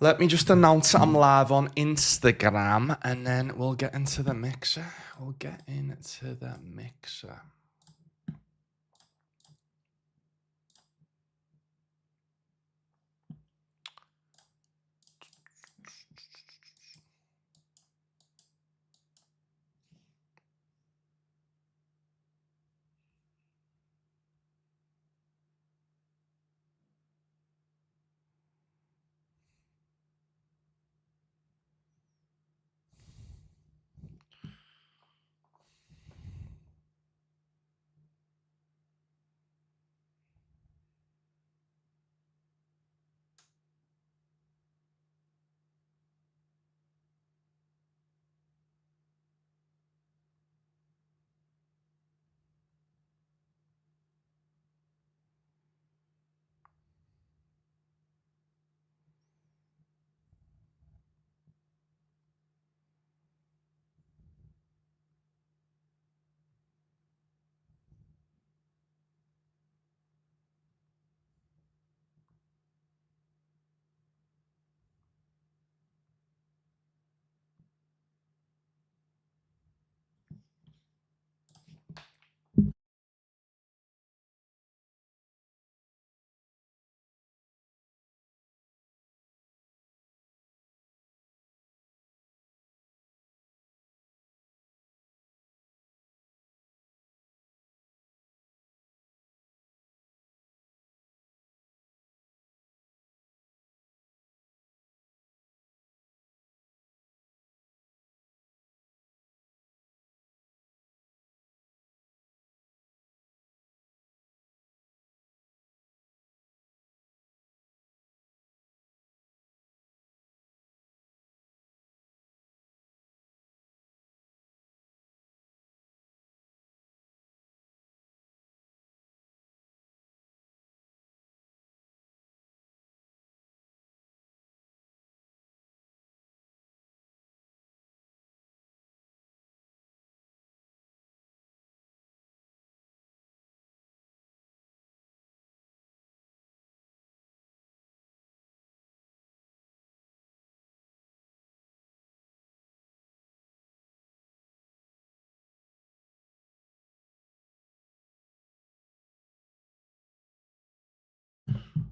let me just announce I'm live on Instagram, and then we'll get into the mixer.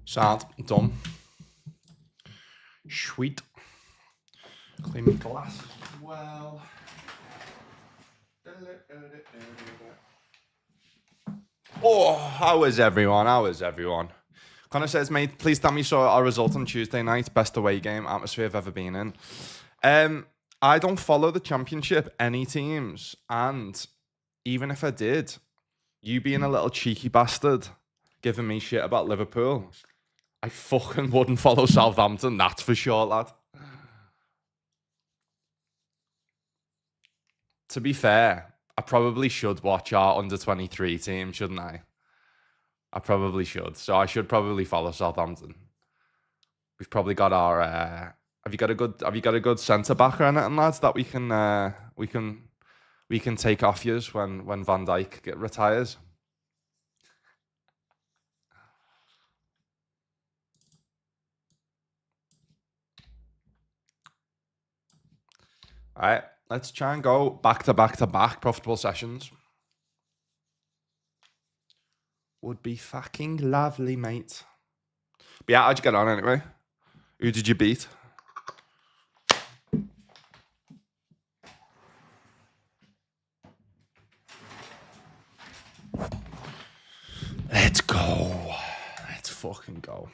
Sound done. Sweet. Clean my glasses as well. Oh, how is everyone? Connor says, mate, please tell me saw our result on Tuesday night. Best away game atmosphere I've ever been in. I don't follow the championship, any teams. And even if I did, you being a little cheeky bastard giving me shit about Liverpool, I fucking wouldn't follow Southampton, that's for sure, lad. To be fair, I probably should watch our under-23 team, shouldn't I? I probably should. So I should probably follow Southampton. We've probably got our. Have you got a good centre back or anything, lads, that we can take off yous when Van Dijk retires? All right, let's try and go back to back profitable sessions. Would be fucking lovely, mate. But yeah, how'd you get on anyway? Who did you beat? Let's go. Let's fucking go.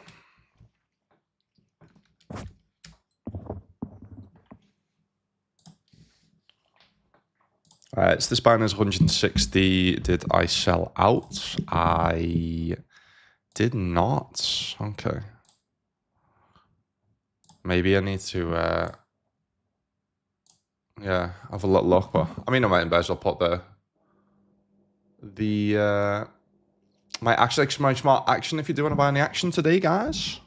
So this banner is 160. Did I sell out? I did not. Okay. Maybe I need to, yeah, have a little look. But I mean, I might as well put my smart action if you do want to buy any action today, guys.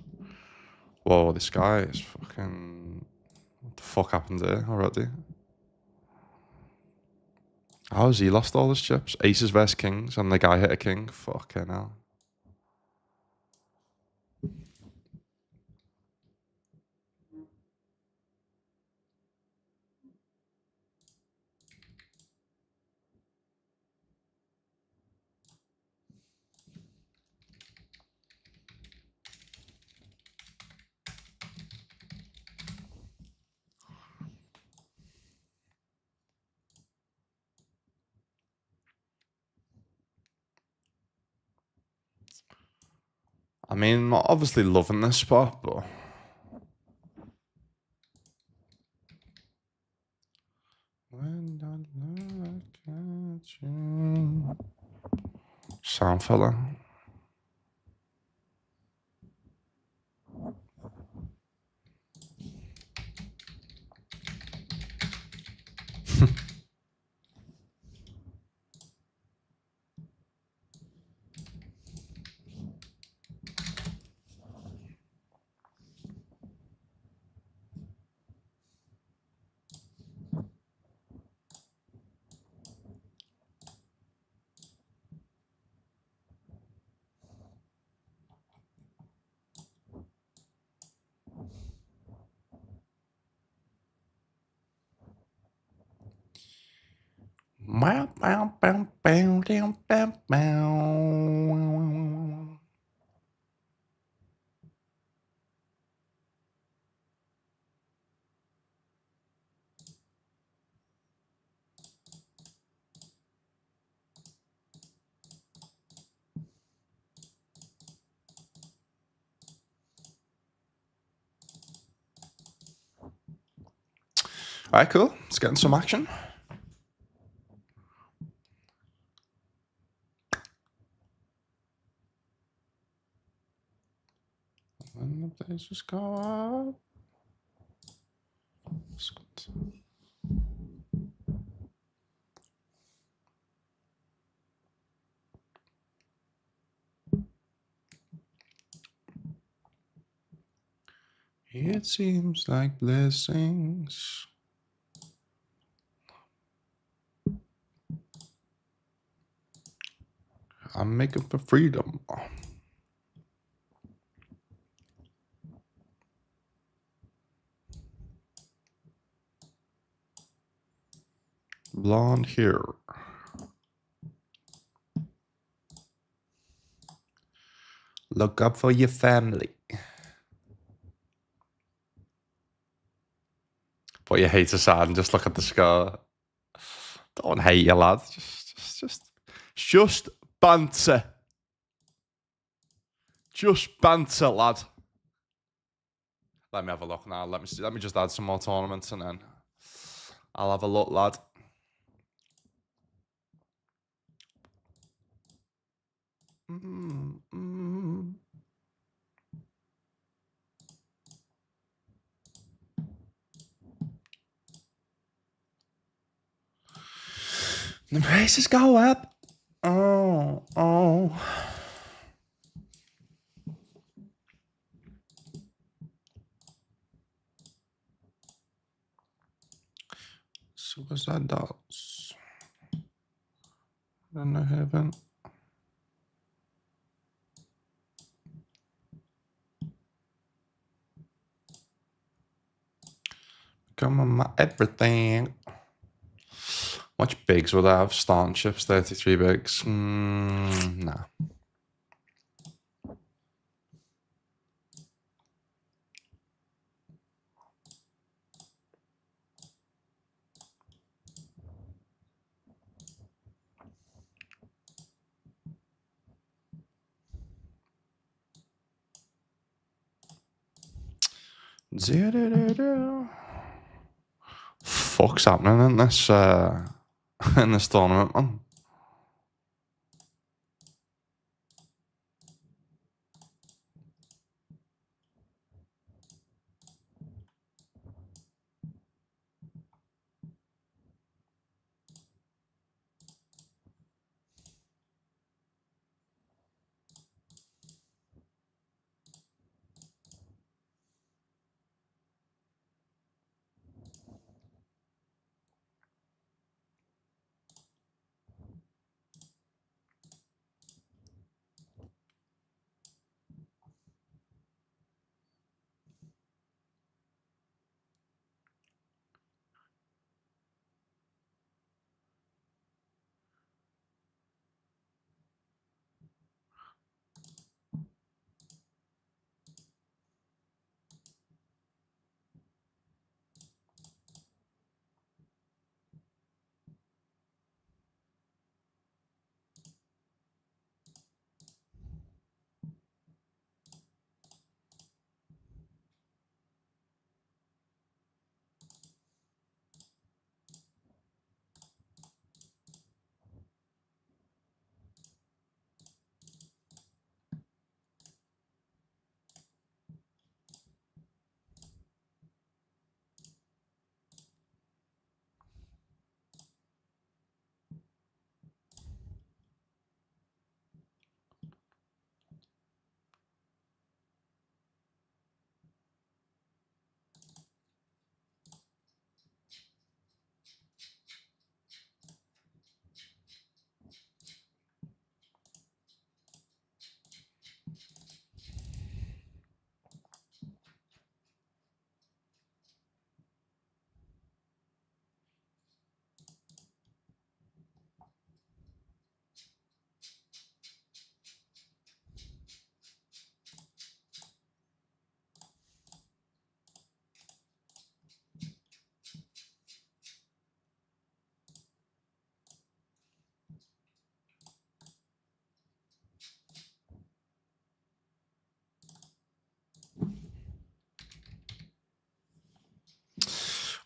Whoa, this guy is fucking. What the fuck happened there already? How has he lost all his chips? Aces versus kings, and the guy hit a king. Fucking hell. mean, I'm not obviously loving this spot, but when I look at you, sound fella. Bow, bow, bow, bow, down, bow, bow. All right, cool. Let's get in some action. When the places go up. It seems like blessings. I'm making for freedom. Blonde hair. Look up for your family. Put your hate aside and just look at the scar. Don't hate you, lad. Just banter. Just banter, lad. Let me have a look now. Let me just add some more tournaments and then I'll have a look, lad. The prices go up. Oh. Suicide dolls. Then I haven't. Come on, my everything. Much bigs would I have? Starting chips, 33 bigs. Nah. Fuck's happening in this in this tournament, man.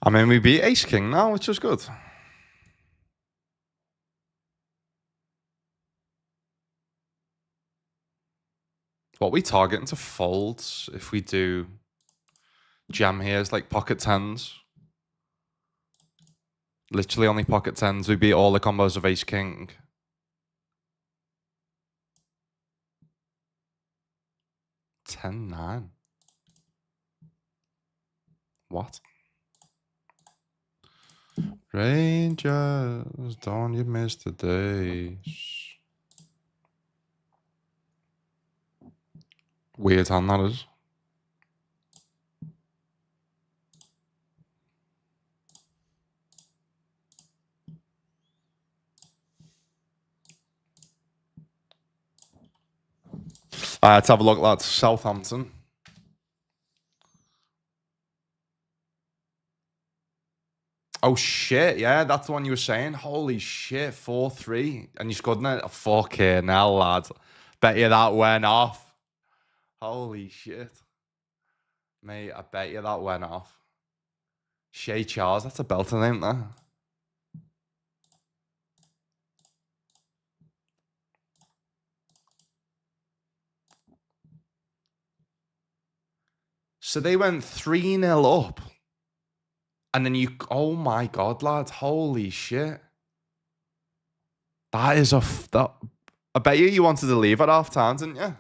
I mean, we beat Ace King now, which is good. What we targeting to fold if we do jam here is like pocket tens. Literally only pocket tens. We beat all the combos of Ace King. Ten nine. What? Rangers, don't you miss the days? Weird hand that is. Let's have a look, lads. Southampton. Oh shit, yeah, that's the one you were saying. Holy shit, 4-3. And you scored in it? Fucking hell, lad. Bet you that went off. Holy shit. Mate, I bet you that went off. Shay Charles, that's a belter name, that. So they went 3-0 up. And then you, oh my God, lads, holy shit. That is I bet you wanted to leave at half time, didn't you?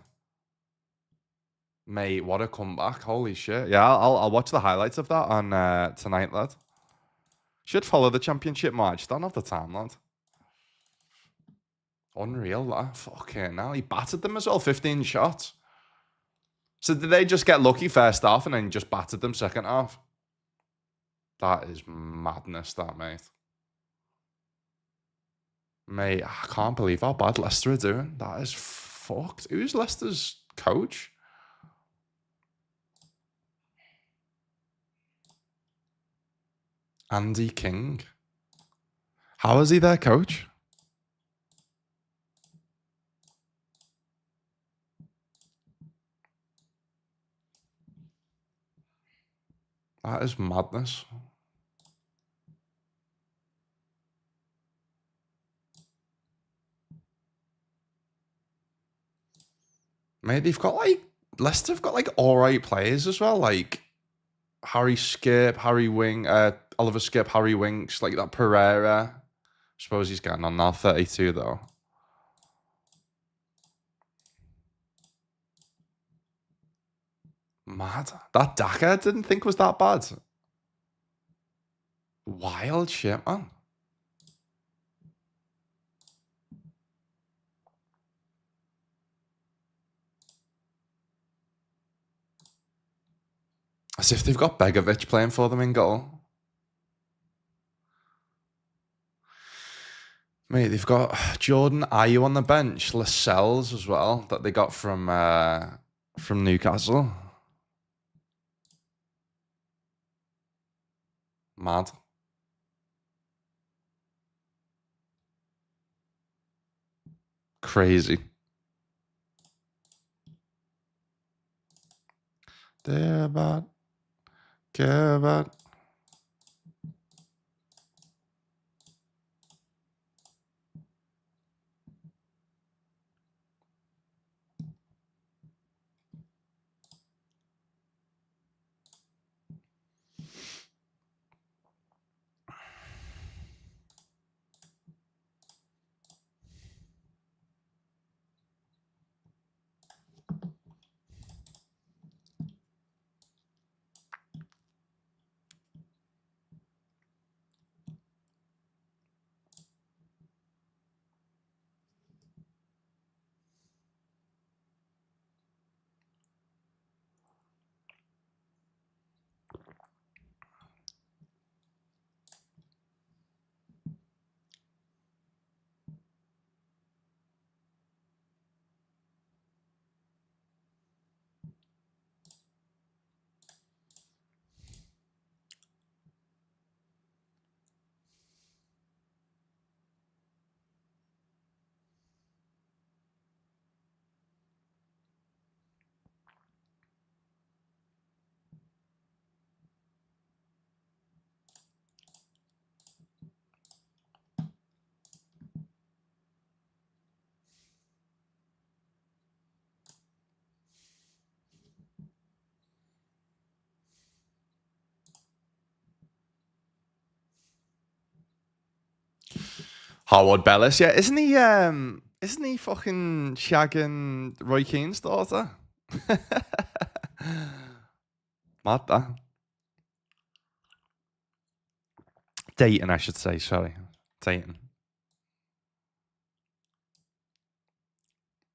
Mate, what a comeback. Holy shit. Yeah, I'll watch the highlights of that on tonight, lad. Should follow the championship match. Don't have the time, lad. Unreal, that. Fucking hell. He battered them as well. 15 shots. So did they just get lucky first half and then just battered them second half? That is madness, that, mate. Mate, I can't believe how bad Leicester are doing. That is fucked. Who's Leicester's coach? Andy King. How is he their coach? That is madness. Mate, they've got like Leicester have got like alright players as well, like Harry Skip, Harry Wing, Oliver Skip, Harry Winks, like that Pereira. I suppose he's getting on now, 32 though. Mad. That Daka I didn't think was that bad. Wild shit, man. As if they've got Begovic playing for them in goal. Mate, they've got Jordan Ayew on the bench, Lascelles as well, that they got from Newcastle. Mad. Crazy. Care about. Howard Bellis, yeah, isn't he fucking shagging Roy Keane's daughter? Mad that. Dating, I should say, sorry. Dating.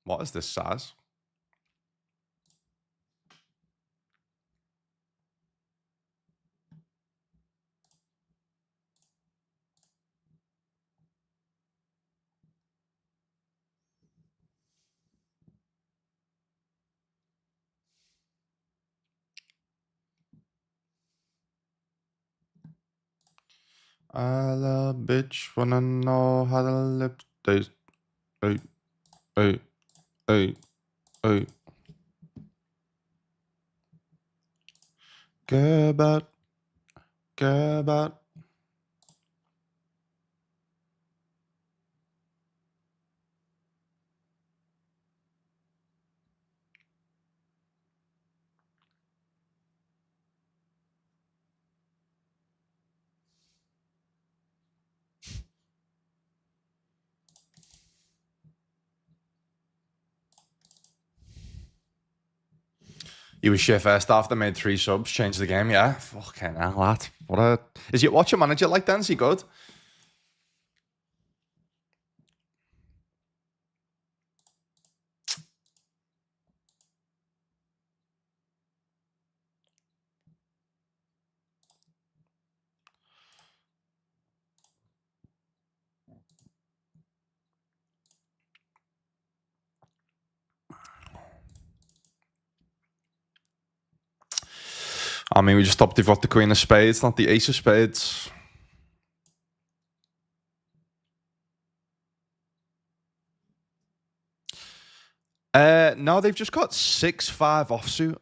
What is this, Saz? I love bitch wanna know how to lip taste. Hey, hey, hey, hey. Care about, care about. He was shit first half. They made 3 subs, changed the game. Yeah, fucking hell, that. What a. Is your watch your manager like that? Is he good? I mean, we just stopped. They've got the Queen of Spades, not the Ace of Spades. No, they've just got 6-5 offsuit.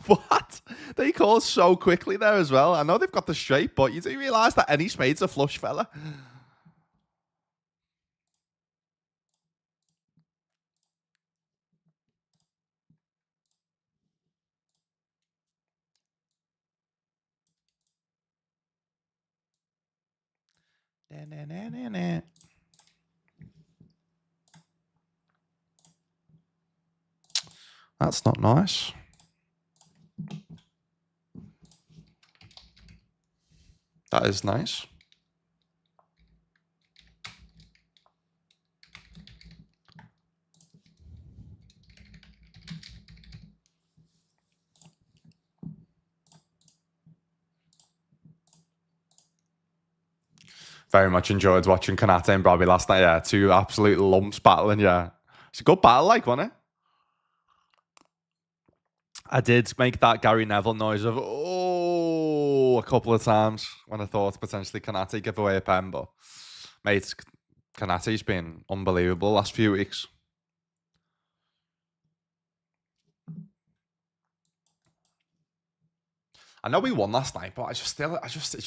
What? They call so quickly there as well. I know they've got the straight, but you do realise that any spade's a flush fella. That's not nice. That is nice. Very much enjoyed watching Kanata and Bobby last night. Yeah, 2 absolute lumps battling. Yeah, it's a good battle, like, wasn't it? I did make that Gary Neville noise of oh a couple of times when I thought potentially Kanata give away a pen, but mate, Kanata's been unbelievable last few weeks. I know we won last night, but it's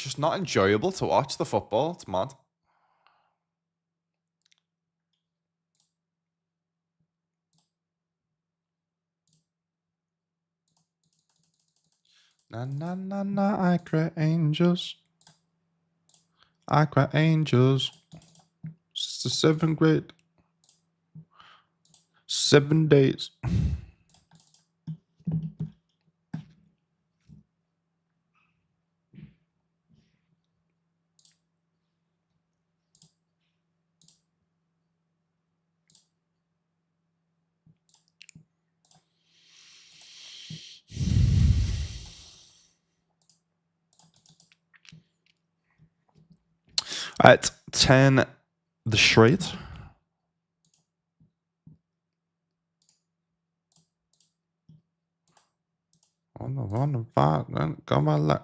just not enjoyable to watch the football. It's mad. Na na na na, I cry angels. I cry angels. It's the 7th grade. 7 days. At 10, the straight. On the 5, then come on, like.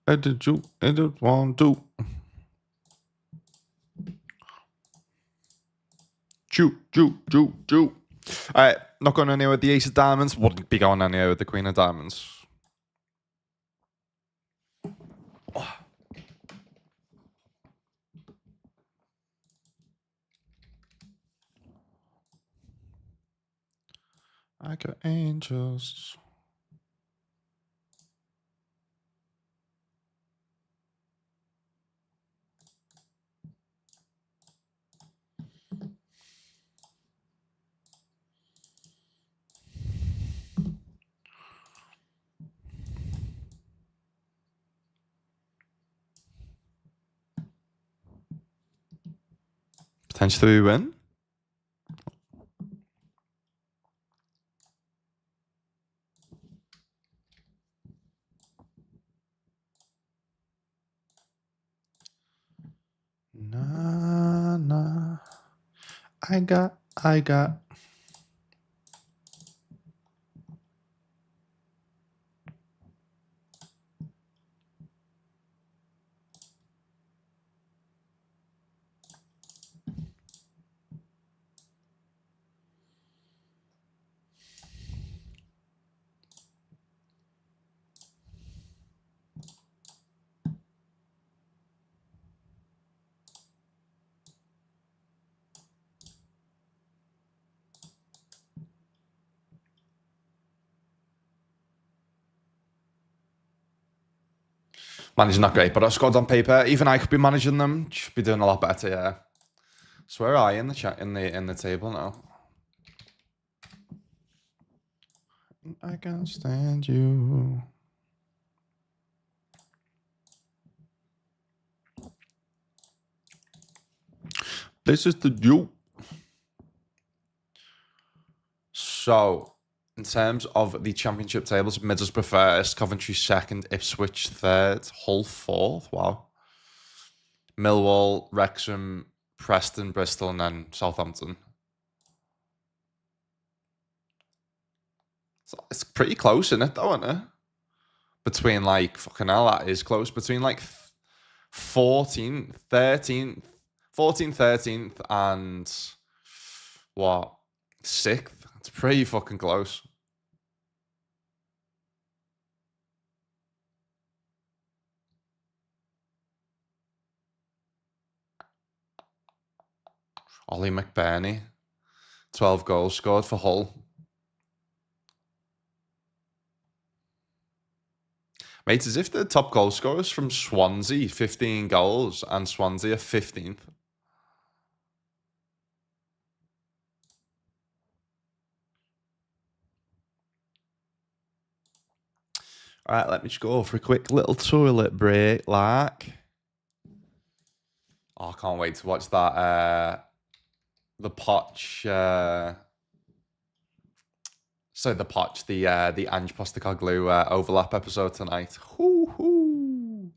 I did you, I did 1, 2. Chew. All right, not going anywhere with the Ace of Diamonds. Wouldn't be going anywhere with the Queen of Diamonds. I got angels. Potentially we win. Nah. I got. Managing not great, but our squad's on paper. Even I could be managing them. Should be doing a lot better, yeah. So where are you in the chat in the table now? I can't stand you. This is the deal. So, in terms of the championship tables, Middlesbrough first, Coventry second, Ipswich third, Hull fourth. Wow. Millwall, Wrexham, Preston, Bristol, and then Southampton. So it's pretty close, isn't it, though, isn't it? Between, like, fucking hell, that is close. Between, like, 14th, 13th, 14th, 13th, and what? 6th. It's pretty fucking close. Ollie McBurney, 12 goals scored for Hull. Mate, as if the top goal scorers from Swansea, 15 goals, and Swansea are 15th. All right, let me just go for a quick little toilet break, like. Oh, I can't wait to watch that. The Poch. The Poch, the Ange Postecoglou overlap episode tonight. Hoo-hoo.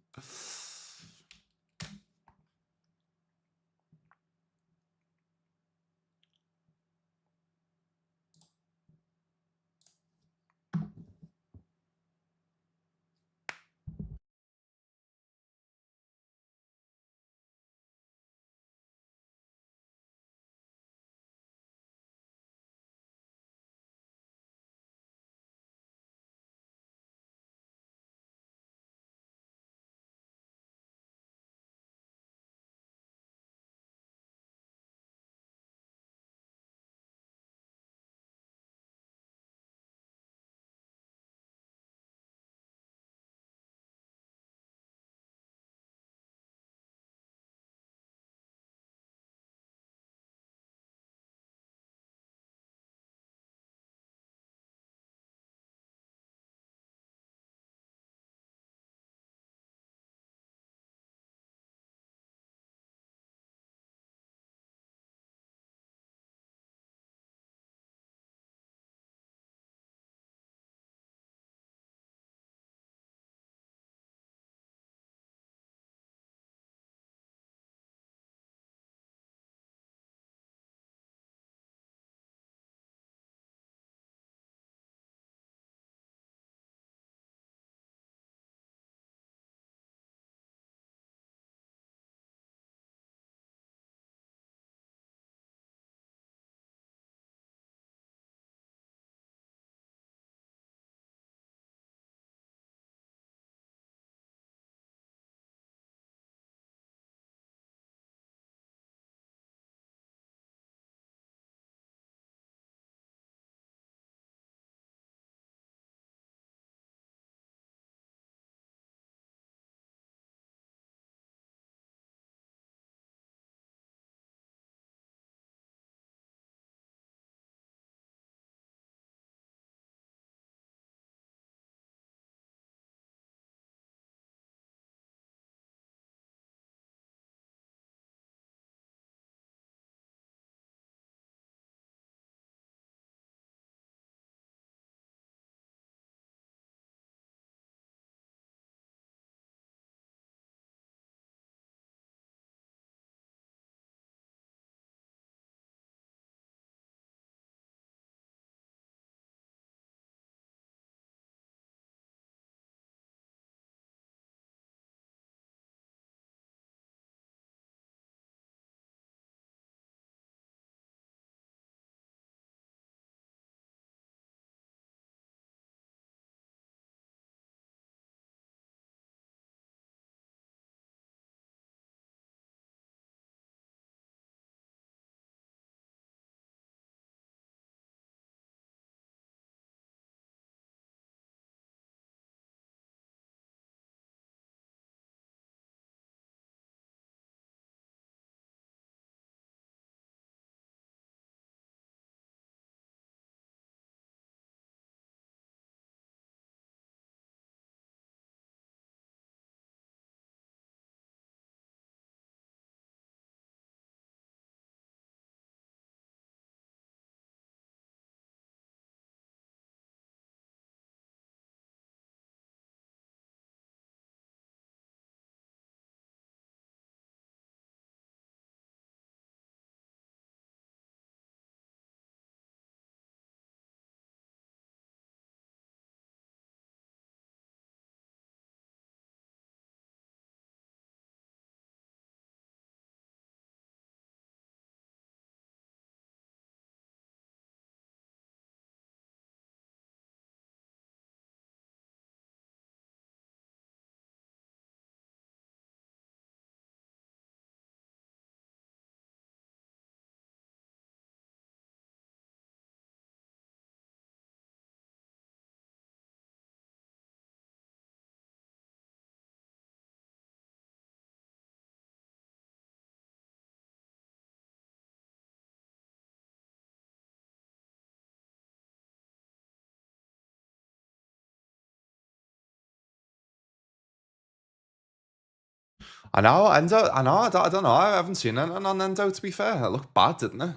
I know, Endo. I know. I don't know. I haven't seen it on Endo. To be fair, it looked bad, didn't it?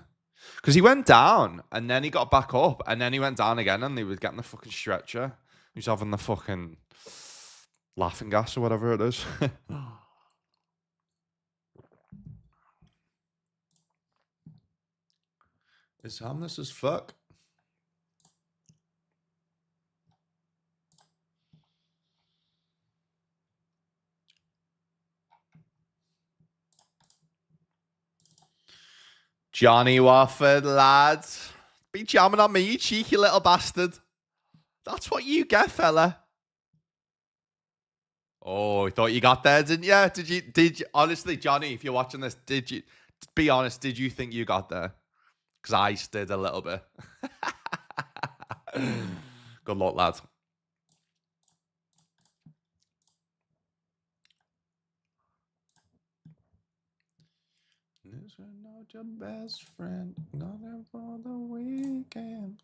Because he went down and then he got back up and then he went down again and he was getting the fucking stretcher. He was having the fucking laughing gas or whatever it is. It's harmless as fuck. Johnny Wofford, lads. Be jamming on me, you cheeky little bastard. That's what you get, fella. Oh, you thought you got there, didn't you? Did you honestly, Johnny, if you're watching this, did you be honest, did you think you got there? Because I did a little bit. Good luck, lad. This is not your best friend. Not for the weekend.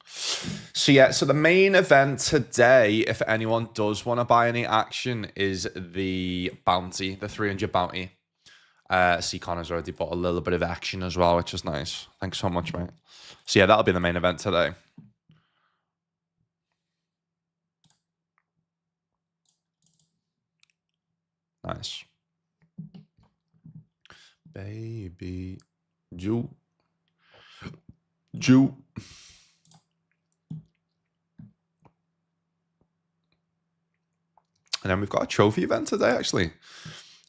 So yeah, so the main event today, if anyone does want to buy any action, is the bounty, the 300 bounty. See, Connor's already bought a little bit of action as well, which is nice. Thanks so much, mate. So yeah, that'll be the main event today. Nice. Baby. Jew. And then we've got a trophy event today, actually.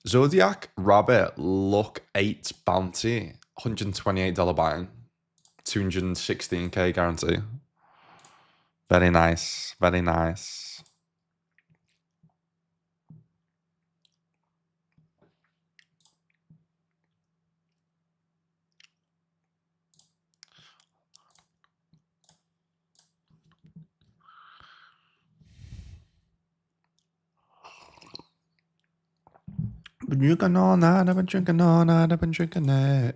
Zodiac Rabbit Luck 8 Bounty. $128 buy-in. 216k guarantee. Very nice. Very nice. Been drinking all night, I've been drinking all night, I've been drinking it.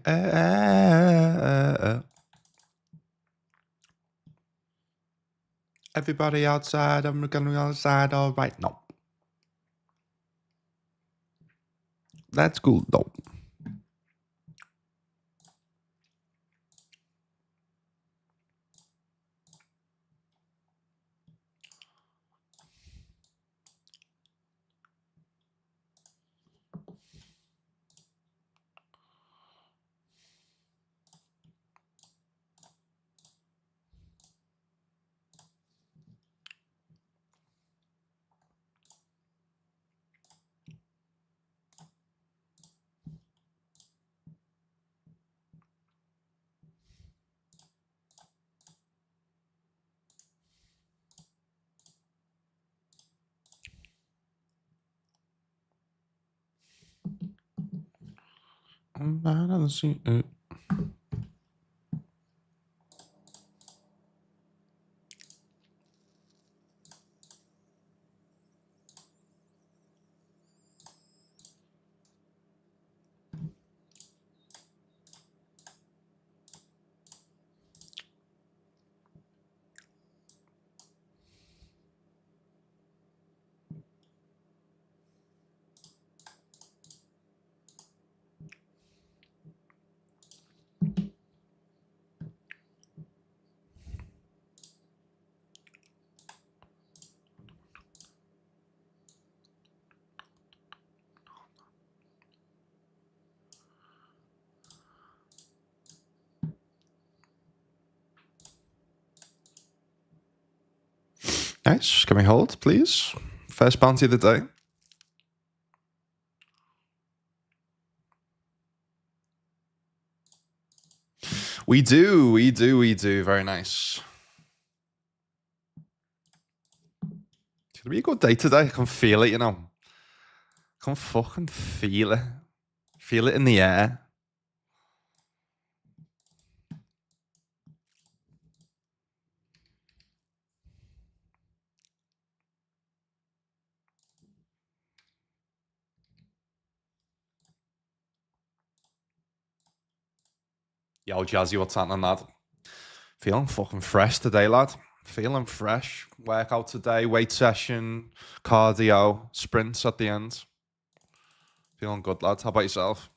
Everybody outside, I'm going outside, all right. No. That's cool, though. I'm not on the seat. Nice. Can we hold, please? First bounty of the day. We do. Very nice. It's gonna be a good day today. I can feel it, you know. I can fucking feel it. Feel it in the air. Yo, Jazzy, what's happening, lad? Feeling fucking fresh today, lad. Feeling fresh. Workout today, weight session, cardio, sprints at the end. Feeling good, lads. How about yourself?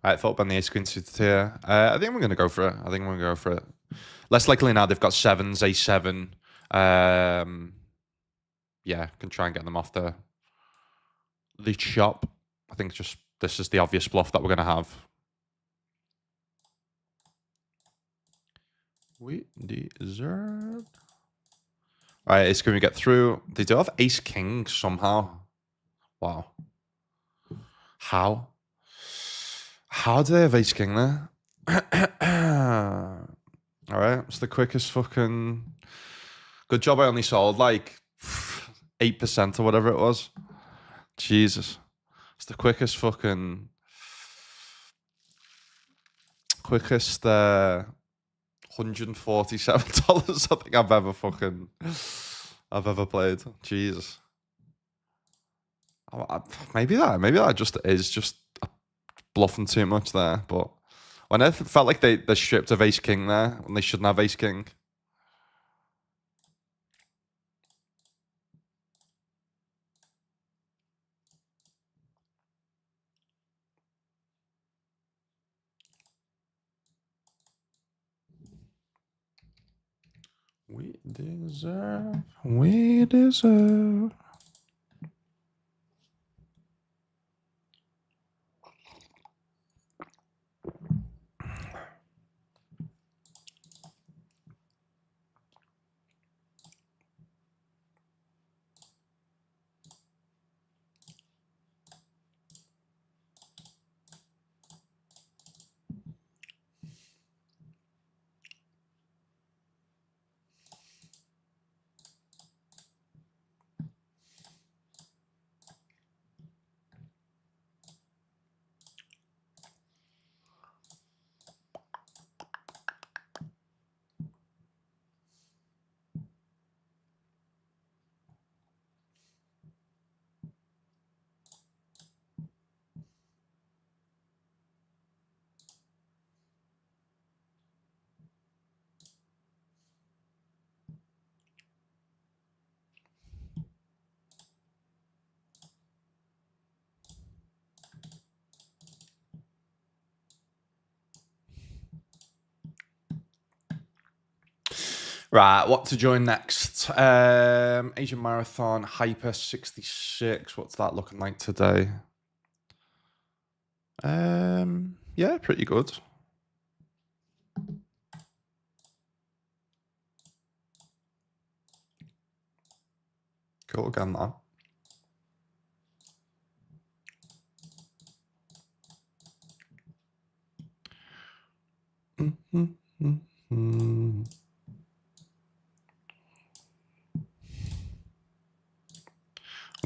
Right, thought on the ace queen suited here. I think we're going to go for it. Less likely now they've got sevens, a7. Yeah, can try and get them off the chop. I think just this is the obvious bluff that we're going to have. We deserve. All right, ace queen we get through. They do have ace king somehow. Wow. How? How do they have ace king there? All right, it's the quickest fucking. Good job. I only sold like 8% or whatever it was. Jesus, it's the quickest fucking. Quickest $147 I think I've ever played. Jesus. Maybe that just is just bluffing too much there. But when I felt like they stripped of ace king there when they shouldn't have ace king. We deserve. Right, what to join next? Asian Marathon, Hyper 66. What's that looking like today? Yeah, pretty good. Cool, again that.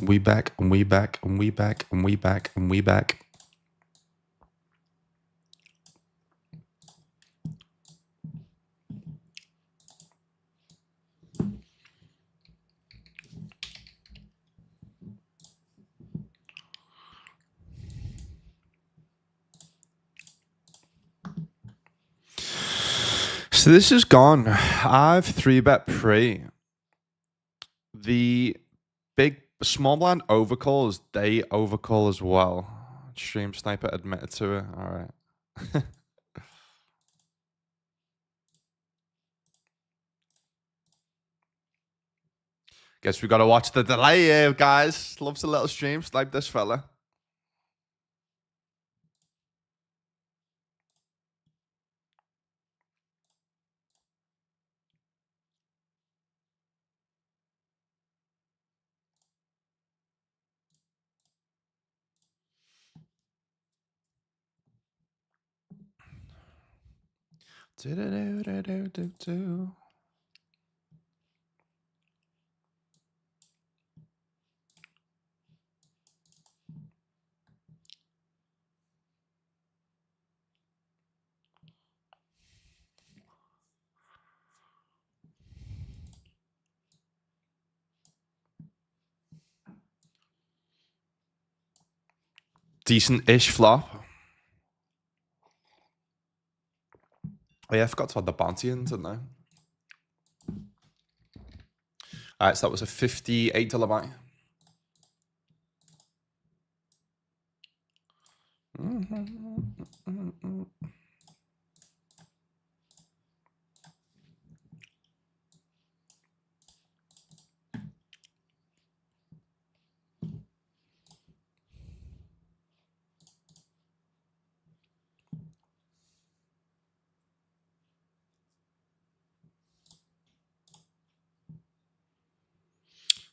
We back. So this is gone. I've 3-bet pre. The big small blind overcalls, they overcall as well. Stream Sniper admitted to it. All right. Guess we gotta watch the delay here, guys. Loves a little stream snipe this fella. Do. decent-ish flop. Oh yeah, I forgot to add the bounty in, didn't I? All right, so that was a $58 buy.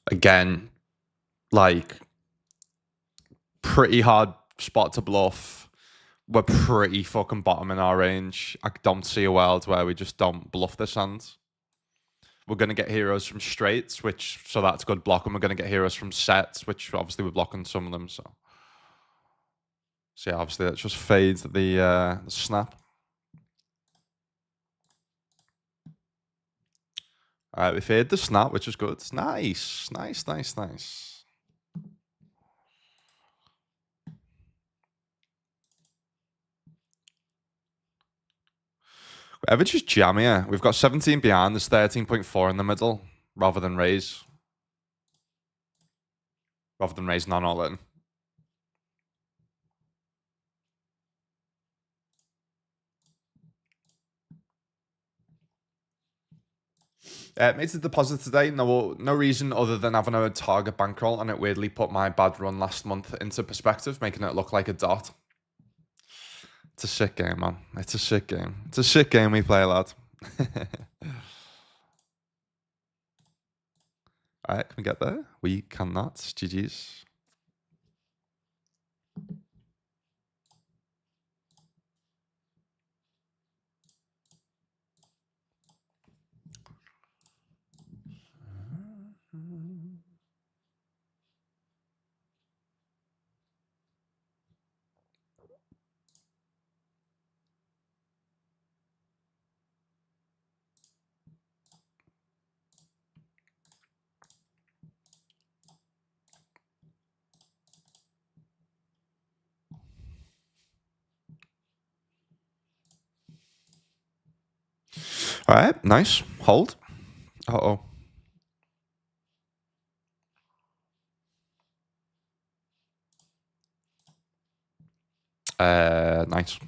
Again, like, pretty hard spot to bluff. We're pretty fucking bottom in our range. I don't see a world where we just don't bluff this hand. We're going to get heroes from straights, so that's good block, and we're going to get heroes from sets, which obviously we're blocking some of them. So yeah, obviously that just fades the snap. All right, we fade the snap, which is good. Nice. Ever just jam here? We've got 17 behind. There's 13.4 in the middle, rather than raise. Rather than raise non all in. Made the deposit today. No reason other than having a target bankroll, and it weirdly put my bad run last month into perspective, making it look like a dot. It's a shit game, man. It's a shit game. It's a shit game we play, lad. All right, can we get there? We cannot. GG's. All right, nice. Hold. Uh-oh. Nice.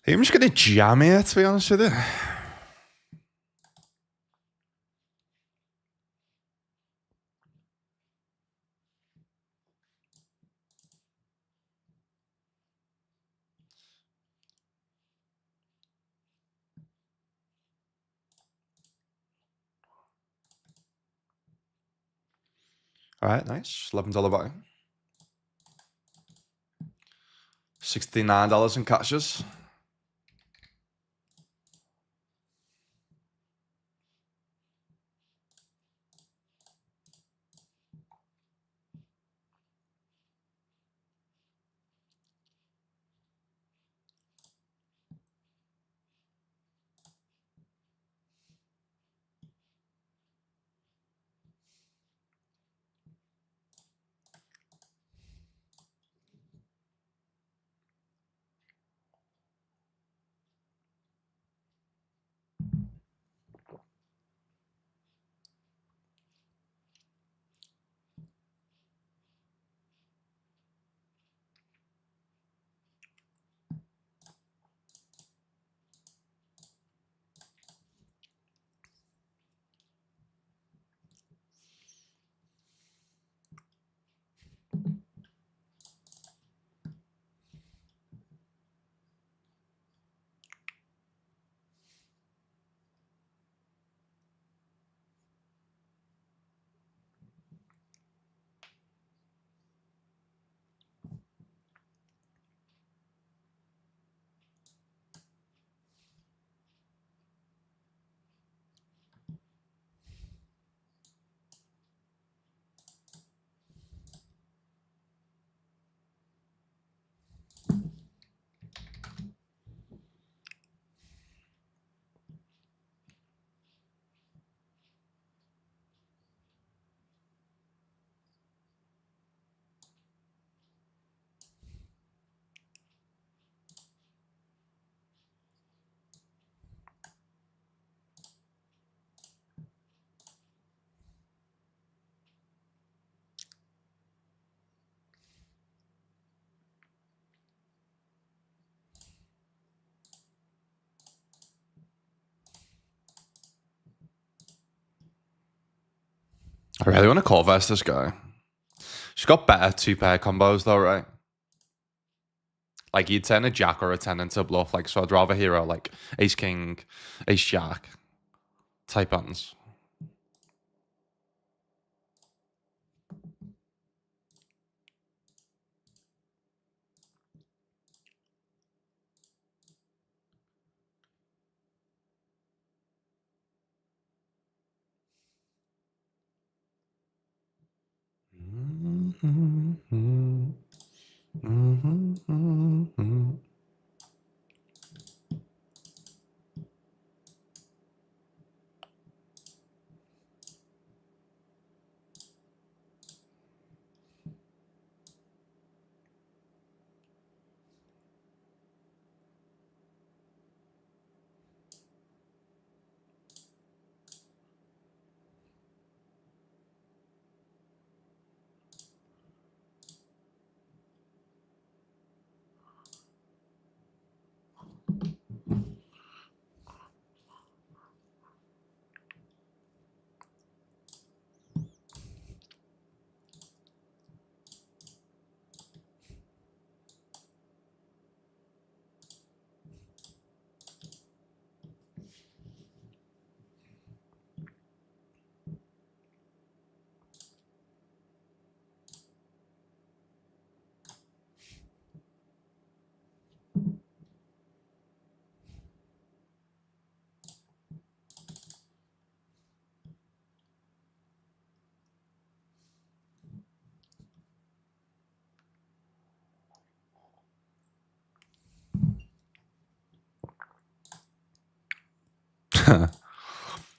I'm just going to jam here, to be honest with you. All right, nice. $11 buy. $69 in catches. I really want to call vest this guy. She's got better two-pair combos though, right? Like you'd turn a jack or a 10 into a bluff. Like, so I'd rather hero like ace king, ace jack type hands.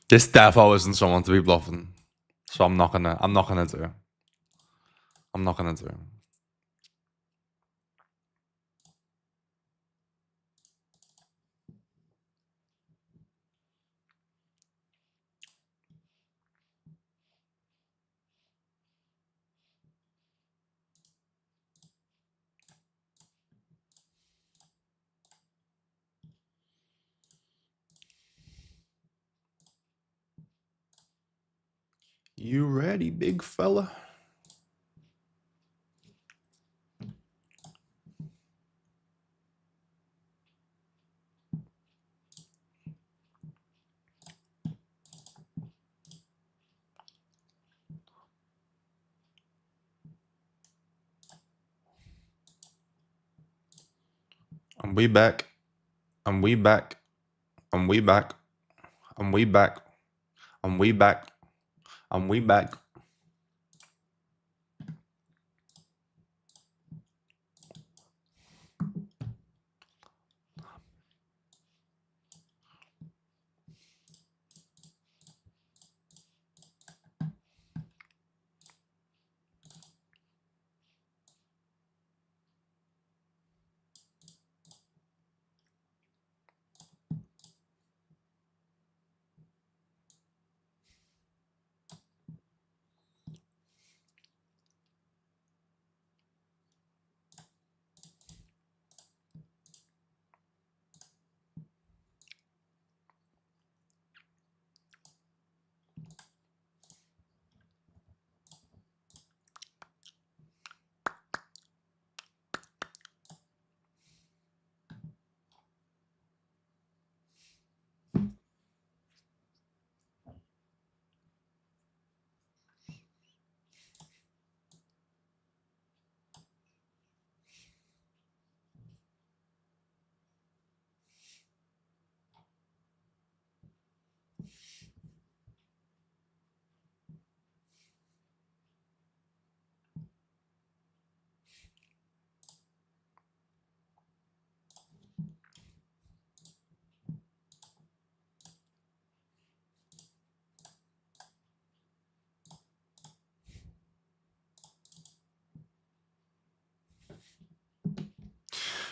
This defo isn't someone to be bluffing, so I'm not gonna do. I'm not gonna do. You ready, big fella? And we back. And we back. And we back. And we back. And we back. And we back.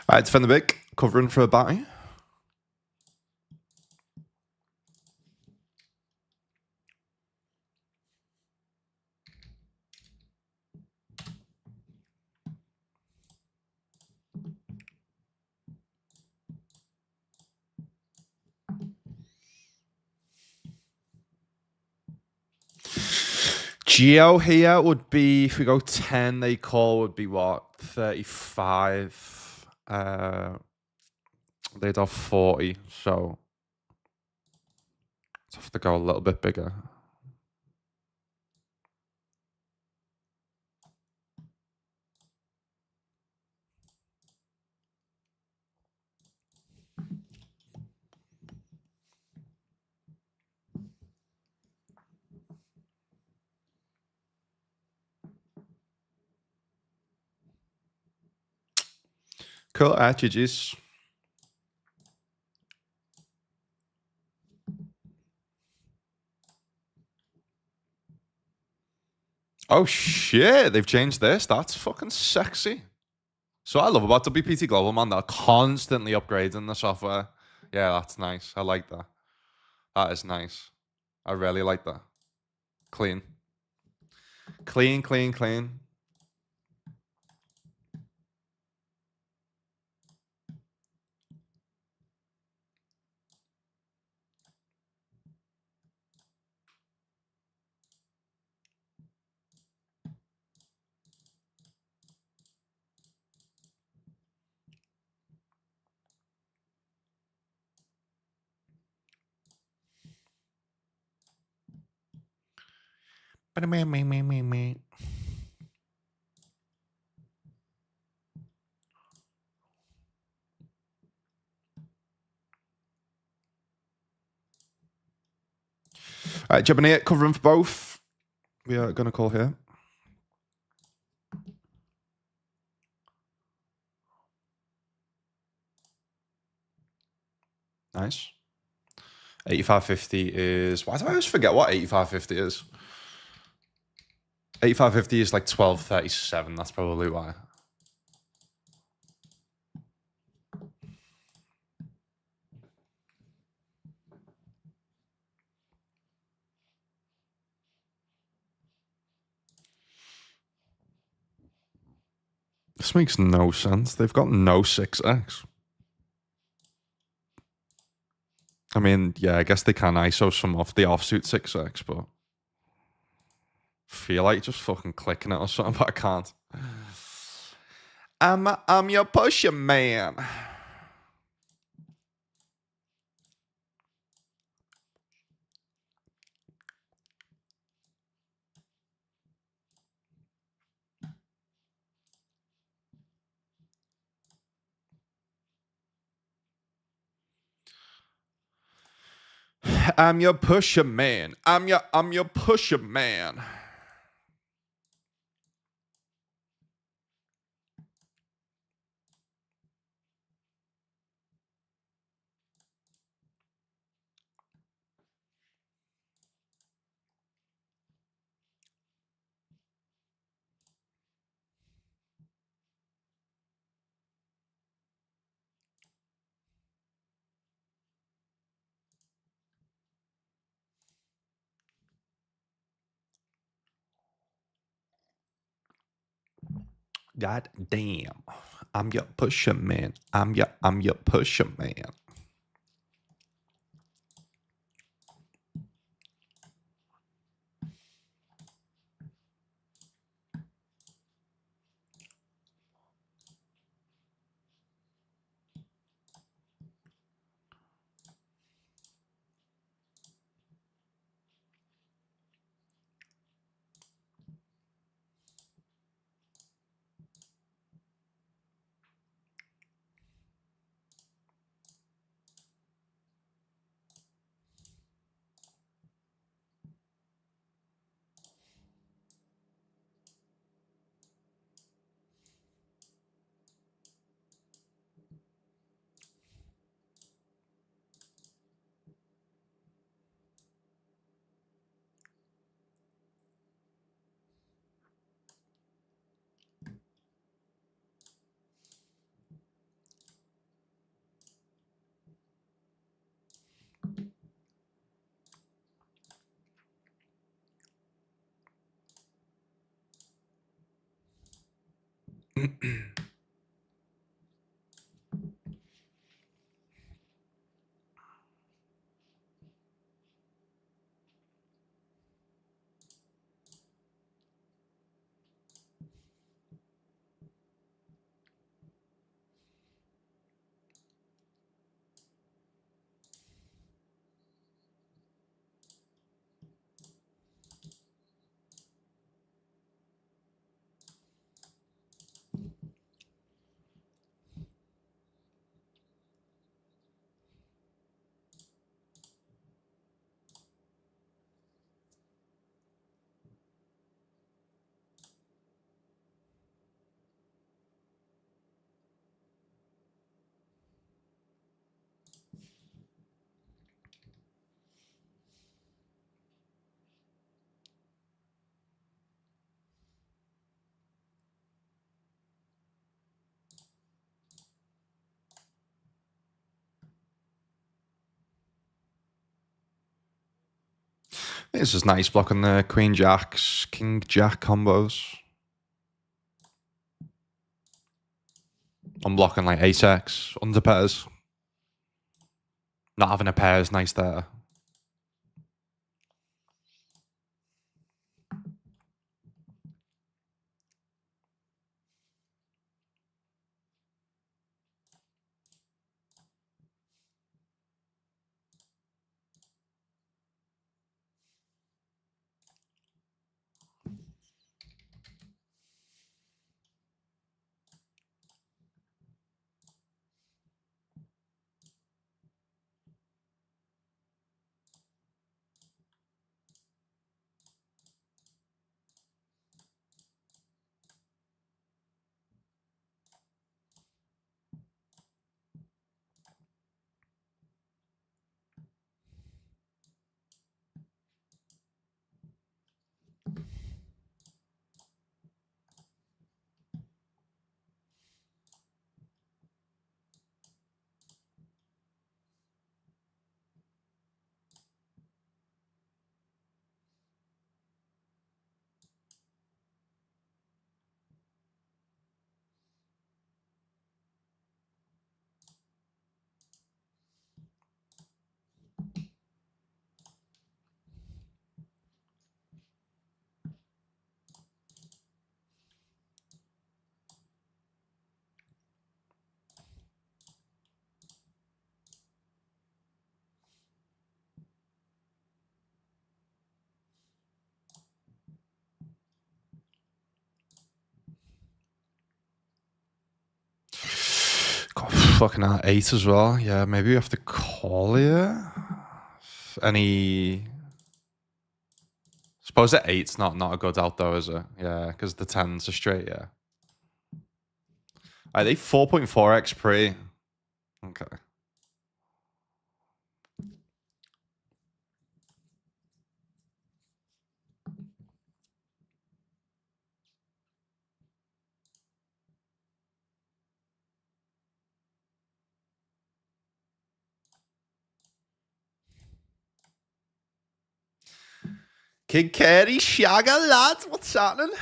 All right, defend the big. Covering for a batty. Geo here would be, if we go 10, they call would be what? 35. They'd have 40, so I'd have to go a little bit bigger. Cool, GG's. Oh shit, they've changed this. That's fucking sexy. So what I love about WPT Global, man, they're constantly upgrading the software. Yeah, that's nice. I like that. That is nice. I really like that. Clean. Clean, clean, clean. All right, jumping here, covering for both. We are going to call here. Nice. 85.50 is... Why do I always forget what 85.50 is? 85.50 is like 12.37. That's probably why. This makes no sense. They've got no 6x. I mean, yeah, I guess they can ISO some off the offsuit 6x, but feel like just fucking clicking it or something, but I can't. I'm your pusher man. I'm your pusher man. I'm your pusher man. God damn. I'm your pusher man. I'm your pusher man. This is nice blocking the Queen Jacks, King Jack combos. I'm blocking like ace X, under pairs. Not having a pair is nice there. God, fucking hell, 8 as well. Yeah, maybe we have to call here. Any... Suppose that 8's not a good out though, is it? Yeah, because the 10's are straight, yeah. Alright, they 4.4x pre. Okay. Kid Carey, Shagger, lad. What's happening?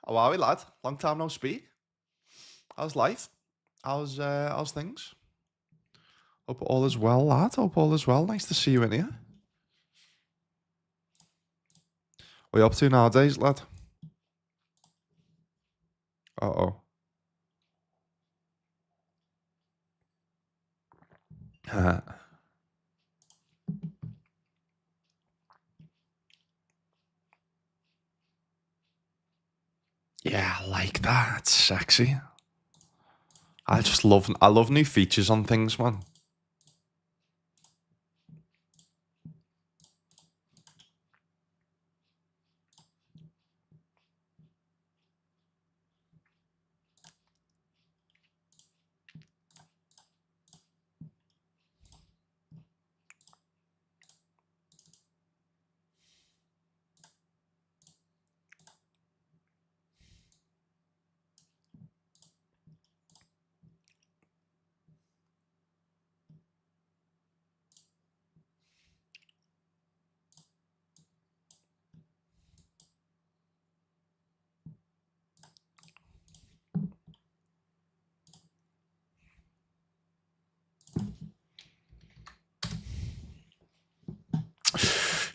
How are we, lad? Long time no speak. How's life? How's things? Hope all is well, lad. Hope all is well. Nice to see you in here. What are you up to nowadays, lad? Uh-oh. Yeah, I like that. It's sexy. I love new features on things, man.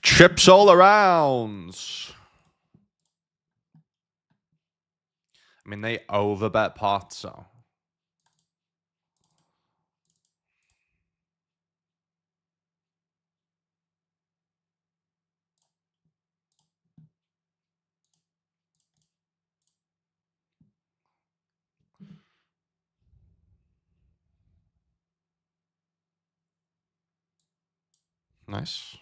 Trips all around. I mean, they overbet pot, so. Nice.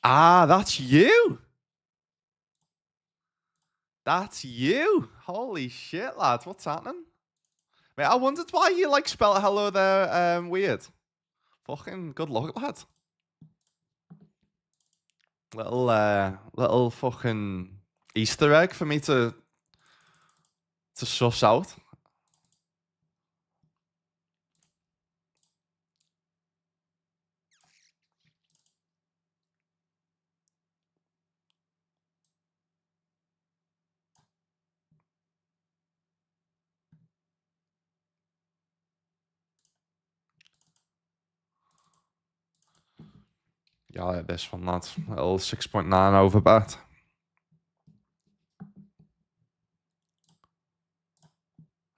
Ah, that's you. That's you. Holy shit, lads. What's happening? Mate, I wondered why you like spell hello there weird. Fucking good luck, lad. Little fucking Easter egg for me to suss out. Yeah, I like this one, lad. Little 6.9 over bet.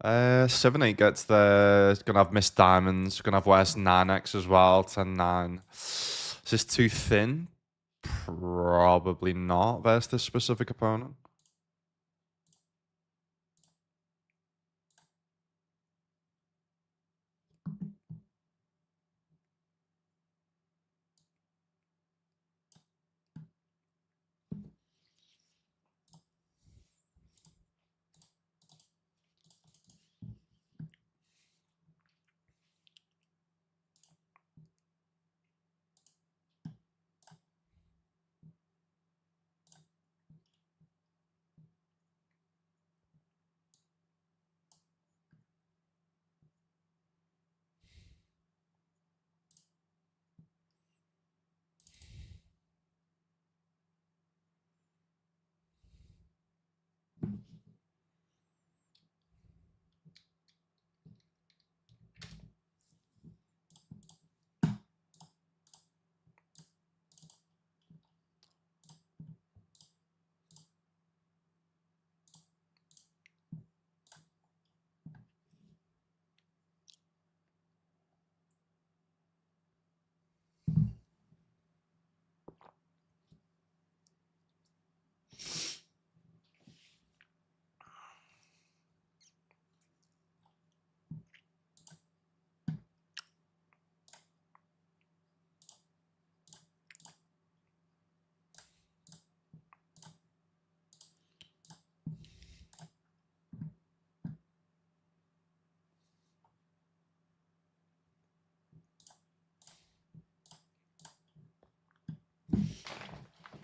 7-8 gets there. It's gonna have Miss Diamonds. Gonna have West 9x as well. 10-9. Is this too thin? Probably not versus this specific opponent.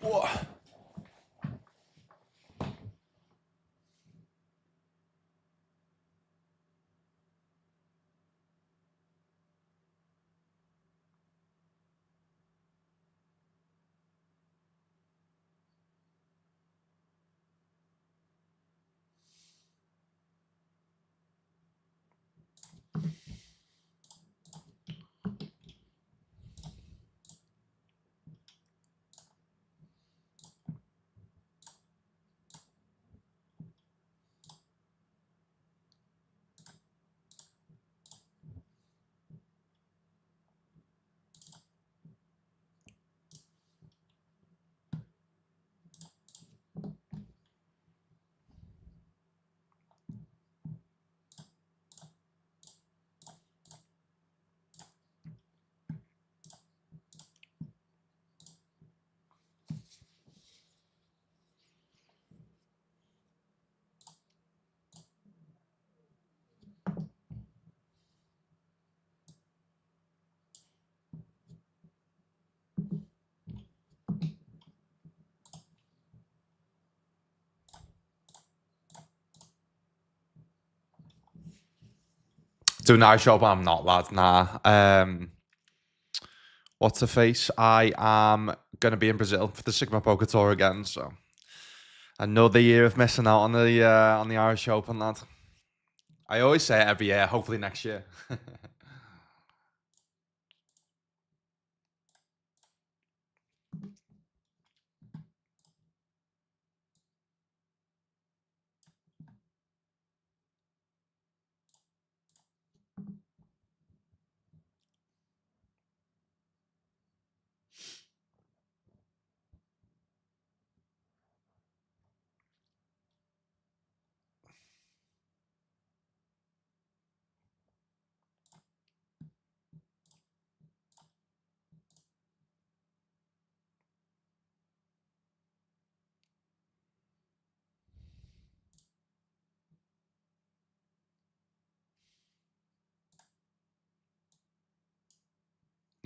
Whoa. Doing an show, but I'm not, lad. Nah. What's the face? I am gonna be in Brazil for the Sigma Poker Tour again, so another year of missing out on the Irish Open, lad. I always say it every year. Hopefully next year.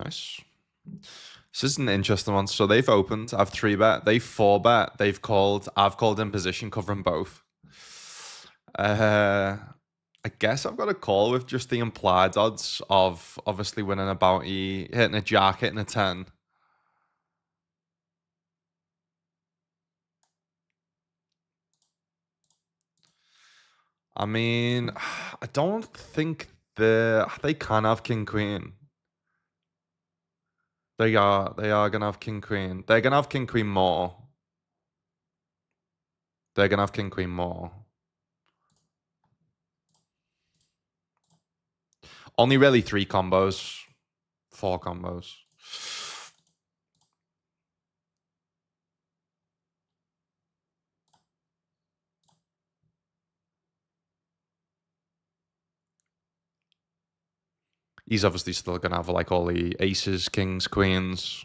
Nice. This is an interesting one. So they've opened. I've 3-bet. They've 4-bet. They've called. I've called in position, covering both. I guess I've got a call with just the implied odds of obviously winning a bounty, hitting a jack, hitting a 10. I mean, I don't think they can have king queen. They are gonna have king queen. They're gonna have king queen more. They're gonna have king queen more. Only really 3 combos, 4 combos. He's obviously still gonna have like all the aces, kings, queens.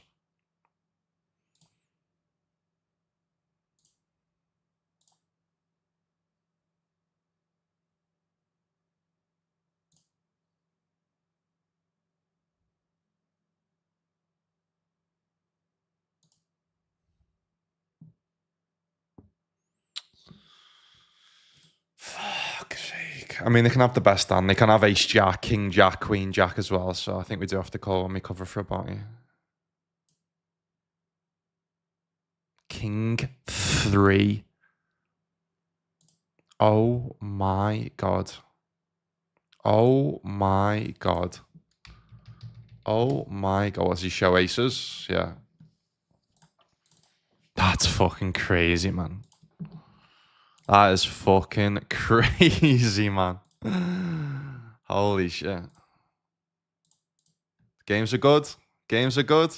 Fuck's sake. I mean, they can have the best hand. They can have ace jack, king jack, queen jack as well. So I think we do have to call when we cover for a bounty. King 3. Oh my god. Oh my god. Oh my god. Does he show aces? Yeah. That's fucking crazy, man. That is fucking crazy, man. Holy shit. Games are good. Games are good.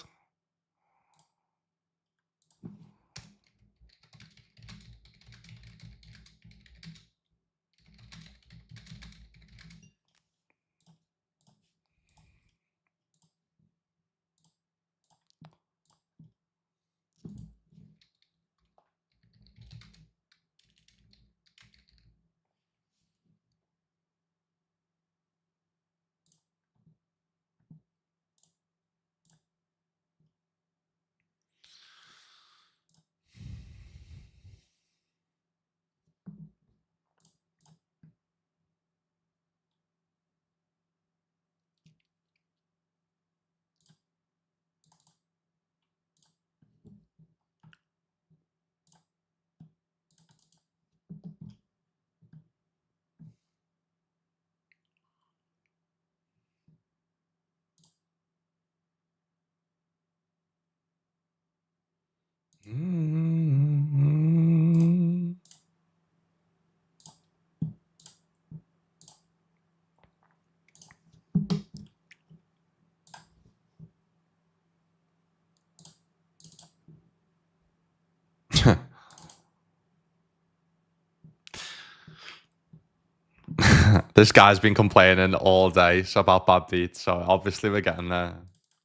This guy's been complaining all day about bad beats, so obviously we're getting there.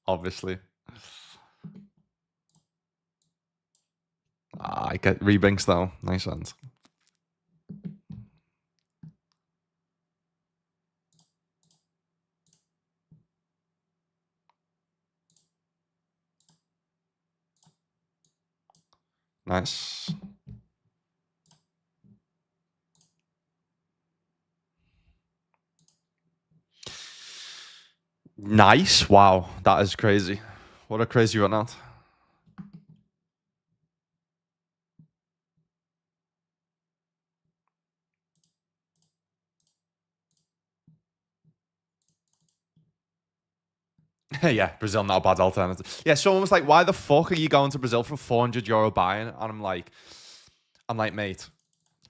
Obviously. I get rebinks though. Nice ones. Nice. Nice. Wow. That is crazy. What a crazy run out. Yeah, Brazil, not a bad alternative. Yeah, someone was like, why the fuck are you going to Brazil for €400 buying? And I'm like, mate,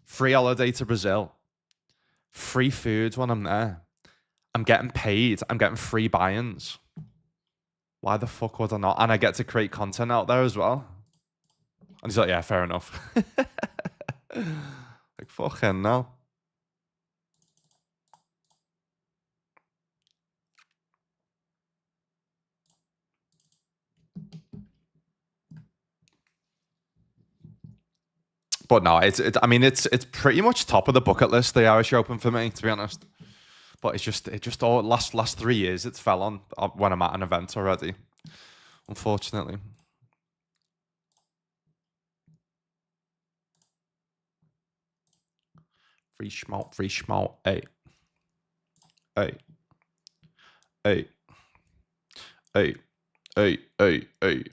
free holiday to Brazil, free food when I'm there. I'm getting paid. I'm getting free buy-ins. Why the fuck would I not? And I get to create content out there as well. And he's like, yeah, fair enough. Like, fucking no. But no, I mean, it's pretty much top of the bucket list, the Irish Open for me, to be honest. But it just all last 3 years it's fell on when I'm at an event already. Unfortunately. Free schmout. Hey. Hey. Hey. Hey. Hey. Hey. Hey.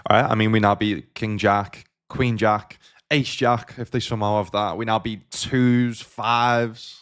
All right. I mean, we now beat King Jack, Queen Jack, Ace Jack, if they somehow have that. We now beat 2s, 5s.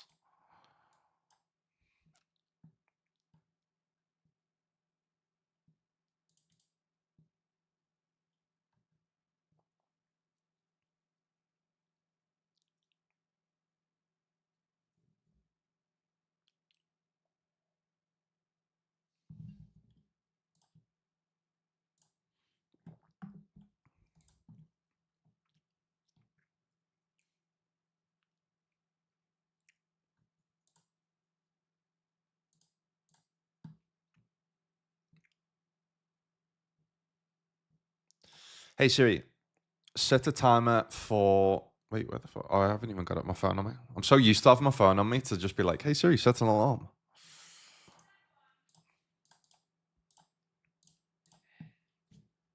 Hey Siri, set a timer for. Wait, where the fuck? Oh, I haven't even got up my phone on me. I'm so used to having my phone on me to just be like, hey Siri, set an alarm.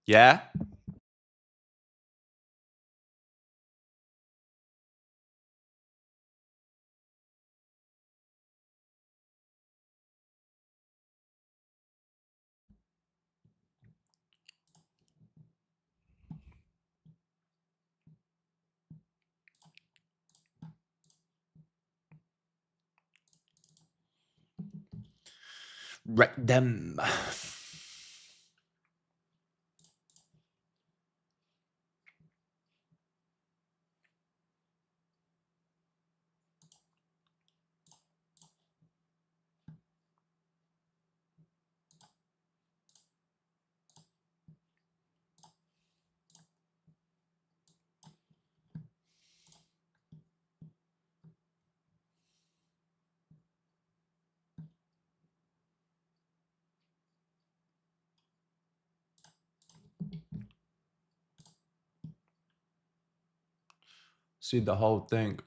Yeah? Wreck them. See the whole thing.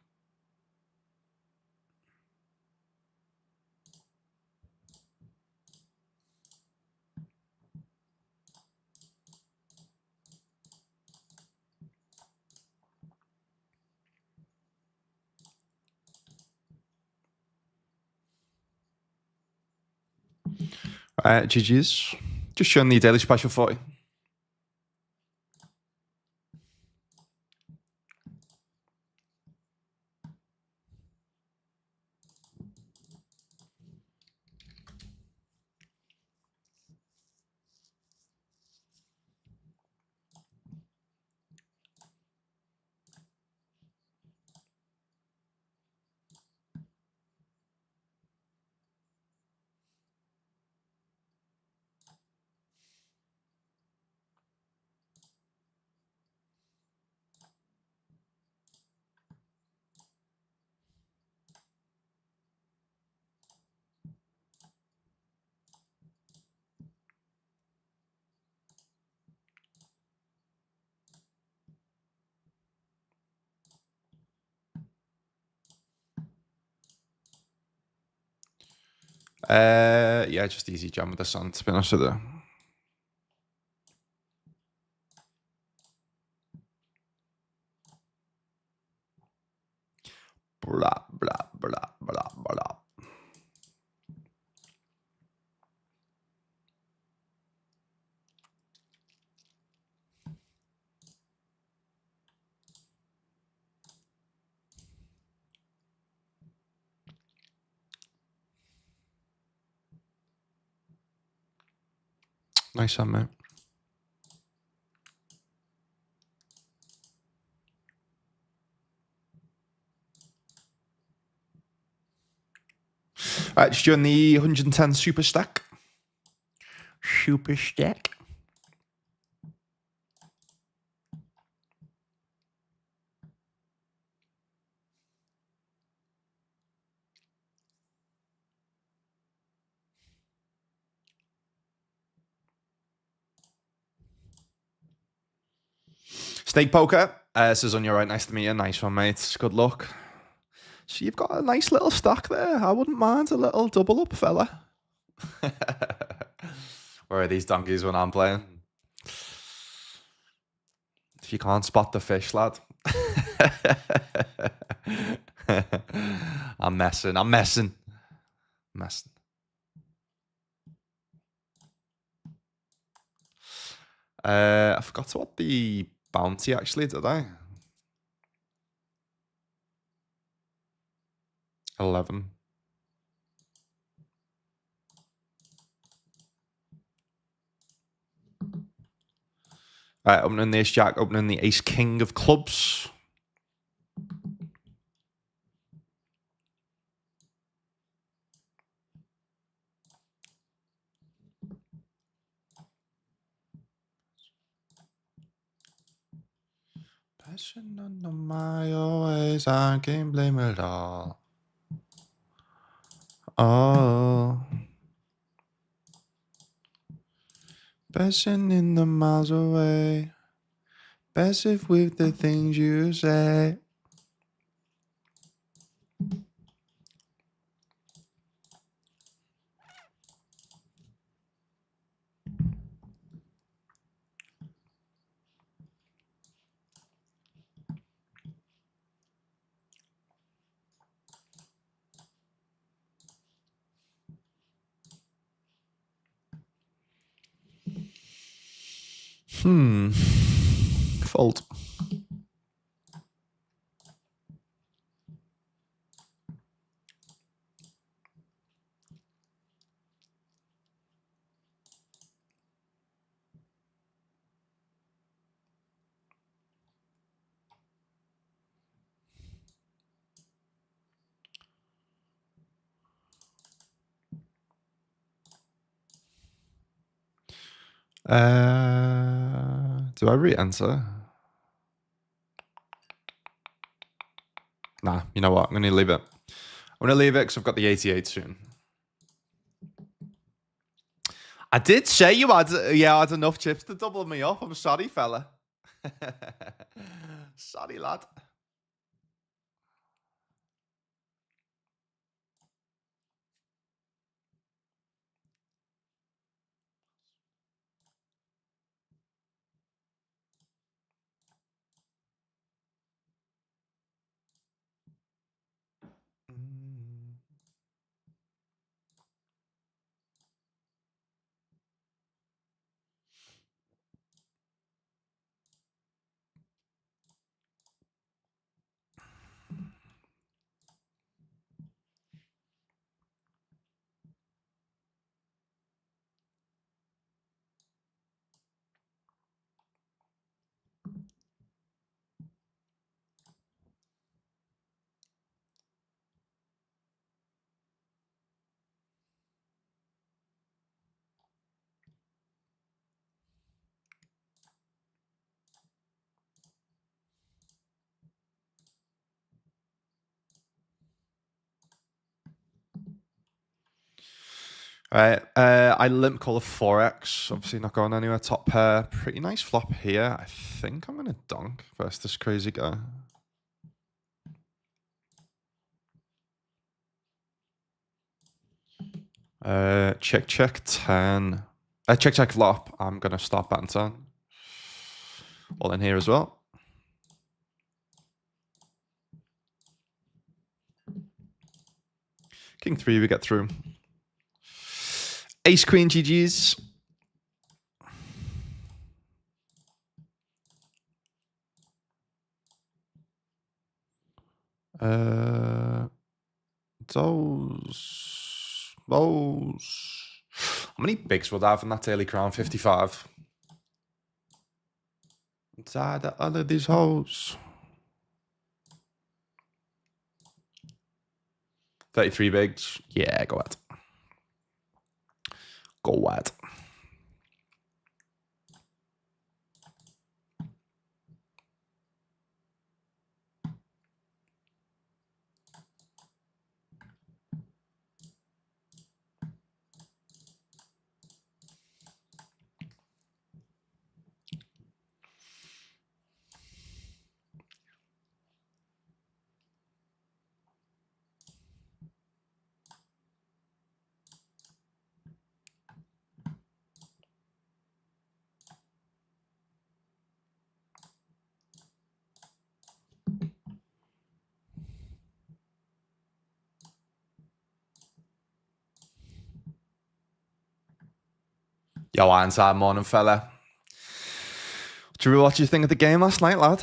GG's. Just showing the daily special for you. Yeah, just easy jam with the sun, to be honest with you. Blah, blah, blah, blah, blah. Nice one, mate. All right, just doing the 110 super stack. Super stack. Snake poker. Says on your right, nice to meet you. Nice one, mate. Good luck. So you've got a nice little stack there. I wouldn't mind a little double up, fella. Where are these donkeys when I'm playing? If you can't spot the fish, lad. I'm messing. I forgot to what the bounty actually, did I? 11. Right, opening the ace jack, opening the ace king of clubs. Passion under my always, I can't blame it all. Oh. Passion in the miles away. Passive with the things you say. Fault. Do I re-enter? Nah, you know what? I'm going to leave it. I'm going to leave it because I've got the 88 soon. I did say you had, I had enough chips to double me up. I'm sorry, fella. Sorry, lad. All right, I limp call a 4x. Obviously not going anywhere. Top pair. Pretty nice flop here. I think I'm going to donk versus this crazy guy. Check 10. Check flop. I'm going to stop betting 10. All in here as well. King 3, we get through. Ace Queen GG's. Those. How many bigs would I have in that daily crown? 55. Inside all of these holes. 33 bigs. Yeah, go ahead. Go ahead. Yo, Ironside, morning, fella. What do you think of the game last night, lad?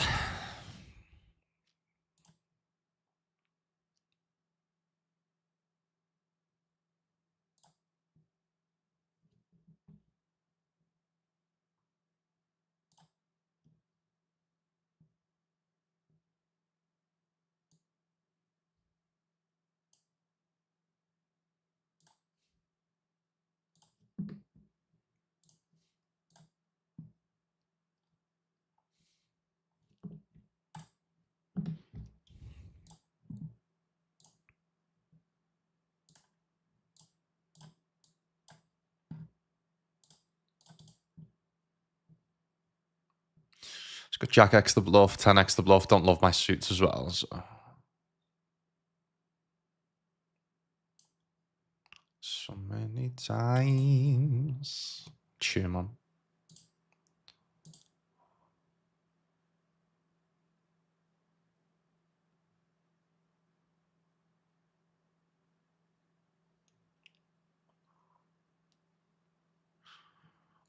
It's got Jack X the bluff, 10X the bluff. Don't love my suits as well. So many times. Tune him on.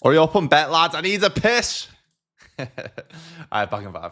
Hurry up and bet, lads. I need a piss. All right, back in 5.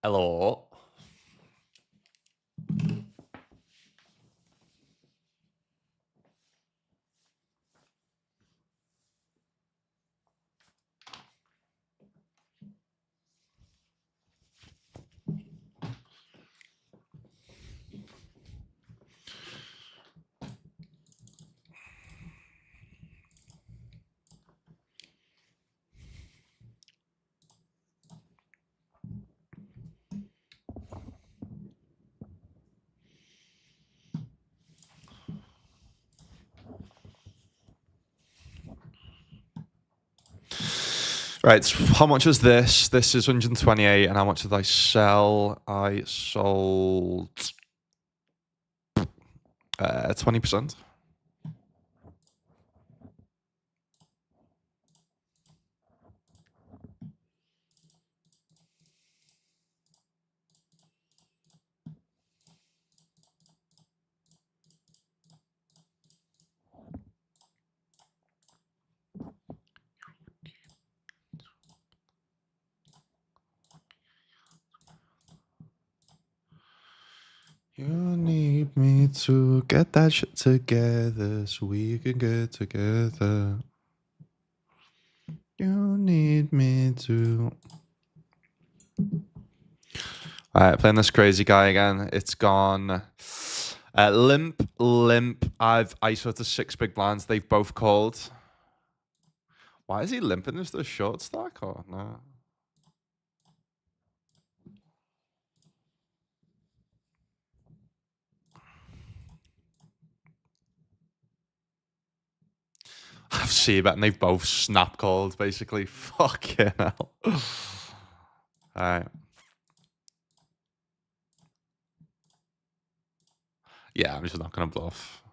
Hello. Right, so how much was this? This is 128, and how much did I sell? I sold 20%. You need me to get that shit together so we can get together. You need me to. All right, playing this crazy guy again. It's gone limp. I've ISO to 6 big blinds. They've both called. Why is he limping? Is there a short stack or no? I've seen that, and they've both snap called, basically. Fucking hell. All right. Yeah, I'm just not going to bluff.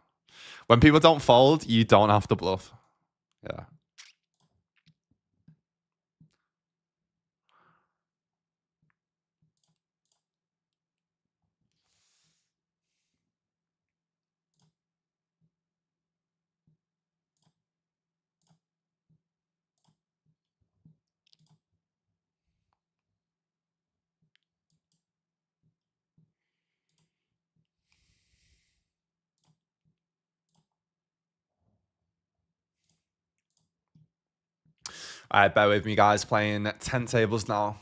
When people don't fold, you don't have to bluff. Yeah. All right, bear with me, guys. Playing 10 tables now.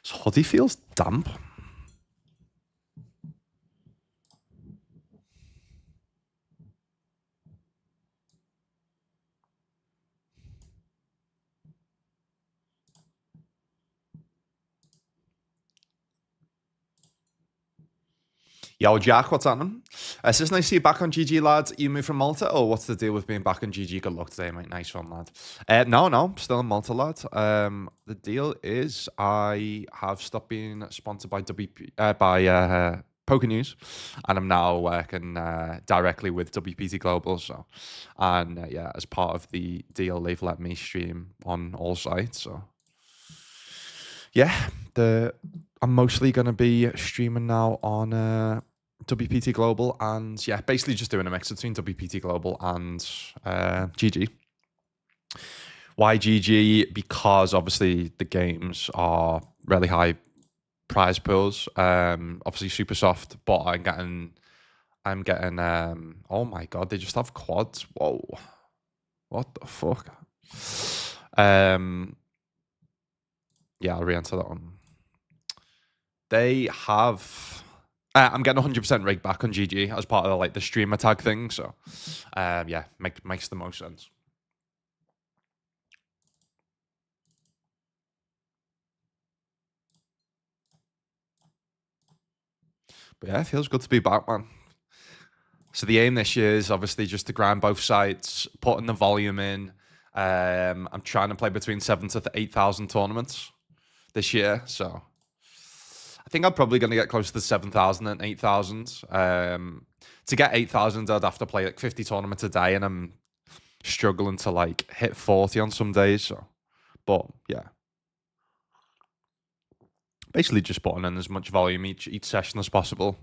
So Hoddy feels damp. Yo, Jack, what's happening? It's just nice to see you back on GG, lads. You moved from Malta, or what's the deal with being back on GG? Good luck today, mate. Nice one, lad. No, still in Malta, lad. The deal is I have stopped being sponsored by Poker News, and I'm now working directly with WPT Global. So, and yeah, as part of the deal, they've let me stream on all sites. So, yeah, I'm mostly going to be streaming now on WPT Global, and yeah, basically just doing a mix between WPT Global and GG. Why GG? Because obviously the games are really high prize pools. Obviously super soft, but I'm getting oh my god, they just have quads. Whoa. What the fuck? Yeah, I'll re-enter that one. They have. I'm getting 100% rig back on GG as part of like the streamer tag thing. So, yeah, makes the most sense. But yeah, it feels good to be back, man. So the aim this year is obviously just to grind both sites, putting the volume in. I'm trying to play between 7,000 to 8,000 tournaments this year. So I think I'm probably going to get close to 7,000 and 8,000. To get 8,000, I'd have to play like 50 tournaments a day, and I'm struggling to like hit 40 on some days. So, but yeah. basically just putting in as much volume each session as possible,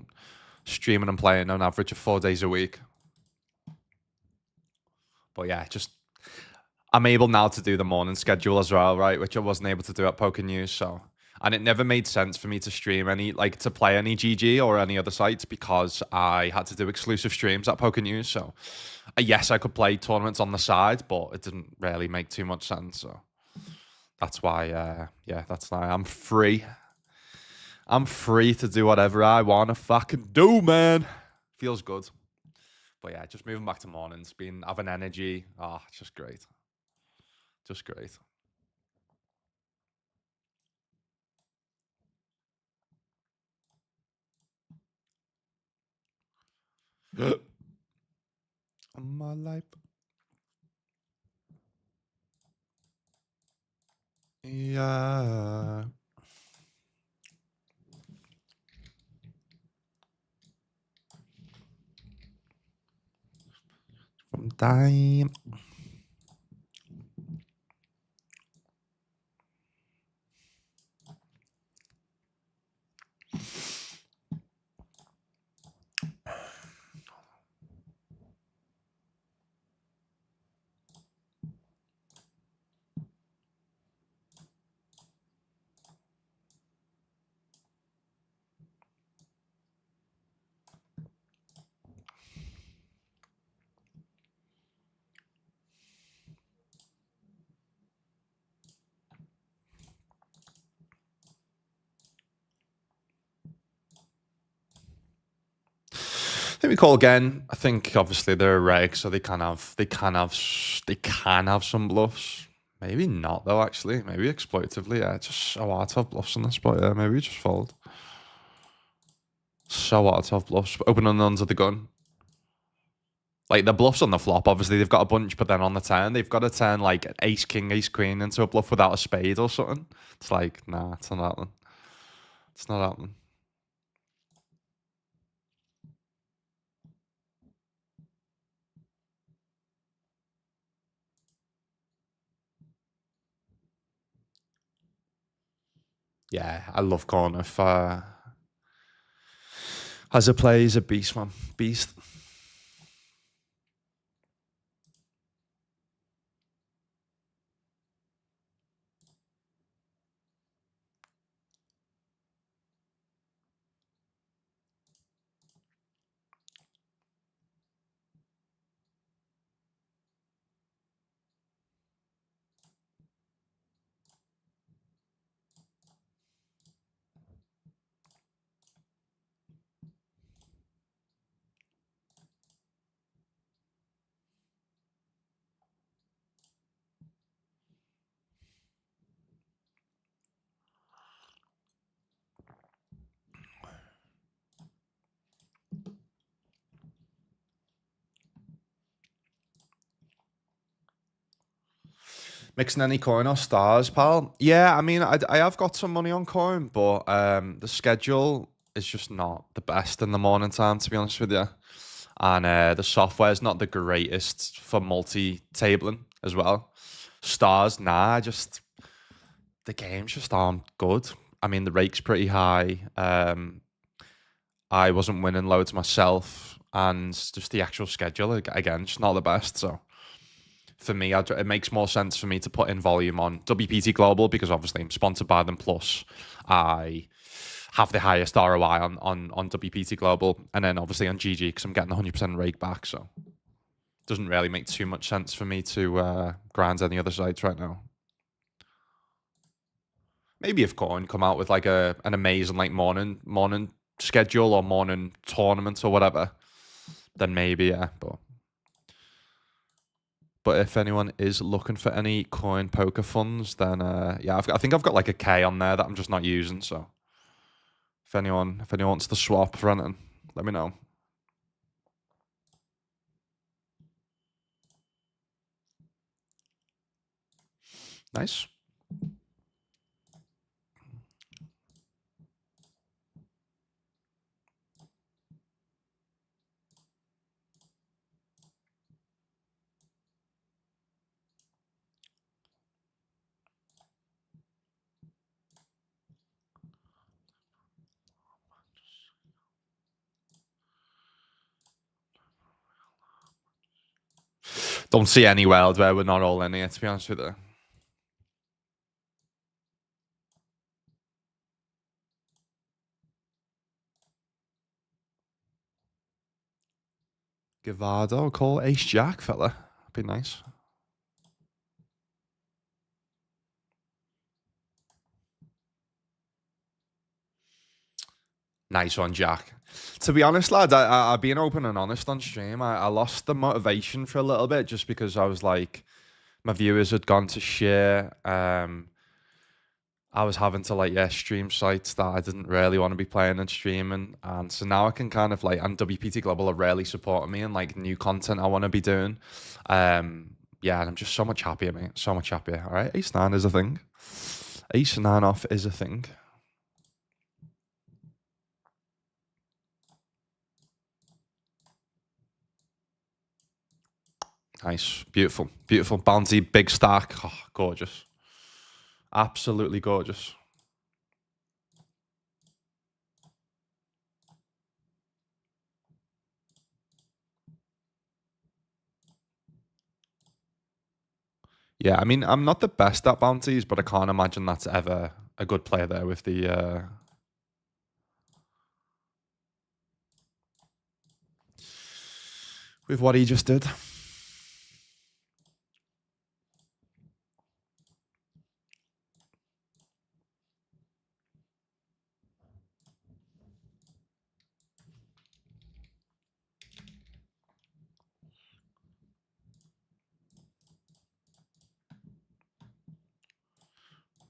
streaming and playing on average of 4 days a week. But yeah, just I'm able now to do the morning schedule as well, right? Which I wasn't able to do at Poker News. So, and it never made sense for me to stream to play any GG or any other sites because I had to do exclusive streams at Poker News. So, yes, I could play tournaments on the side, but it didn't really make too much sense. So that's why, yeah, that's why I'm free. I'm free to do whatever I want to fucking do, man. Feels good. But yeah, just moving back to mornings, having energy. It's just great. Just great. My life. Yeah. From time. I think we call again. I think obviously they're a reg, so they can have some bluffs. Maybe not though. Actually, maybe exploitatively. Yeah, it's just so hard to have bluffs in this, but yeah, maybe we just fold. So hard to have bluffs. Opening under the gun. Like the bluffs on the flop, obviously they've got a bunch, but then on the turn they've got to turn like ace king, ace queen into a bluff without a spade or something. It's like nah, it's not happening. It's not happening. Yeah, I love Corniff. As a player, he's a beast, man. Beast. Mixing any coin or stars, pal? Yeah, I mean, I have got some money on coin, but the schedule is just not the best in the morning time, to be honest with you. And the software is not the greatest for multi-tabling as well. Stars, nah, just the games just aren't good. I mean, the rake's pretty high. I wasn't winning loads myself, and just the actual schedule again, just not the best. So for me, it makes more sense for me to put in volume on WPT Global because obviously I'm sponsored by them. Plus, I have the highest ROI on WPT Global, and then obviously on GG because I'm getting 100% rake back. So it doesn't really make too much sense for me to grind any other sites right now. Maybe if Coin come out with like an amazing like morning schedule or morning tournament or whatever, then maybe yeah. But if anyone is looking for any coin poker funds, then yeah, I think I've got like a K on there that I'm just not using. So if anyone wants to swap for anything, let me know. Nice. Don't see any world where we're not all in here, to be honest with you. Gavado, call ace jack, fella. Be nice. Nice one, Jack. To be honest, lad, I've been open and honest on stream. I lost the motivation for a little bit just because I was like, my viewers had gone to share. I was having to like, stream sites that I didn't really want to be playing and streaming. And so now I can kind of like, and WPT Global are really supporting me and like new content I want to be doing. Yeah, and I'm just so much happier, mate. So much happier. All right, ace nine is a thing. Ace nine off is a thing. Nice, beautiful, beautiful, bouncy, big stack. Oh, gorgeous, absolutely gorgeous. Yeah, I mean, I'm not the best at bounties, but I can't imagine that's ever a good player there with the with what he just did.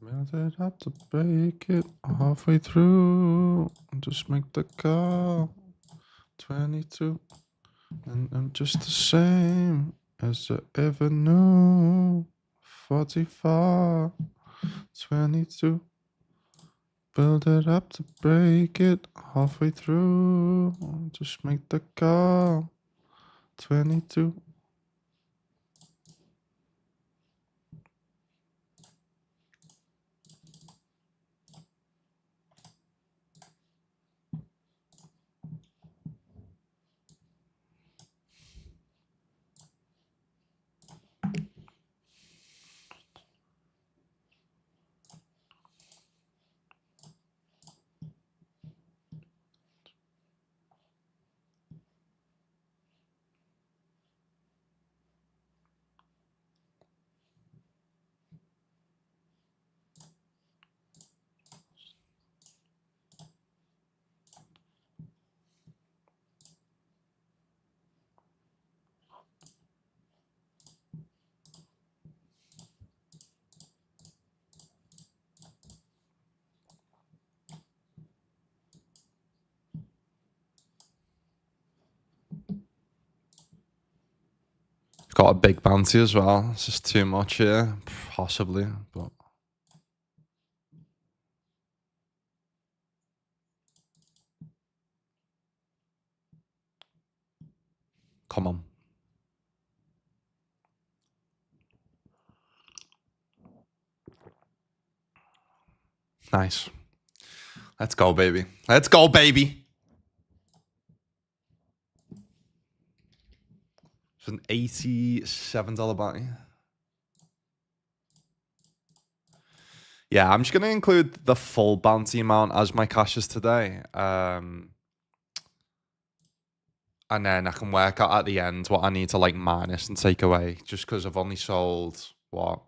Melted up to break it halfway through. Just make the call. 22. And I'm just the same as I ever knew. 44. 22. Build it up to break it halfway through. Just make the call. 22. Got a big bounty as well. It's just too much here, possibly, but come on. Nice. Let's go, baby. Let's go, baby. It's an $87 bounty. Yeah, I'm just going to include the full bounty amount as my cashes today. And then I can work out at the end what I need to like minus and take away just because I've only sold what?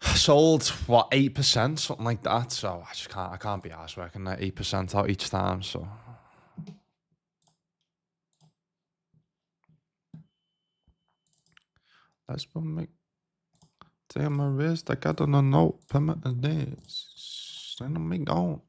Sold what, 8%, something like that. So I can't be arsed working that 8% out each time. So let's make take my wrist. I got on a note. Permanent this. Send me down.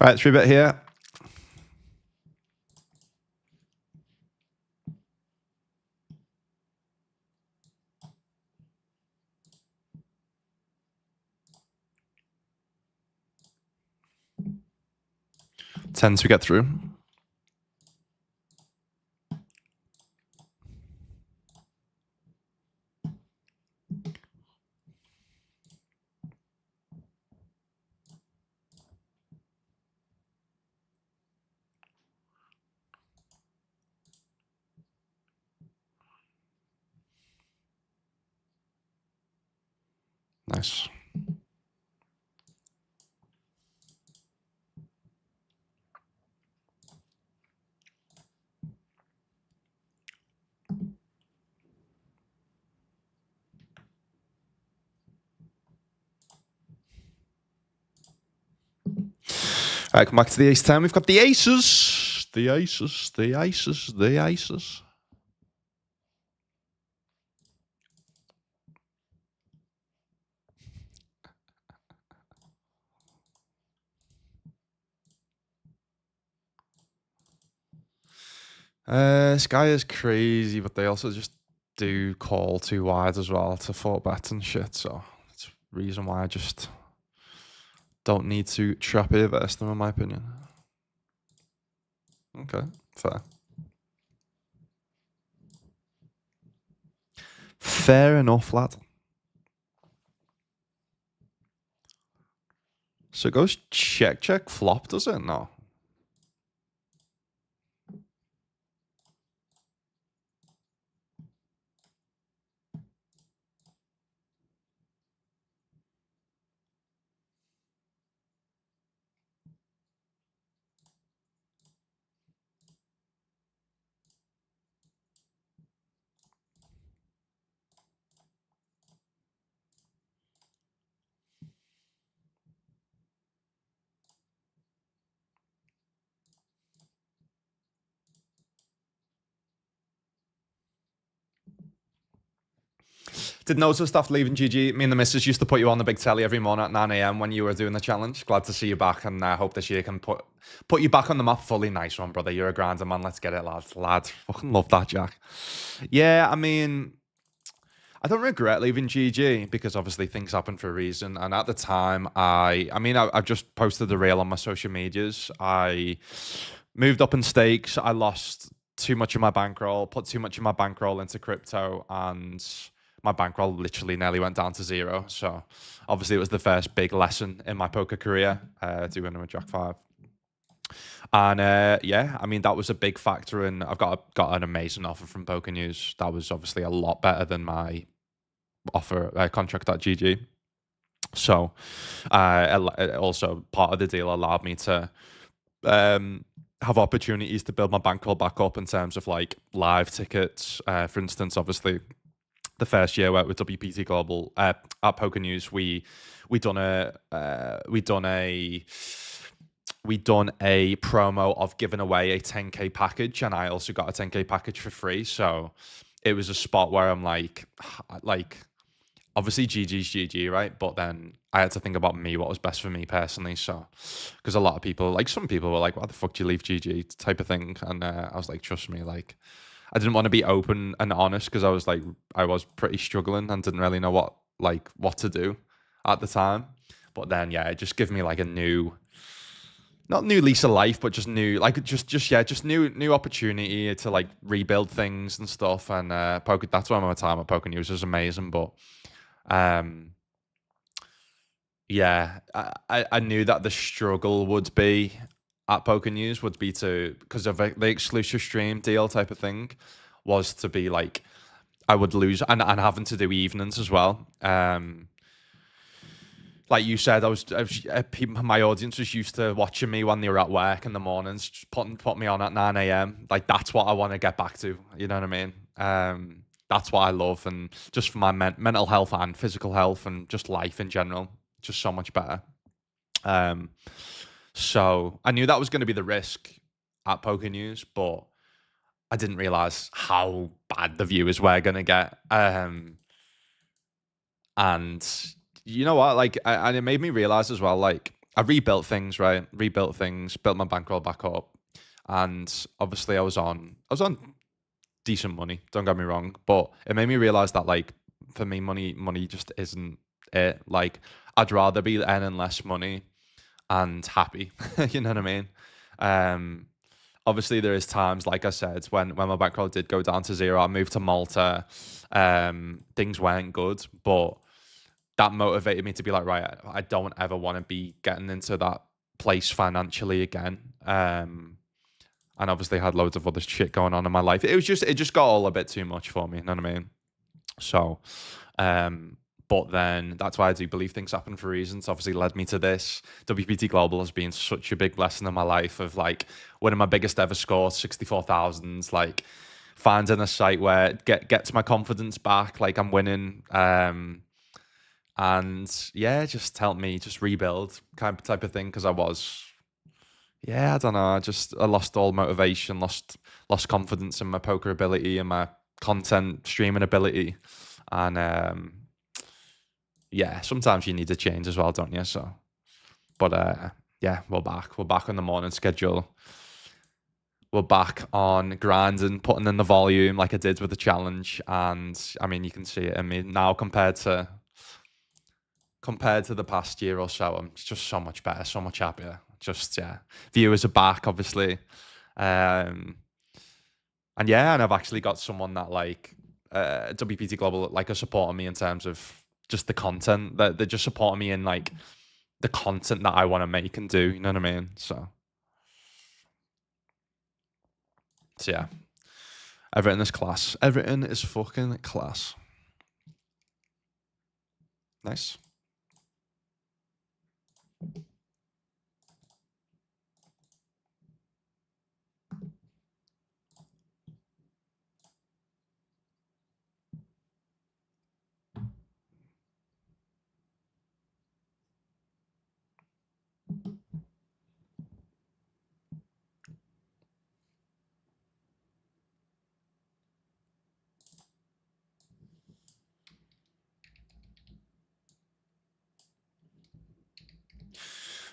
All right, 3-bet here. Tends to get through. Nice. All right, come back to the ace 10. We've got the aces. The aces, the aces, the aces. This guy is crazy, but they also just do call too wide as well to 4-bet and shit. So it's the reason why I just don't need to trap here versus them, in my opinion. Okay, fair. Fair enough, lad. So it goes check, check, flop, does it? No. Did notice stuff leaving GG. Me and the missus used to put you on the big telly every morning at 9 a.m. when you were doing the challenge. Glad to see you back, and I hope this year can put you back on the map fully. Nice one, brother. You're a grinder, man. Let's get it, lad. Fucking love that, Jack. Yeah, I mean, I don't regret leaving GG because obviously things happen for a reason. And at the time, I just posted the reel on my social medias. I moved up in stakes. I lost too much of my bankroll, put too much of my bankroll into crypto, and my bankroll literally nearly went down to zero. So obviously it was the first big lesson in my poker career, doing it with Jack 5. And yeah, I mean, that was a big factor. And I've got an amazing offer from Poker News. That was obviously a lot better than my offer contract at GG. So also part of the deal allowed me to have opportunities to build my bankroll back up in terms of like live tickets. For instance, obviously the first year with WPT Global at Poker News, we done a promo of giving away a 10K package, and I also got a 10K package for free. So it was a spot where I'm like obviously GG's GG, right? But then I had to think about me, what was best for me personally. So because a lot of people, like some people were like, why the fuck do you leave GG type of thing? And I was like, trust me, like I didn't want to be open and honest because I was pretty struggling and didn't really know what to do at the time. But then yeah, it just gave me like a not new lease of life, but just new new opportunity to like rebuild things and stuff. And poker, that's why my time at Poker News was amazing. But yeah, I knew that the struggle would be at Poker News would be because of the exclusive stream deal type of thing, was to be like I would lose and having to do evenings as well. Like you said, my audience was used to watching me when they were at work in the mornings, just put me on at 9 a.m. Like that's what I want to get back to. You know what I mean? That's what I love, and just for my mental health and physical health and just life in general, just so much better. So I knew that was going to be the risk at Poker News, but I didn't realize how bad the viewers were going to get. And you know what? Like, and it made me realize as well, like, I rebuilt things, right? Rebuilt things, built my bankroll back up, and obviously I was on decent money. Don't get me wrong, but it made me realize that like for me, money just isn't it. Like I'd rather be earning less money and happy. You know what I mean? Um, Obviously there is times, like I said, when my bankroll did go down to zero. I moved to Malta. Things weren't good, but that motivated me to be like, right, I don't ever want to be getting into that place financially again. And obviously had loads of other shit going on in my life. It just got all a bit too much for me. You know what I mean? So, um, but then that's why I do believe things happen for reasons. Obviously, led me to this. WPT Global has been such a big lesson in my life of like winning my biggest ever score, 64,000. Like finding a site where gets my confidence back. Like I'm winning. And yeah, just helped me just rebuild kind of type of thing because I don't know, I lost all motivation, lost confidence in my poker ability and my content streaming ability, and yeah, sometimes you need to change as well, don't you? So, but yeah, we're back on the morning schedule. We're back on grinding, putting in the volume like I did with the challenge, and I mean you can see it in me now compared to the past year or so. I'm just so much better, so much happier. Just yeah, viewers are back, obviously, um, and yeah, and I've actually got someone that like WPT Global like are supporting me in terms of just the content that they're just supporting me in like the content that I want to make and do. You know what I mean? So yeah, everything is class. Everything is fucking class. Nice.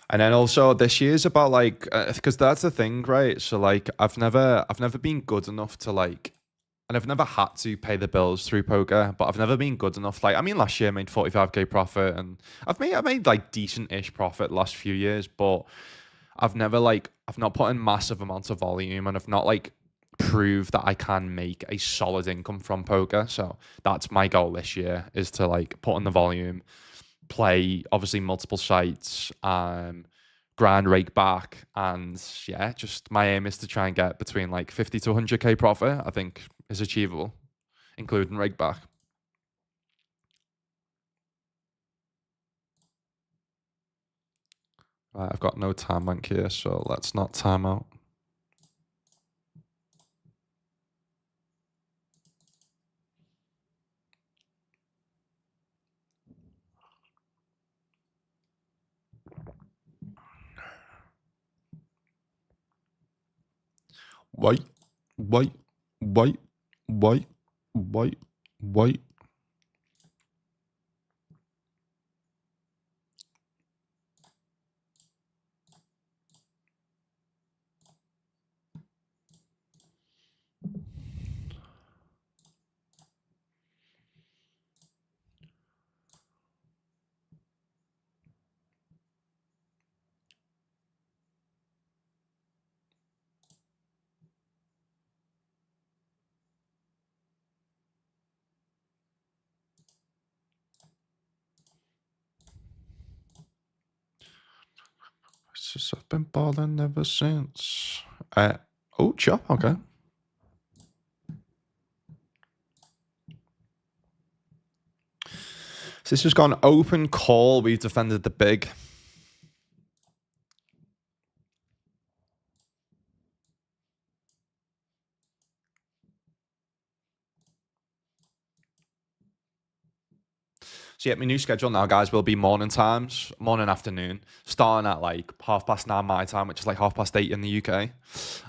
And then also this year's about like because that's the thing, right? So like I've never been good enough to like, and I've never had to pay the bills through poker, but I've never been good enough. Like I mean, last year I made 45k profit, and I made like decent-ish profit last few years, but I've not put in massive amounts of volume, and I've not like proved that I can make a solid income from poker. So that's my goal this year is to like put in the volume, play obviously multiple sites, grind rake back, and yeah, just my aim is to try and get between like 50 to 100k profit. I think is achievable, including rake back. Right, I've got no time bank here, so let's not time out. Wait, wait, wait, wait, wait, wait. It's just I've been balling ever since. Oh, chop. Okay. So this has gone open call. We've defended the big. So yeah, my new schedule now, guys, will be morning times, morning, afternoon, starting at like 9:30 my time, which is like 8:30 in the UK,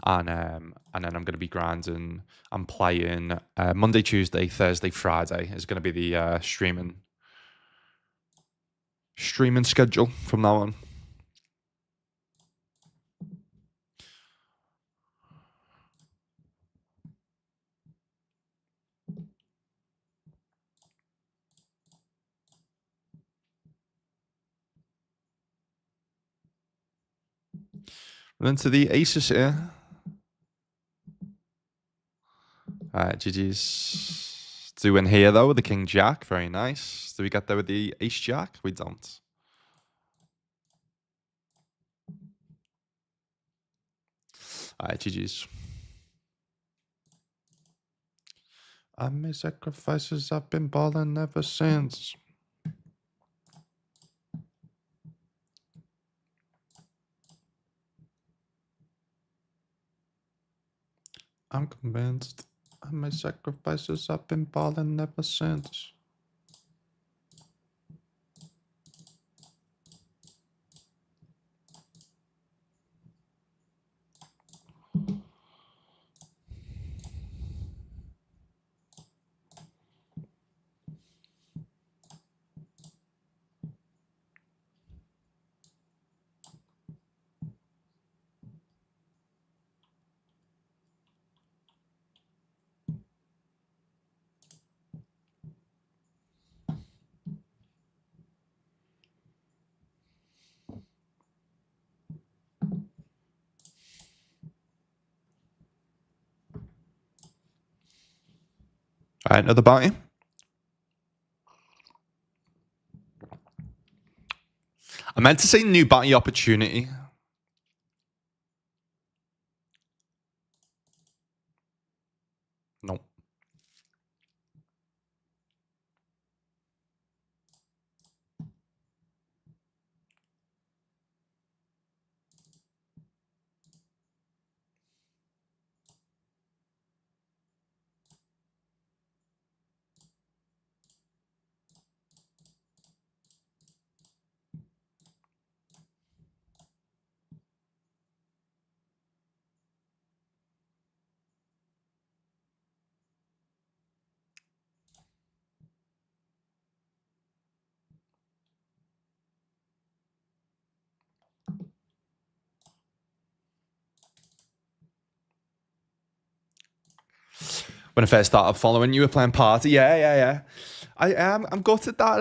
and then I'm gonna be grinding. I'm playing Monday, Tuesday, Thursday, Friday is gonna be the streaming schedule from now on. I'm into the aces here. All right, GG's. Do win here though with the king jack. Very nice. Do we get there with the ace jack? We don't. All right, GG's. I made sacrifices. I've been balling ever since. I'm convinced. I made sacrifices. I've been balling ever since. All right, another bounty. I meant to say new bounty opportunity. No. When I first started following you, were playing party. Yeah. I am. I'm gutted that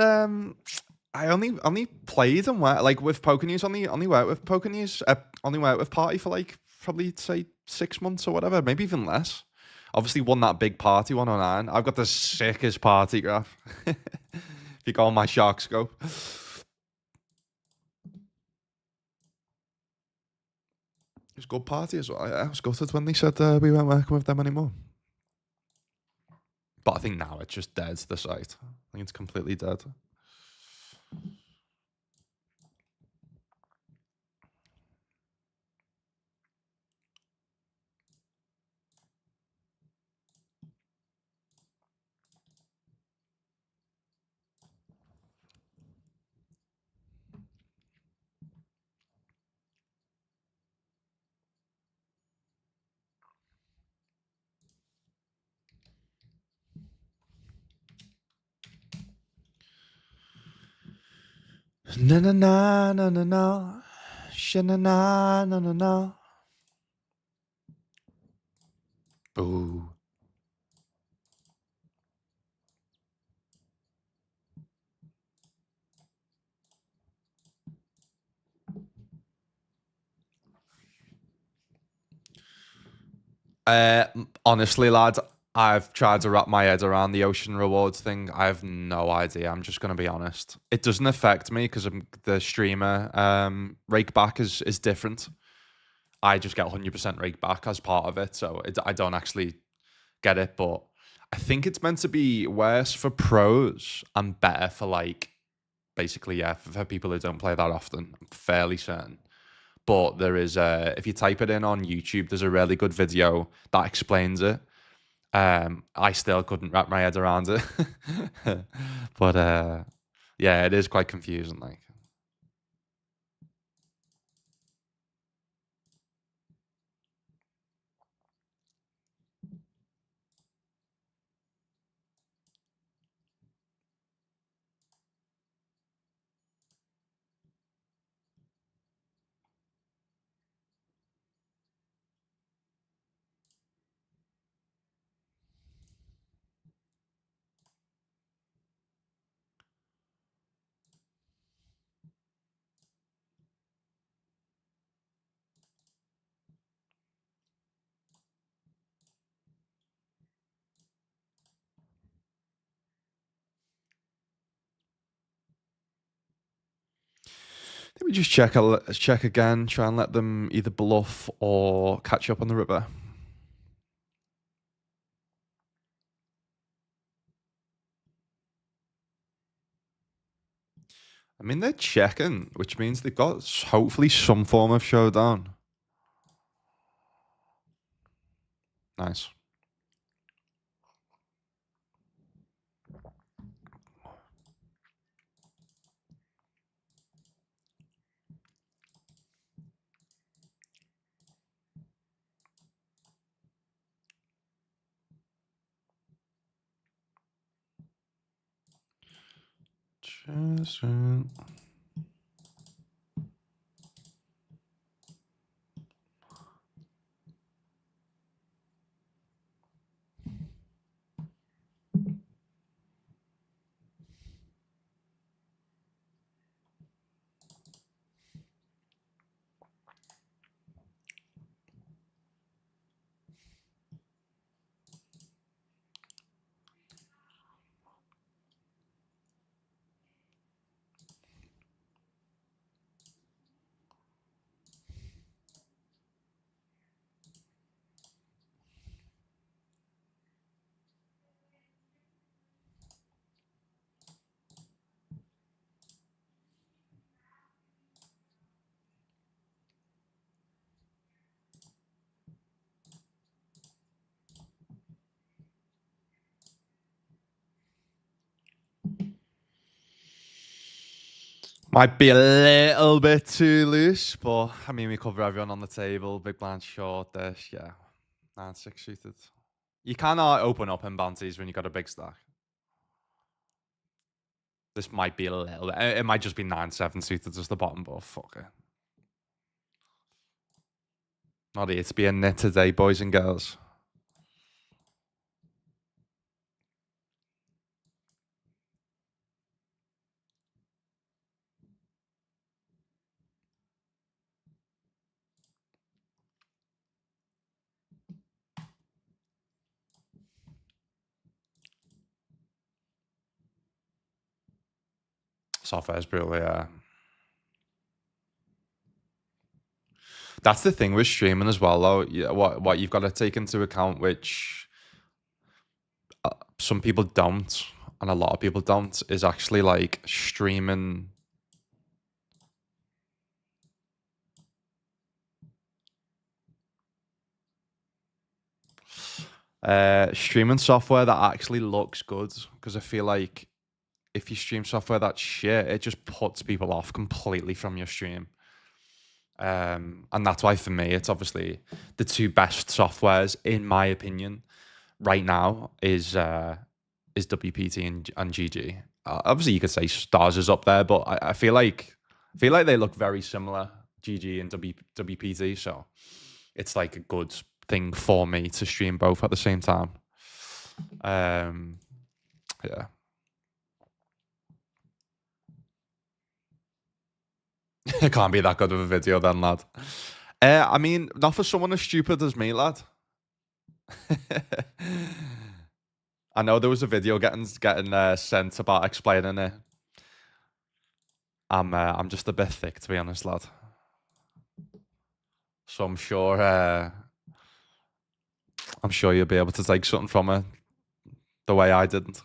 I only played and worked like with Poker News. Only worked with Poker News. Only worked with Party for like probably say 6 months or whatever, maybe even less. Obviously won that big party 109. I've got the sickest party graph. If you go on my shark scope. It was a good party as well. I was gutted when they said we weren't working with them anymore. But I think now it's just dead, the site. I think it's completely dead. Na na na na na na. Shana na na na na. Boo. Honestly, lad, I've tried to wrap my head around the ocean rewards thing. I have no idea. I'm just gonna be honest. It doesn't affect me because the streamer rake back is different. I just get 100% rake back as part of it, so I don't actually get it. But I think it's meant to be worse for pros and better for like basically for people who don't play that often. I'm fairly certain. But there is if you type it in on YouTube, there's a really good video that explains it. I still couldn't wrap my head around it. But yeah, it is quite confusing. Like, Let me just check again. Try and let them either bluff or catch up on the river. I mean, they're checking, which means they've got hopefully some form of showdown. Nice. Might be a little bit too loose, but I mean, we cover everyone on the table. Big blind short, this, yeah. 9-6 suited. You cannot open up in bounties when you got a big stack. This might be a little bit. It might just be 9-7 suited as the bottom, but fuck it. Not here to be a nit today, boys and girls. Software's brutal, yeah. That's the thing with streaming as well, though. Yeah, what you've got to take into account, which some people don't, and a lot of people don't, is actually like streaming. Streaming software that actually looks good, because I feel like if you stream software that's shit, it just puts people off completely from your stream. And that's why for me, it's obviously the two best softwares, in my opinion, right now is WPT and GG. Obviously, you could say Stars is up there, but I feel like they look very similar, GG and WPT. So it's like a good thing for me to stream both at the same time. Yeah. It can't be that good of a video then, lad. I mean, not for someone as stupid as me, lad. I know there was a video getting sent about explaining it. I'm just a bit thick, to be honest, lad. So I'm sure you'll be able to take something from it the way I didn't.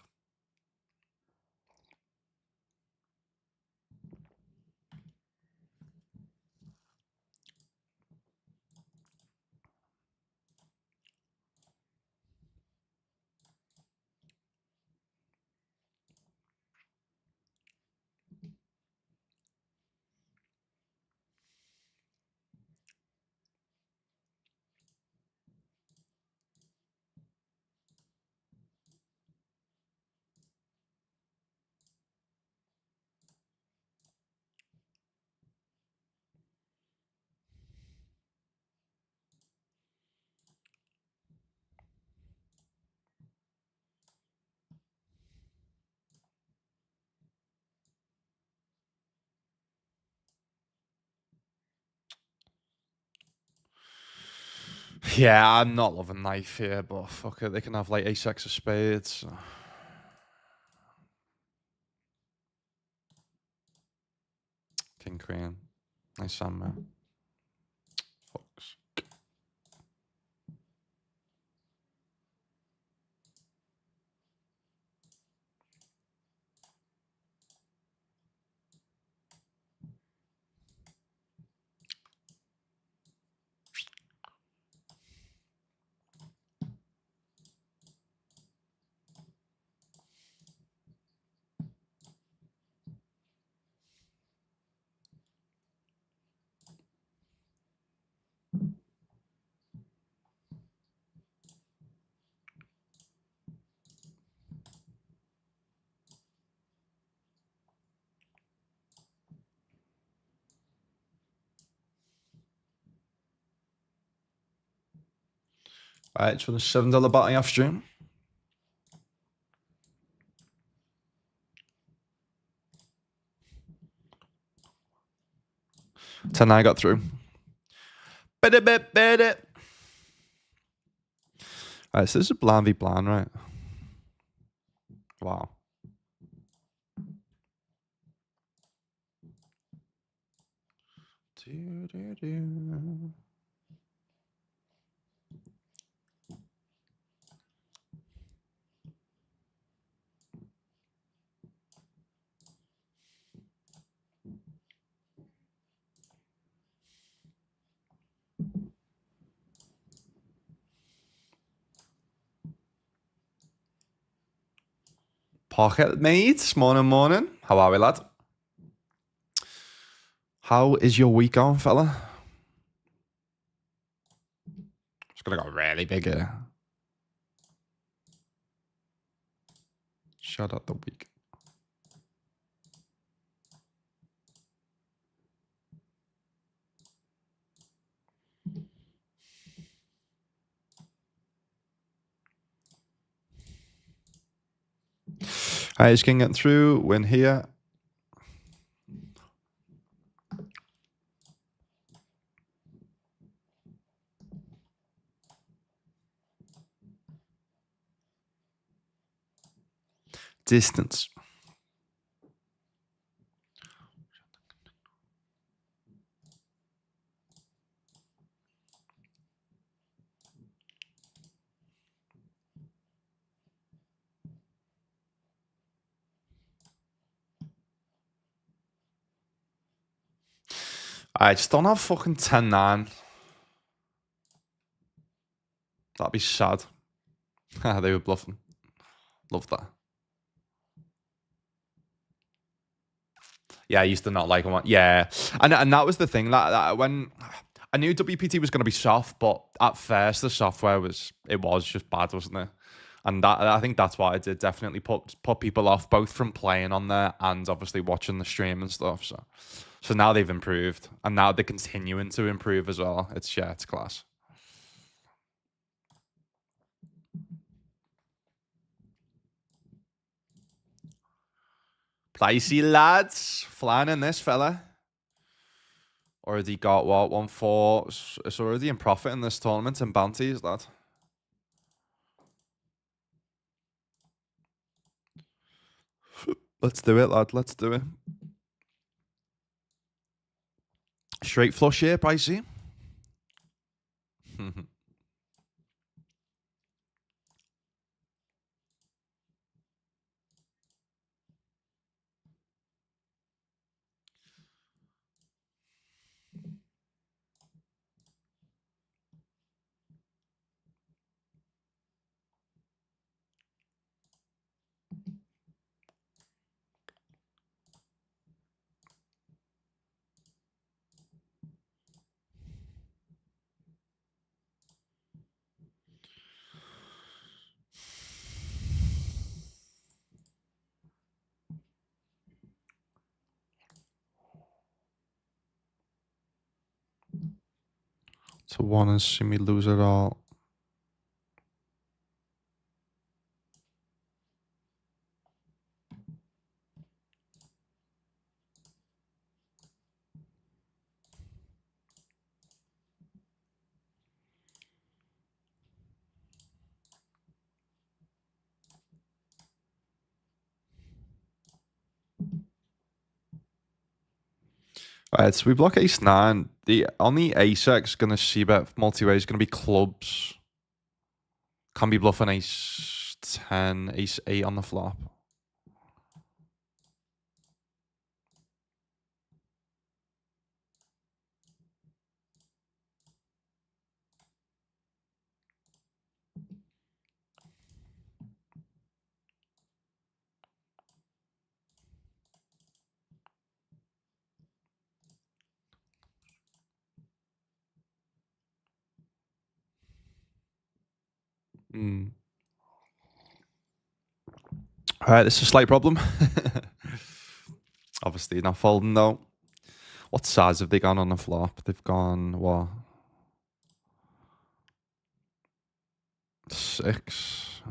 Yeah, I'm not loving knife here, but fuck it, they can have like ace-x of spades. King Cream. Nice sun, man. Focus. Alright, it's for the $7 bottom off stream. 10 I got through. Alright, so this is blind v blind, right? Wow. Pocket mate, morning. How are we, lad? How is your week going, fella? It's gonna go really big here. Shut up the week. Alright, just getting through. Win here. Distance. I just don't have fucking 10-9. That'd be sad. They were bluffing. Love that. Yeah, I used to not like him. Yeah, and that was the thing. That when I knew WPT was going to be soft, but at first the software was just bad, wasn't it? And that I think that's why it did definitely put people off, both from playing on there and obviously watching the stream and stuff. So now they've improved, and now they're continuing to improve as well. It's class. Pricey lads, flying in this fella. Already got what 1-4. It's already in profit in this tournament and bounties, lad. Let's do it, lad. Let's do it. Straight flush here, Pricey. To one and see me lose it all. Alright, so we block ace 9. The only ace X gonna see bet multi-way is gonna be clubs. Can be bluffing ace 10, ace 8 on the flop. Alright, this is a slight problem. Obviously not folding though. What size have they gone on the flop? They've gone, what? 6.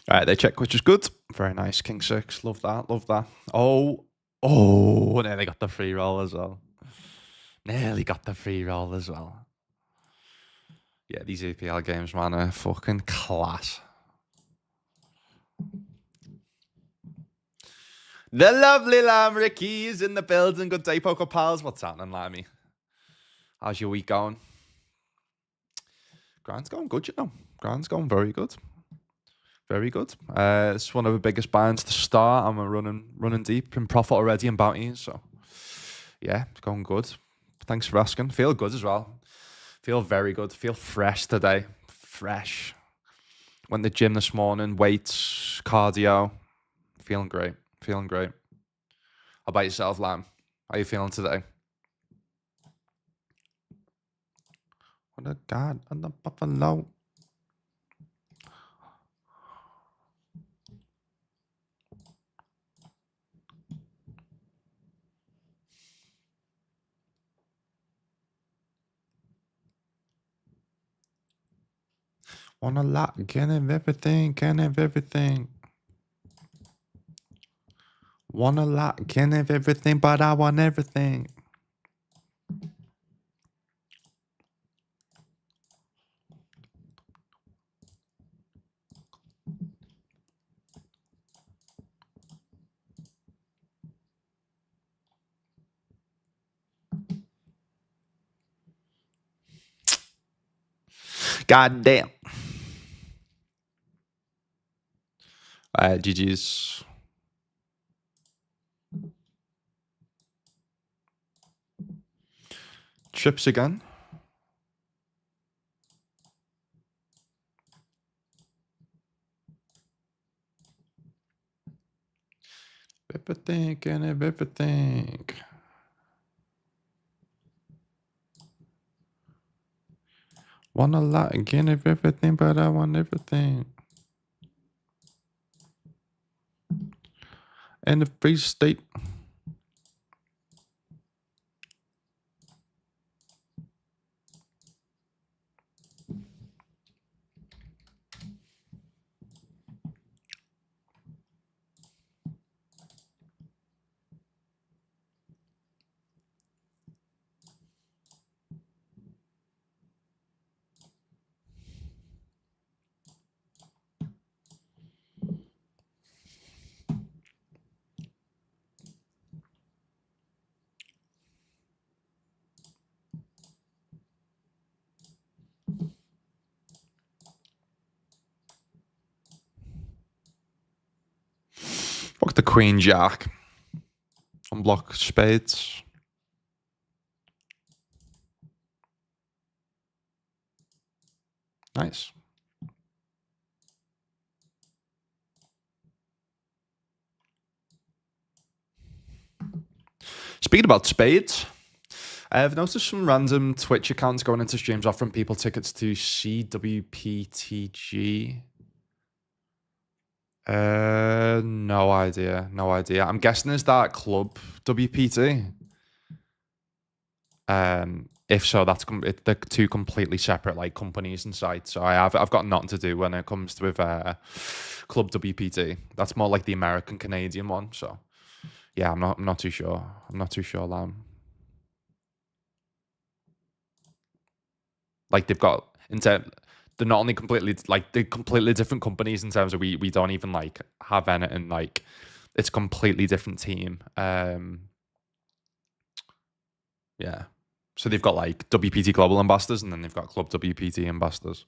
Alright, they check, which is good. Very nice. King 6. Love that. Love that. Oh. Oh, nearly got the free roll as well. Nearly got the free roll as well. Yeah, these APL games, man, are fucking class. The lovely Lamb Ricky is in the building. Good day, Poker Pals. What's happening, Lammy? How's your week going? Grant's going good, you know. Grant's going very good. Very good. It's one of the biggest binds to start, and we're running deep in profit already in bounties. So, yeah, it's going good. Thanks for asking. Feel good as well. Feel very good. Feel fresh today. Fresh. Went to the gym this morning. Weights, cardio. Feeling great. Feeling great. How about yourself, Lamb? How are you feeling today? What a god on the buffalo. Want a lot, can't have everything, can't have everything. Want a lot, can't have everything, but I want everything. God damn. GG's. Trips again. Everything, can't have everything. Want a lot, can't have everything, but I want everything. And the free state. Fuck the queen jack. Unblock spades. Nice. Speaking about spades, I've noticed some random Twitch accounts going into streams offering people tickets to CWPTG. No idea. No idea. I'm guessing is that club WPT. If so, they're two completely separate like companies and sites. So I've got nothing to do when it comes with club WPT. That's more like the American Canadian one. So yeah, I'm not too sure. I'm not too sure, Lamb. Like they've got they're not only completely like they're completely different companies in terms of we don't even like have anything like it's a completely different team. Yeah. So they've got like WPT Global Ambassadors and then they've got Club WPT Ambassadors.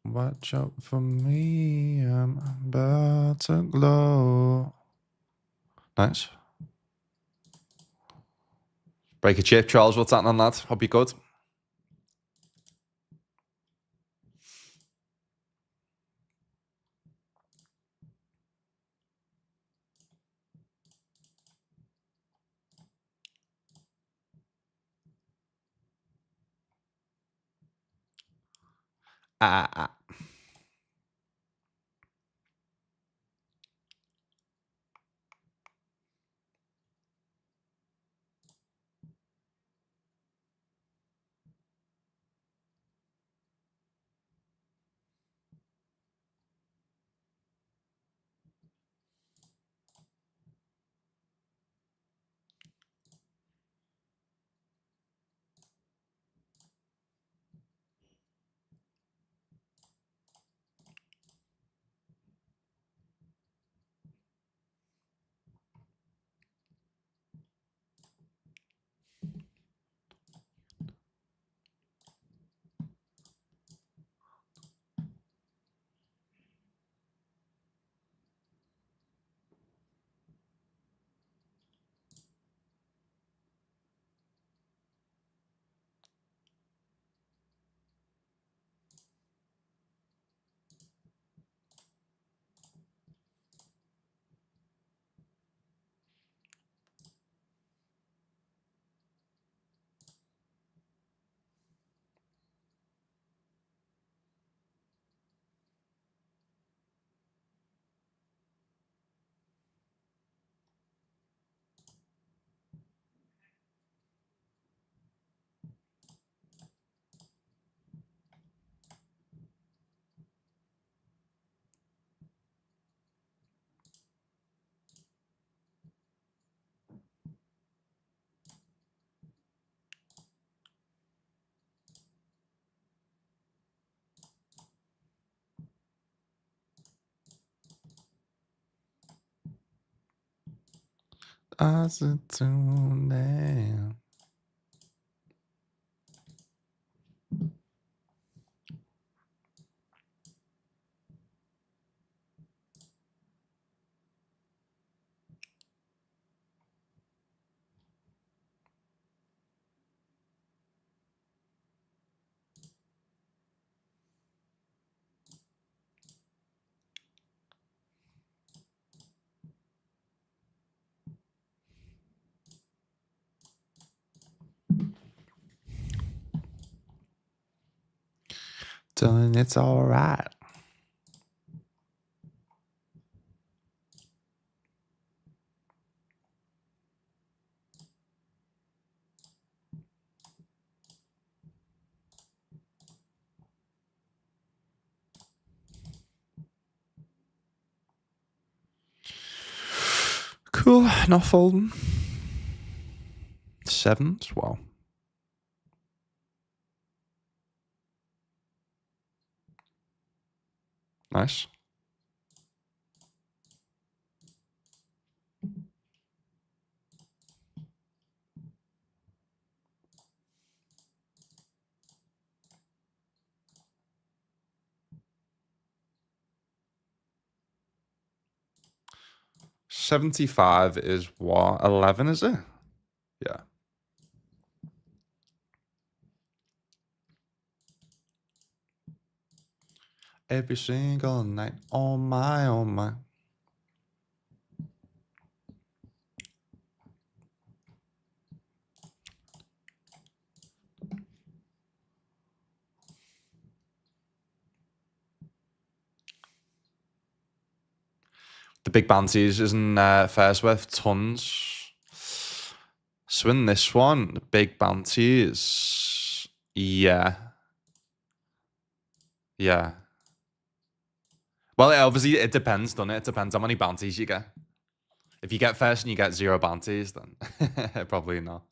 Watch out for me, I'm about to glow. Nice. Break a chip, Charles. What's happening on that? Hope you're good. Ah. As a tune. Telling it's all right. Cool, not folding. Sevens, wow. Nice. $75 is what? 11, is it? Yeah. Every single night. Oh my, oh my. The big bounties isn't fair with tons. Swing this one. Big bounties. Yeah. Yeah. Well, obviously, it depends, doesn't it? It depends how many bounties you get. If you get first and you get 0 bounties, then probably not.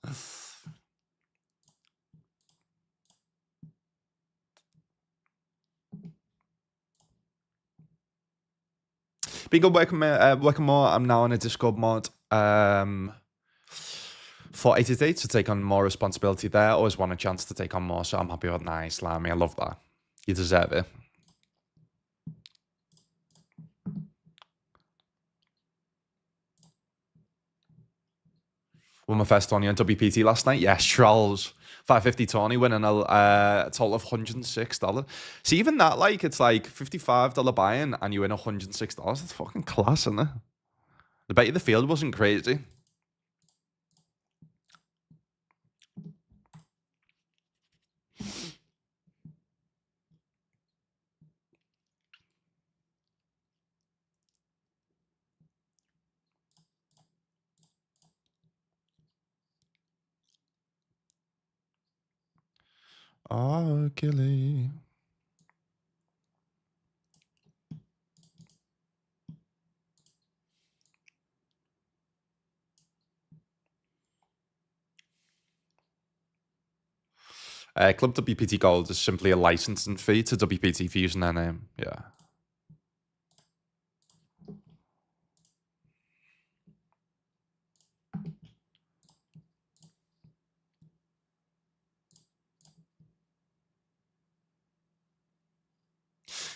Been good working more. I'm now in a Discord mod for MTT to take on more responsibility there. Always want a chance to take on more, so I'm happy with nice, Lammy. I love that. You deserve it. Won my first tourney on WPT last night. Yes, Trolls. 550 tourney winning a total of $106. See, even that, like, it's like $55 buy-in and you win $106. That's fucking class, isn't it? I bet you the field wasn't crazy. Oh, Gilly. Club WPT Gold is simply a licensing fee to WPT for using their name. Yeah.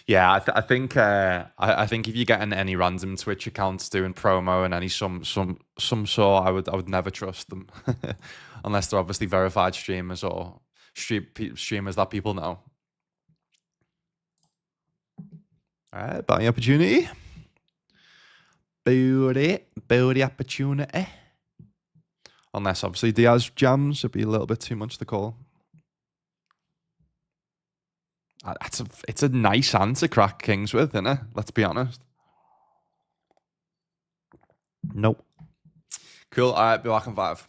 Yeah, I think if you're getting any random Twitch accounts doing promo and any some sort, I would never trust them unless they're obviously verified streamers or streamers that people know. All right, buying opportunity. Booty opportunity. Unless obviously Diaz jams, it'd be a little bit too much to call. It's a nice hand to crack kings with, isn't it? Let's be honest. Nope. Cool. All right, be back in 5.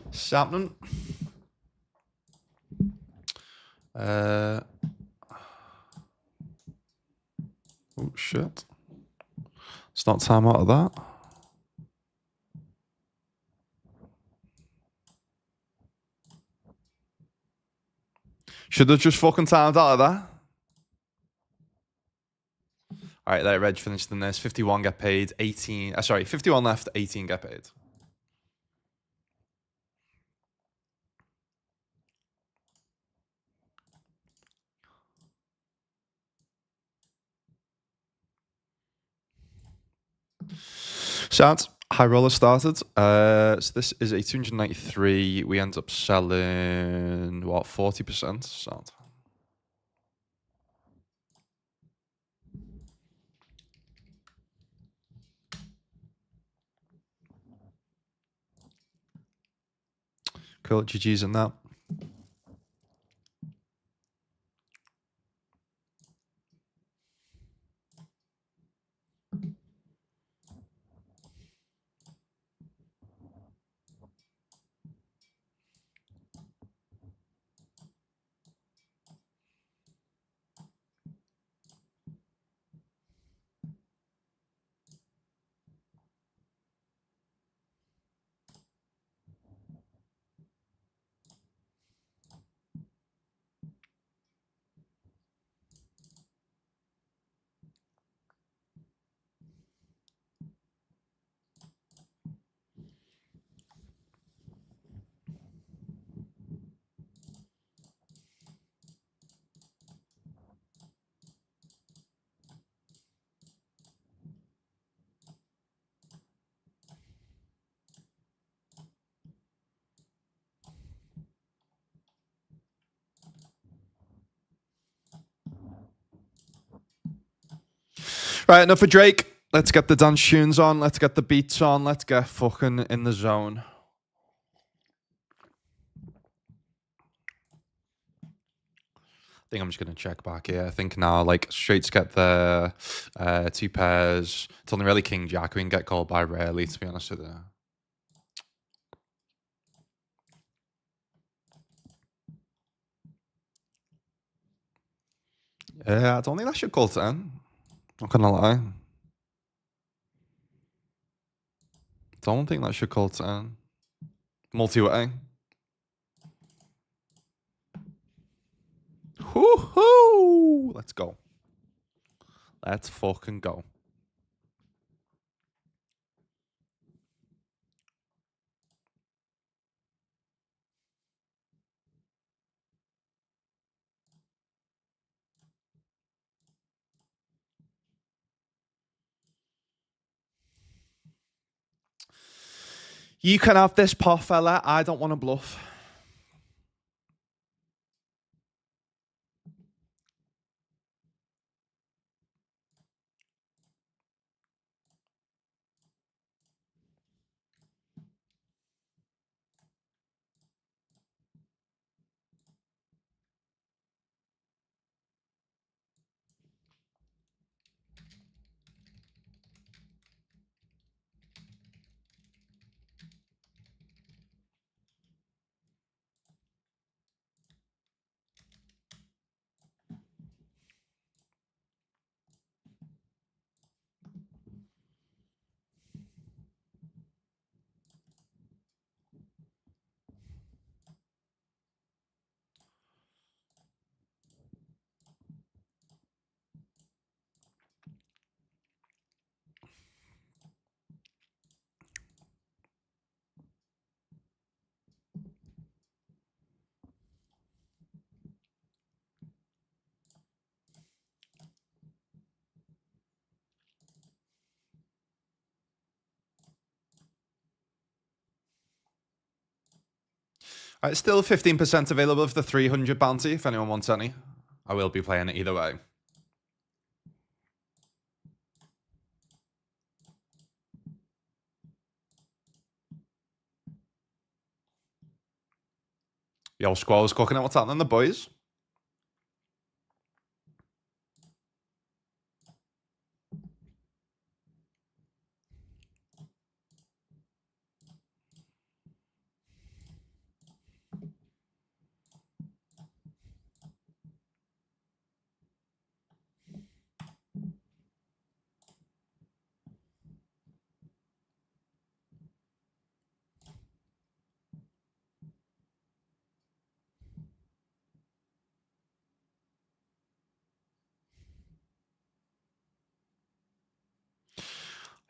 What's happening? Oh shit. It's not time out of that. Should have just fucking timed out of that. All right, let Reg finished in this. 51 get paid. 18. Sorry, 51 left. 18 get paid. Shout. High roller started. So this is a 293. We end up selling what 40%. Sound. Cool. GG's in that. Right, enough for Drake. Let's get the dance tunes on. Let's get the beats on. Let's get fucking in the zone. I think I'm just going to check back here. I think now, like, straights get the 2 pairs. It's only really King Jack we can get called by rarely, to be honest with you. Yeah, I don't think that should call 10. Not going to lie. Don't think that should call 10. Multi-way. Woohoo! Let's go. Let's fucking go. You can have this pot, fella. I don't want to bluff. All right, still 15% available for the 300 bounty if anyone wants any. I will be playing it either way. Yo, Squall's cooking it. What's happening, the boys?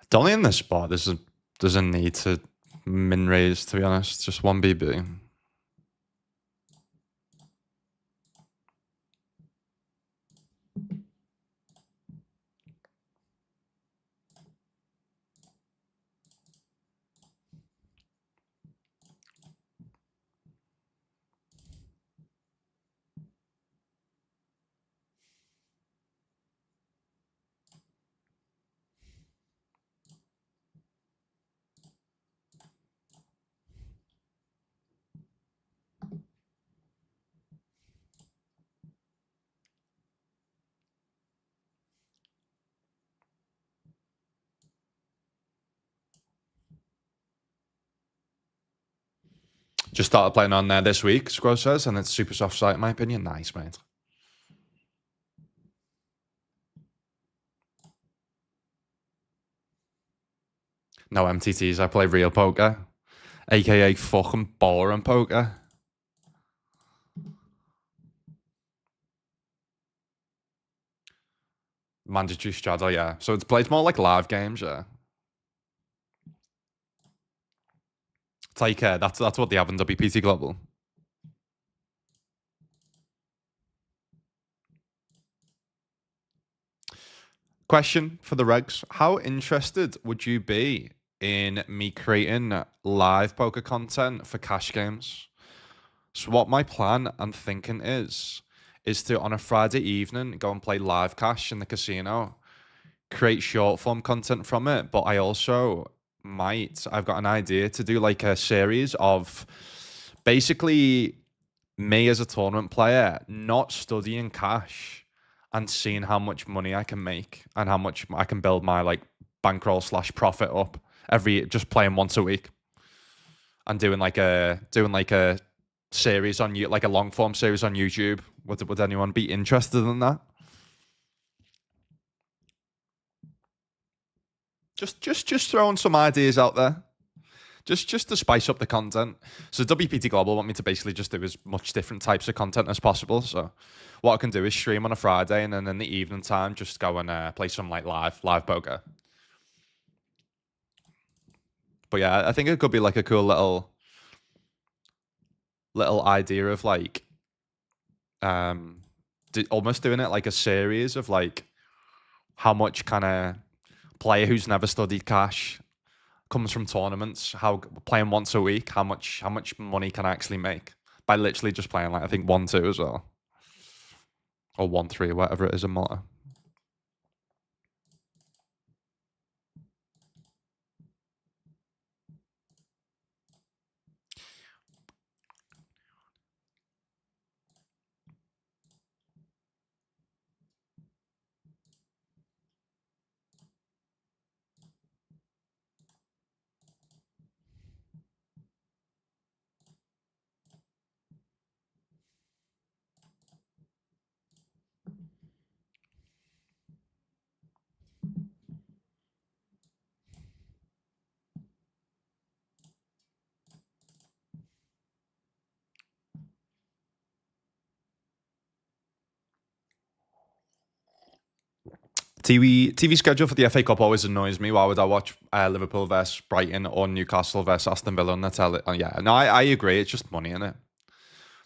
It's only in this spot. There's a need to min raise, to be honest. Just one BB. Just started playing on there this week, Squad says, and it's super soft site, in my opinion. Nice, mate. No MTTs. I play real poker, aka fucking boring poker. Mandatory straddle, yeah. So it plays more like live games, yeah. It's like that's what they have in WPT Global. Question for the regs: how interested would you be in me creating live poker content for cash games? So what my plan and thinking is to on a Friday evening go and play live cash in the casino, create short form content from it. But I also I've got an idea to do like a series of basically me as a tournament player not studying cash and seeing how much money I can make and how much I can build my like bankroll slash profit up every just playing once a week and doing like a series on you like a long form series on YouTube. Would anyone be interested in that? Just throwing some ideas out there. Just to spice up the content. So WPT Global want me to basically just do as much different types of content as possible. So what I can do is stream on a Friday and then in the evening time just go and play some like live poker. But yeah, I think it could be like a cool little idea of like almost doing it like a series of like how much kind of player who's never studied cash comes from tournaments, how playing once a week, how much money can I actually make by literally just playing like I think 1-2 as well. Or 1-3, whatever it is in Malta. TV schedule for the FA Cup always annoys me. Why would I watch Liverpool versus Brighton or Newcastle versus Aston Villa on the telly? Yeah, no, I agree. It's just money in it.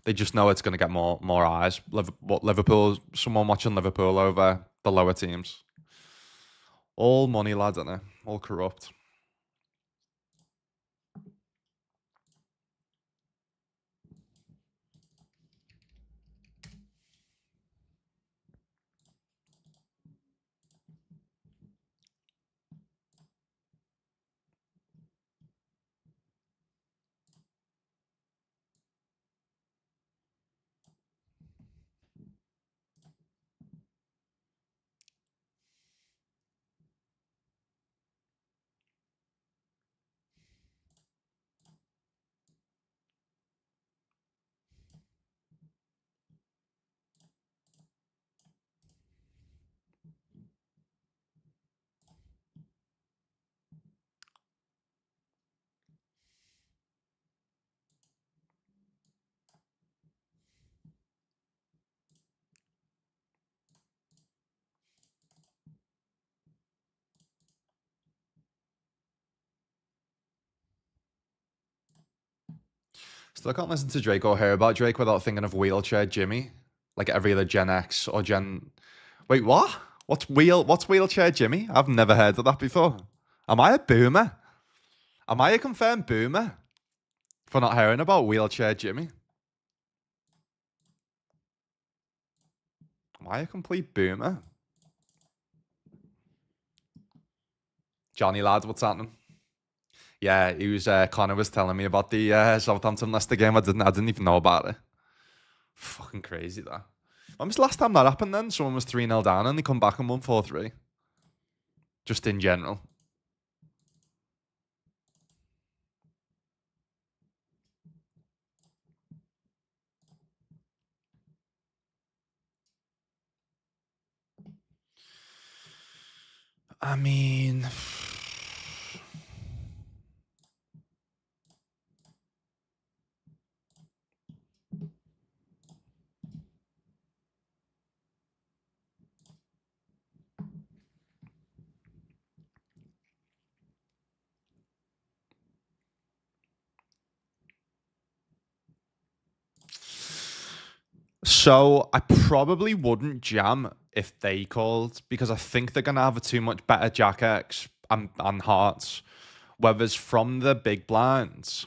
They just know it's going to get more eyes. Liverpool, someone watching Liverpool over the lower teams. All money, lads, aren't they? All corrupt. Still can't listen to Drake or hear about Drake without thinking of Wheelchair Jimmy. Like every other Gen X or Gen. Wait, what? What's Wheelchair Jimmy? I've never heard of that before. Am I a boomer? Am I a confirmed boomer for not hearing about Wheelchair Jimmy? Am I a complete boomer? Johnny lad, what's happening? Yeah, he was. Connor was telling me about the Southampton Leicester game. I didn't even know about it. Fucking crazy that. When was the last time that happened? Then someone was 3-0 down and they come back and won 4-3. Just in general. I mean, so I probably wouldn't jam if they called because I think they're gonna have a too much better Jack X and Hearts. Whereas from the big blinds,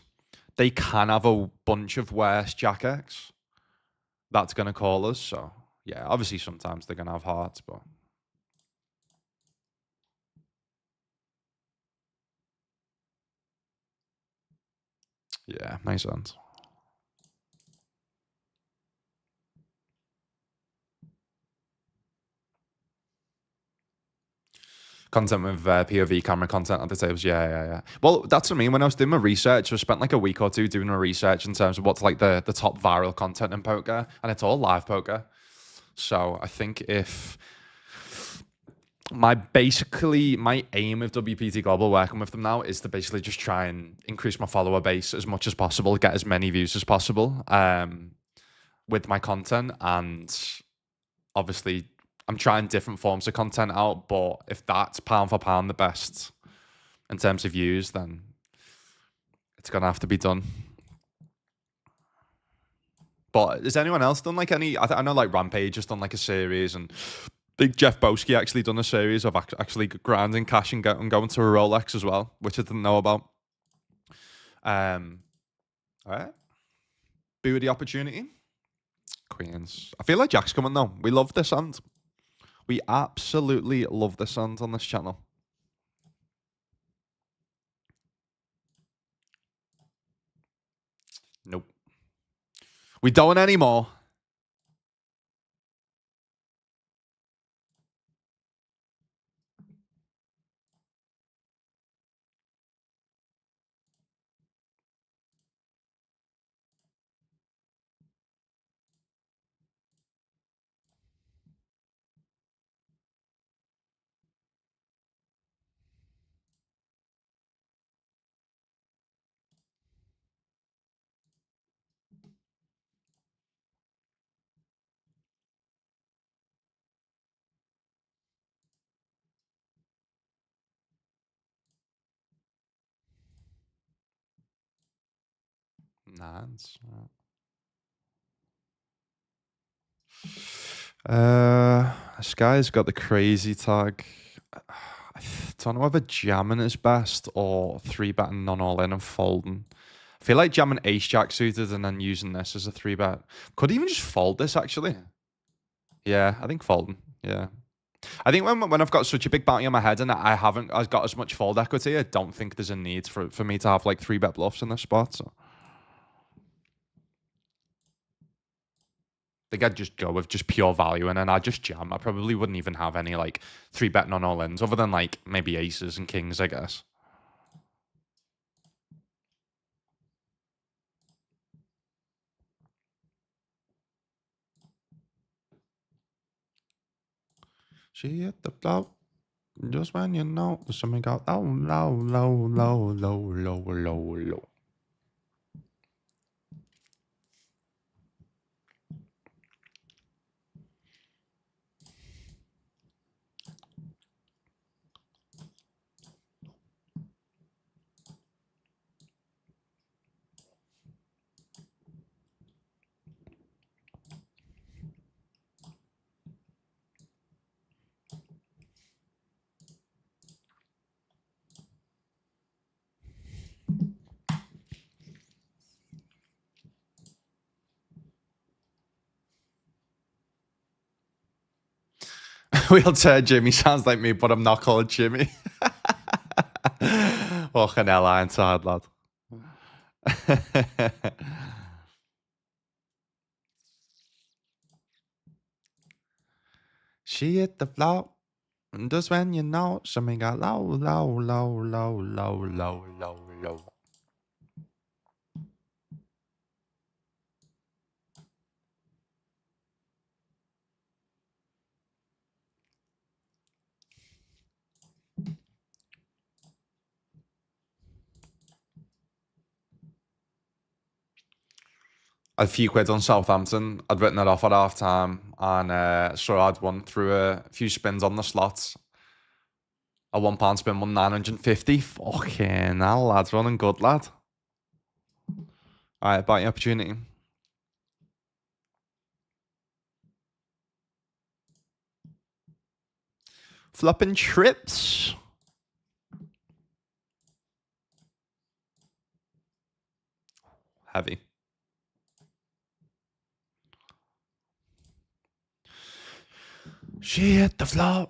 they can have a bunch of worse Jack X. That's gonna call us. So yeah, obviously sometimes they're gonna have Hearts, but yeah, makes sense. Content with POV camera content at the tables. Yeah. Well, that's what I mean. When I was doing my research, I spent like a week or two doing my research in terms of what's like the top viral content in poker, and it's all live poker. So I think if my aim with WPT Global working with them now is to basically just try and increase my follower base as much as possible, get as many views as possible with my content, and obviously I'm trying different forms of content out, but if that's pound for pound the best in terms of views, then it's gonna have to be done. But has anyone else done like any? I know like Rampage has done like a series, and big Jeff Boski actually done a series of actually grinding cash and going to a Rolex as well, which I didn't know about. All right, boo the opportunity, Queens. I feel like Jack's coming though. We love this hand. We absolutely love this hand on this channel. Nope. We don't anymore. Nines. This guy's got the crazy tag. I don't know whether jamming is best or three betting non all in and folding. I feel like jamming ace jack suited and then using this as a three bet. Could even just fold this actually. Yeah, I think folding. Yeah. I think when I've got such a big bounty on my head and I've got as much fold equity, I don't think there's a need for me to have like three bet bluffs in this spot. So I think I'd just go with just pure value and then I'd just jam. I probably wouldn't even have any like three betting on all ins other than like maybe aces and kings, I guess. She hit the blow. Just when you know something got low, low, low, low, low, low, low, low. Wheelchair Jimmy sounds like me, but I'm not called Jimmy. Fucking hell, I'm sad, lad. She hit the floor. And just when you know something got low, low, low, low, low, low, low, low. A few quid on Southampton. I'd written it off at half time, and so I'd won through a few spins on the slots. A £1 spin won 950. Fucking hell, lads, running good, lad. All right, about your opportunity. Flopping trips. Heavy. She hit the floor.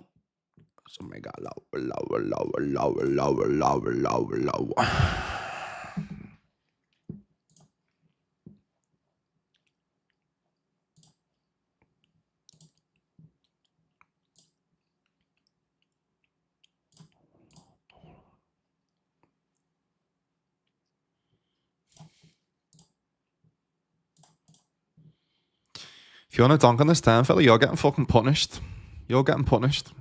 Somebody got lower, lower, lower, lower, lower, lower, lower, lower. If you want to dunk on this turn, fella, you're getting fucking punished. You're getting punished.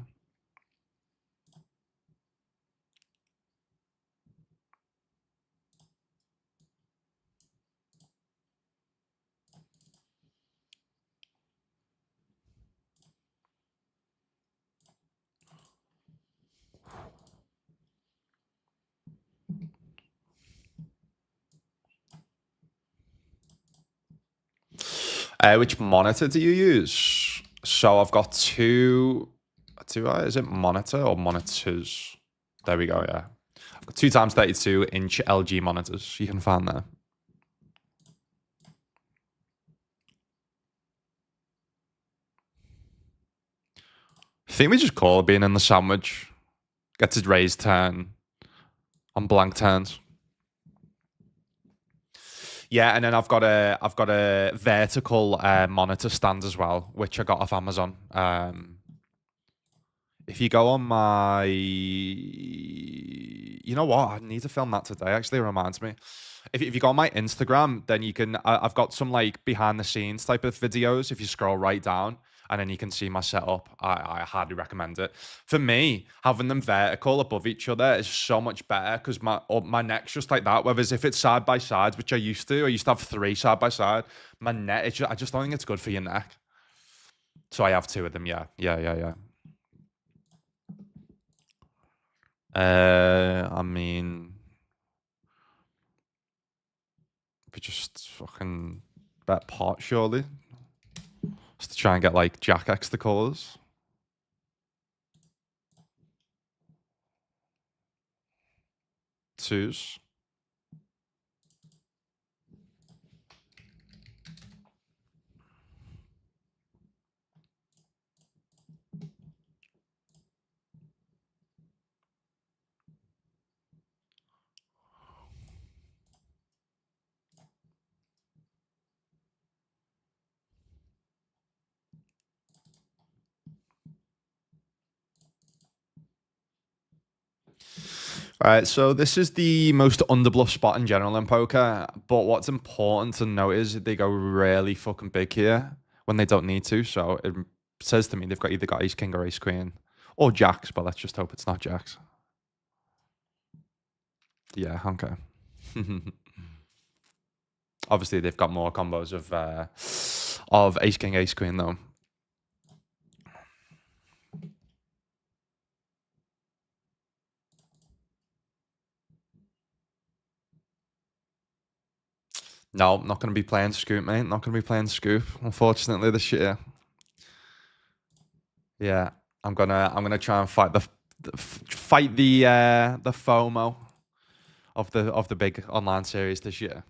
Which monitor do you use? So I've got two. Is it monitor or monitors? There we go. Yeah, I've got 2x32-inch LG monitors. You can find that. I think we just call it being in the sandwich. Gets his raised turn on blank turns. Yeah, and then I've got a vertical monitor stand as well, which I got off Amazon. If you go on my, you know what? I need to film that today. Actually, it reminds me. If you go on my Instagram, then you can. I've got some like behind the scenes type of videos. If you scroll right down, and then you can see my setup. I highly recommend it. For me, having them vertical above each other is so much better because my neck's just like that. Whereas if it's side by side, which I used to have 3 side by side. My neck, I just don't think it's good for your neck. So I have 2 of them. Yeah. I mean, we just fucking bet pot surely, just to try and get like Jack X the callers. Twos. All right, so this is the most underbluff spot in general in poker, but what's important to note is they go really fucking big here when they don't need to. So it says to me they've either got ace king or ace queen or jacks, but let's just hope it's not jacks. Yeah, okay. Obviously, they've got more combos of ace king, ace queen though. No, not going to be playing Scoop, mate. Not going to be playing Scoop, unfortunately, this year. Yeah, I'm gonna try and fight the FOMO of the big online series this year.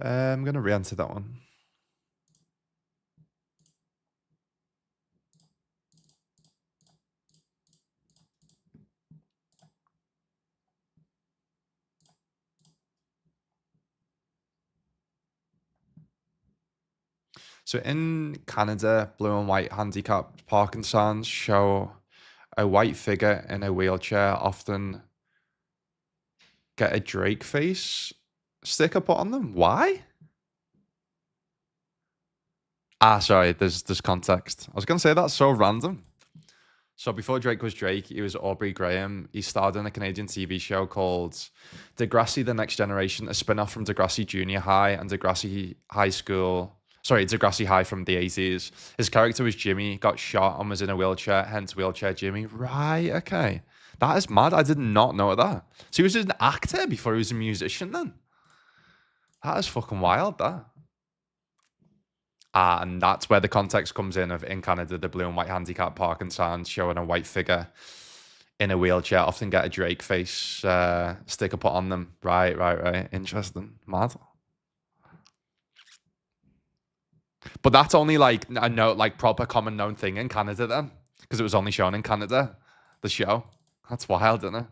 I'm gonna re-enter that one. So in Canada, blue and white handicapped parking signs show a white figure in a wheelchair often get a Drake face sticker put on them. Why? Ah, sorry, there's context. I was gonna say that's so random. So before Drake was Drake, he was Aubrey Graham. He starred in a Canadian TV show called Degrassi: The Next Generation, a spin-off from Degrassi Junior High and Degrassi High School. Sorry, Degrassi High from the 80s. His character was Jimmy, got shot and was in a wheelchair, hence wheelchair Jimmy. Right, okay. That is mad. I did not know that. So he was an actor before he was a musician then? That is fucking wild, that. And that's where the context comes in of in Canada, the blue and white handicap parking signs showing a white figure in a wheelchair often get a Drake face sticker put on them. Right. Interesting. Mad. But that's only like a no, like proper common known thing in Canada then, because it was only shown in Canada, the show. That's wild, isn't it?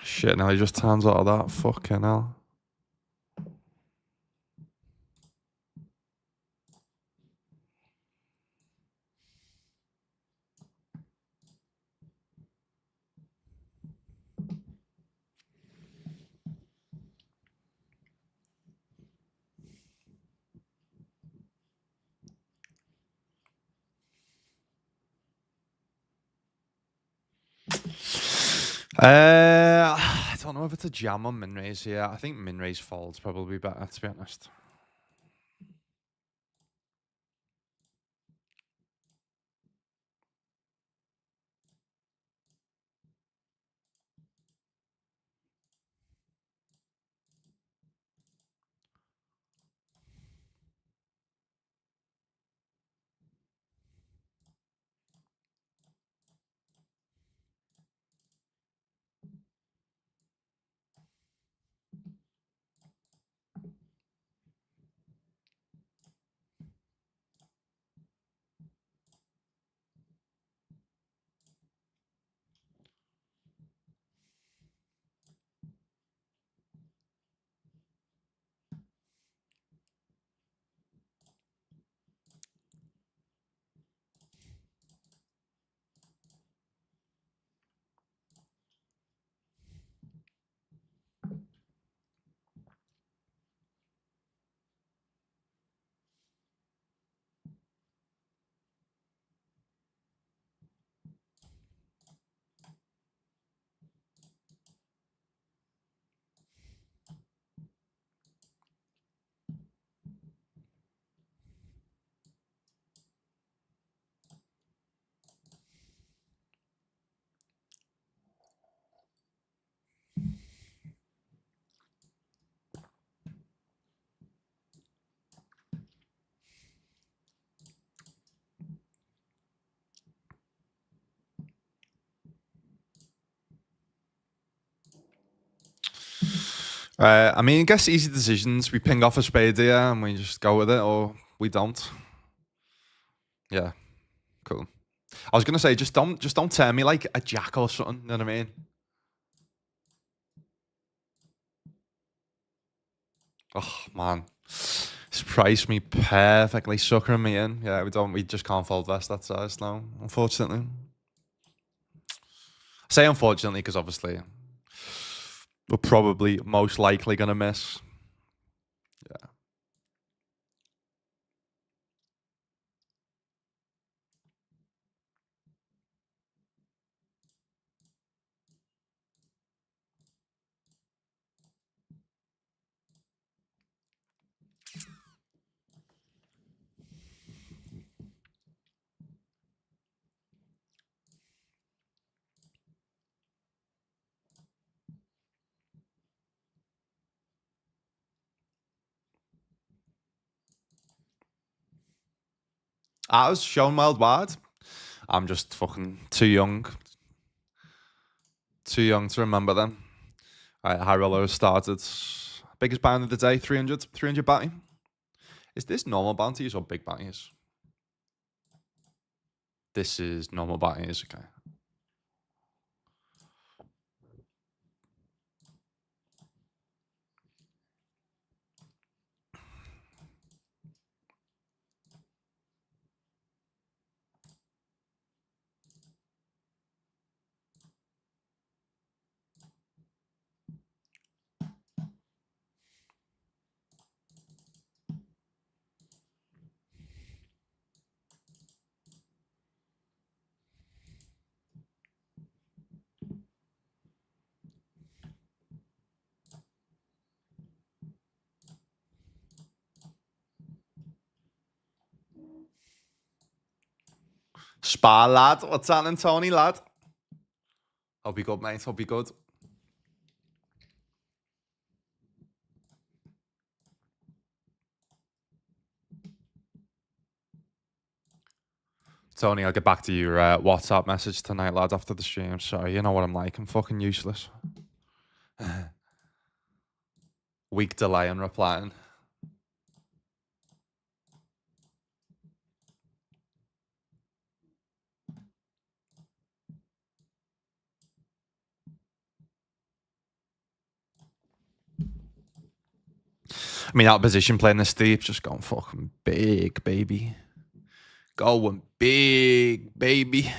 Shit, now he just turns out of that. Fucking hell. I don't know if it's a jam on Minrays here. I think Minrays folds probably better, to be honest. I mean, I guess easy decisions. We ping off a spade here and we just go with it, or we don't. Yeah, cool. I was gonna say just don't turn me like a jack or something. You know what I mean? Oh man, it's priced me perfectly, suckering me in. Yeah, we just can't fold vest that size now, unfortunately. I say unfortunately because obviously we're probably most likely gonna miss. Yeah. I was shown worldwide. I'm just fucking too young to remember them. High roller started. Biggest bounty of the day, 300 bounty. Is this normal bounties or big bounties? This is normal bounties, okay. Spar lad, what's happening, Tony lad? Hope you good, mate. Hope you good. Tony, I'll get back to your WhatsApp message tonight, lad, after the stream. Sorry, you know what I'm like. I'm fucking useless. Week delay in replying. I mean, out of position playing this deep, just going fucking big, baby. Going big, baby.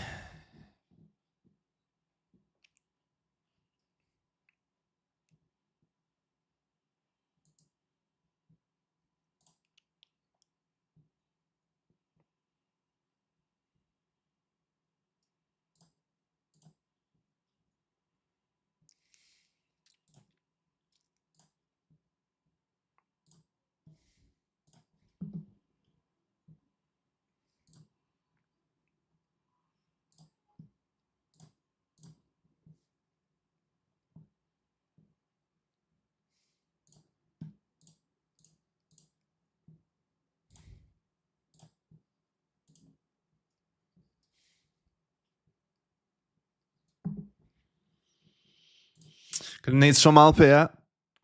Gonna need some help here.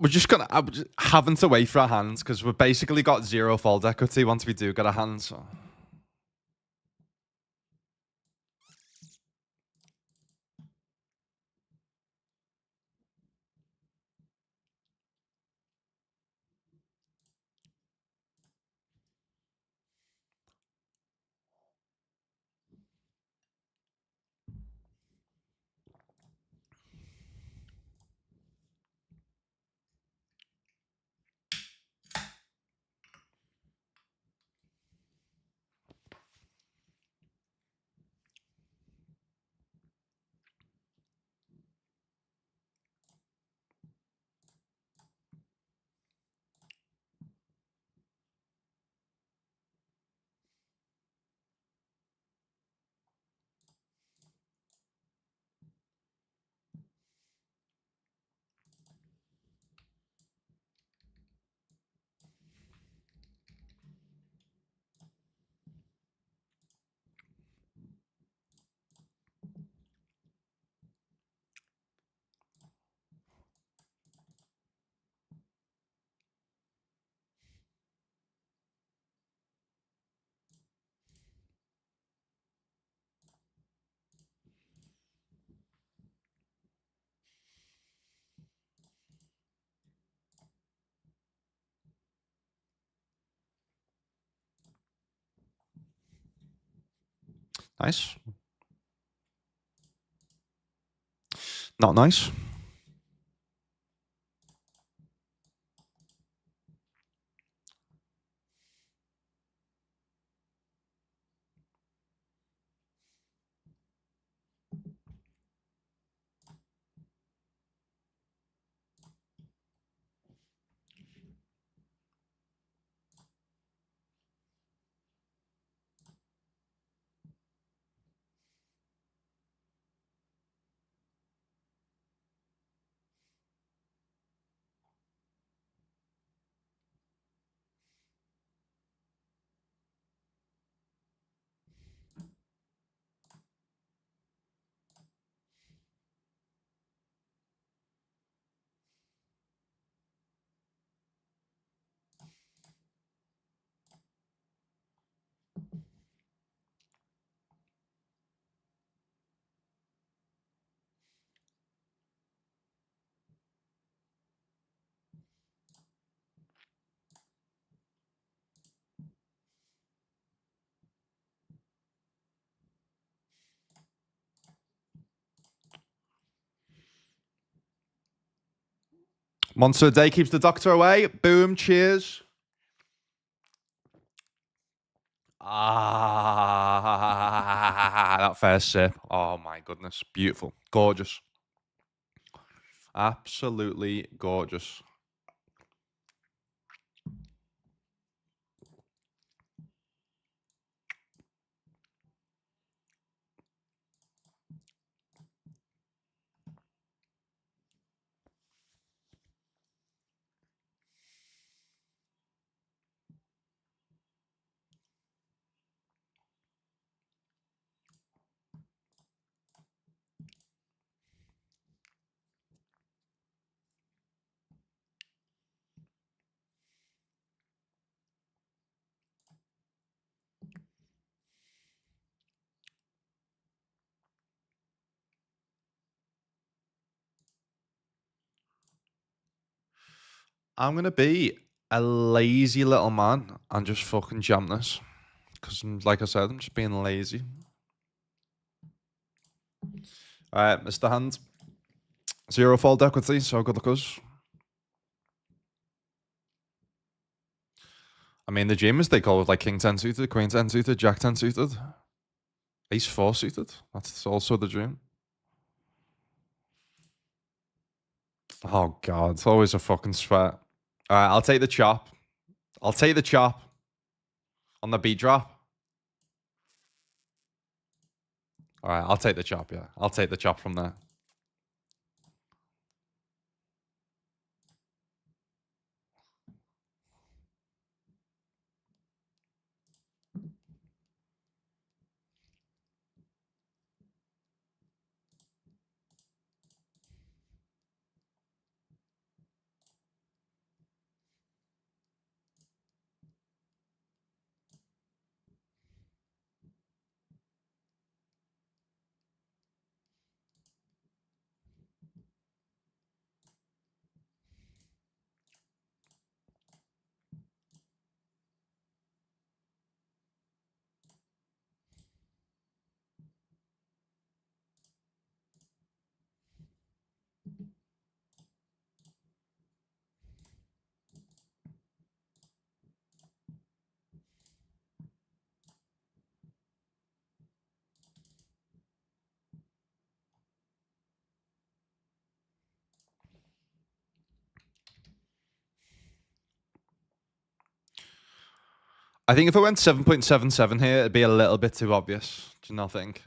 We're just gonna having to wait for our hands because we've basically got zero fold equity once we do get a hand. So. Nice. Not nice. Monster of the day keeps the doctor away. Boom, cheers. Ah, that first sip. Oh my goodness. Beautiful. Gorgeous. Absolutely gorgeous. I'm going to be a lazy little man and just fucking jam this. Because, like I said, I'm just being lazy. All right, Mr. Hand. 0 fold equity, so good luck us. I mean, the GMs they call it like King 10 suited, Queen 10 suited, Jack 10 suited, Ace 4 suited. That's also the dream. Oh, God. It's always a fucking sweat. All right, I'll take the chop. I'll take the chop on the beat drop. All right, I'll take the chop, yeah. I'll take the chop from there. I think if I went 7.77 here, it'd be a little bit too obvious. Do you not think?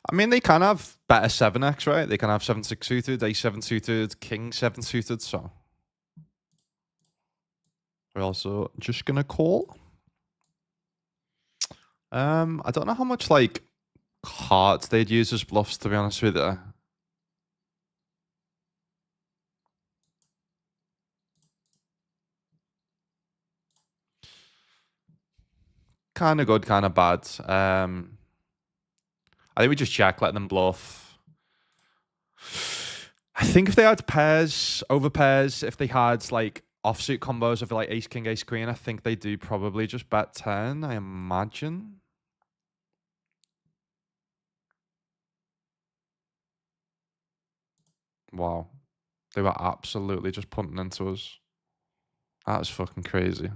I mean, they can have better 7x, right? They can have 7-6 suited, A7 suited, King 7 suited, so. We're also just going to call. I don't know how much, like, cards they'd use as bluffs, to be honest with you. kind of good, kind of bad. I think we just check, let them bluff. I think if they had pairs over pairs, if they had like offsuit combos of like ace king, ace queen, I think they do probably just bet 10, I imagine. Wow. They were absolutely just punting into us. That is fucking crazy.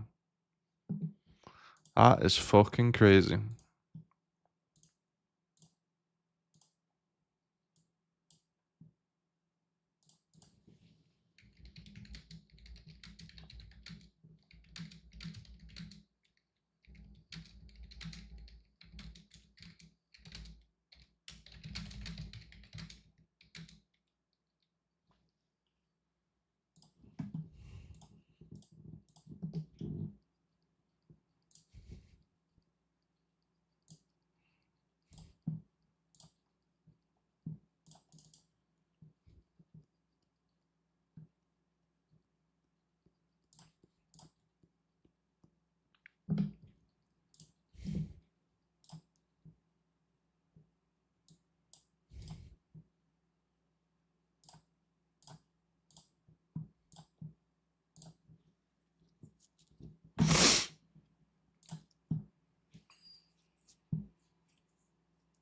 That is fucking crazy.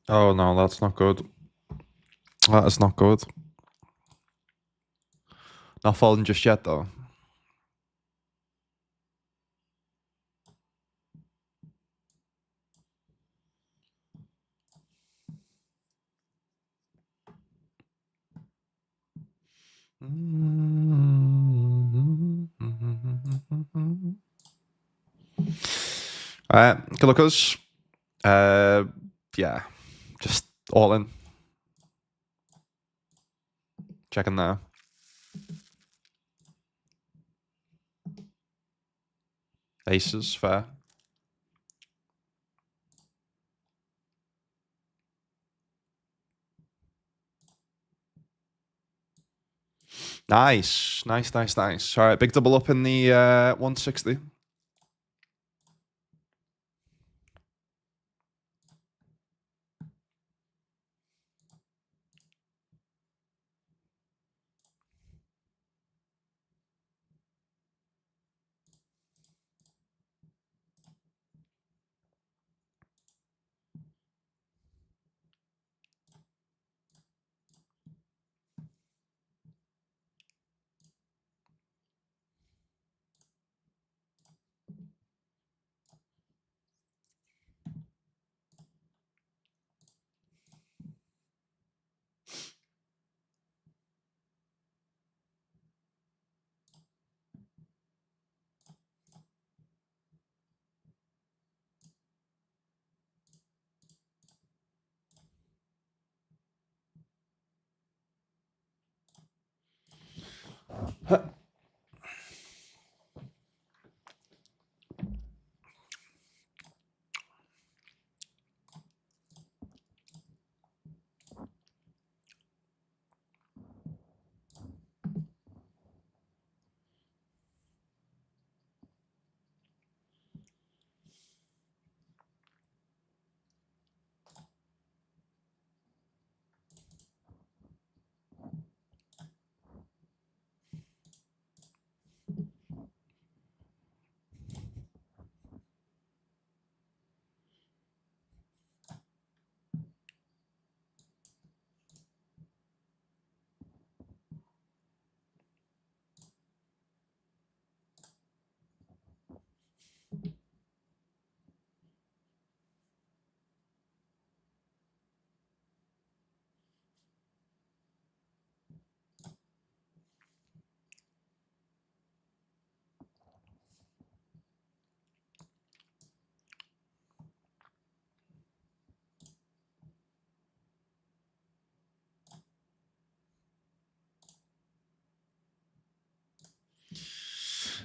Oh no, that's not good. That is not good. Not falling just yet though. Good lookers. Yeah, just all in. Checking there. Aces, fair. Nice. Nice, nice, nice. All right, big double up in the 160.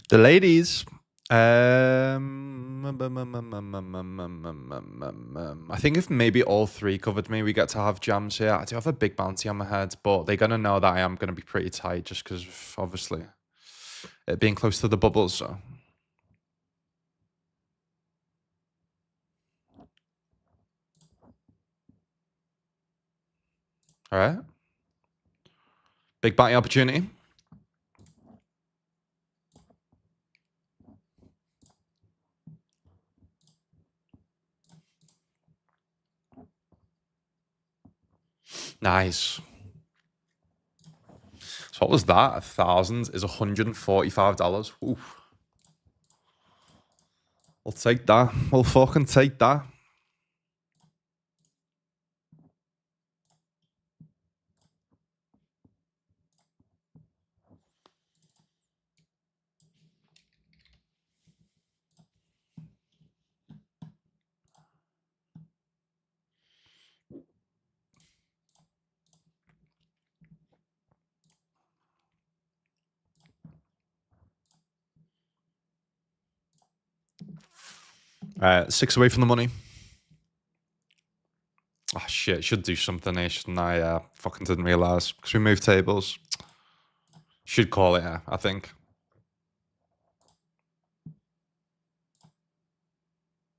The ladies. I think if maybe all three covered me, we get to have jams here. I do have a big bounty on my head, but they're gonna know that I am gonna be pretty tight just because of obviously it being close to the bubbles. So All right. Big batting opportunity. Nice. So what was that? 1,000 is $145. Oof. We'll take that. We'll fucking take that. All right, 6 away from the money. Oh shit, should do something here, shouldn't I? Fucking didn't realise. Because we moved tables. Should call it, I think.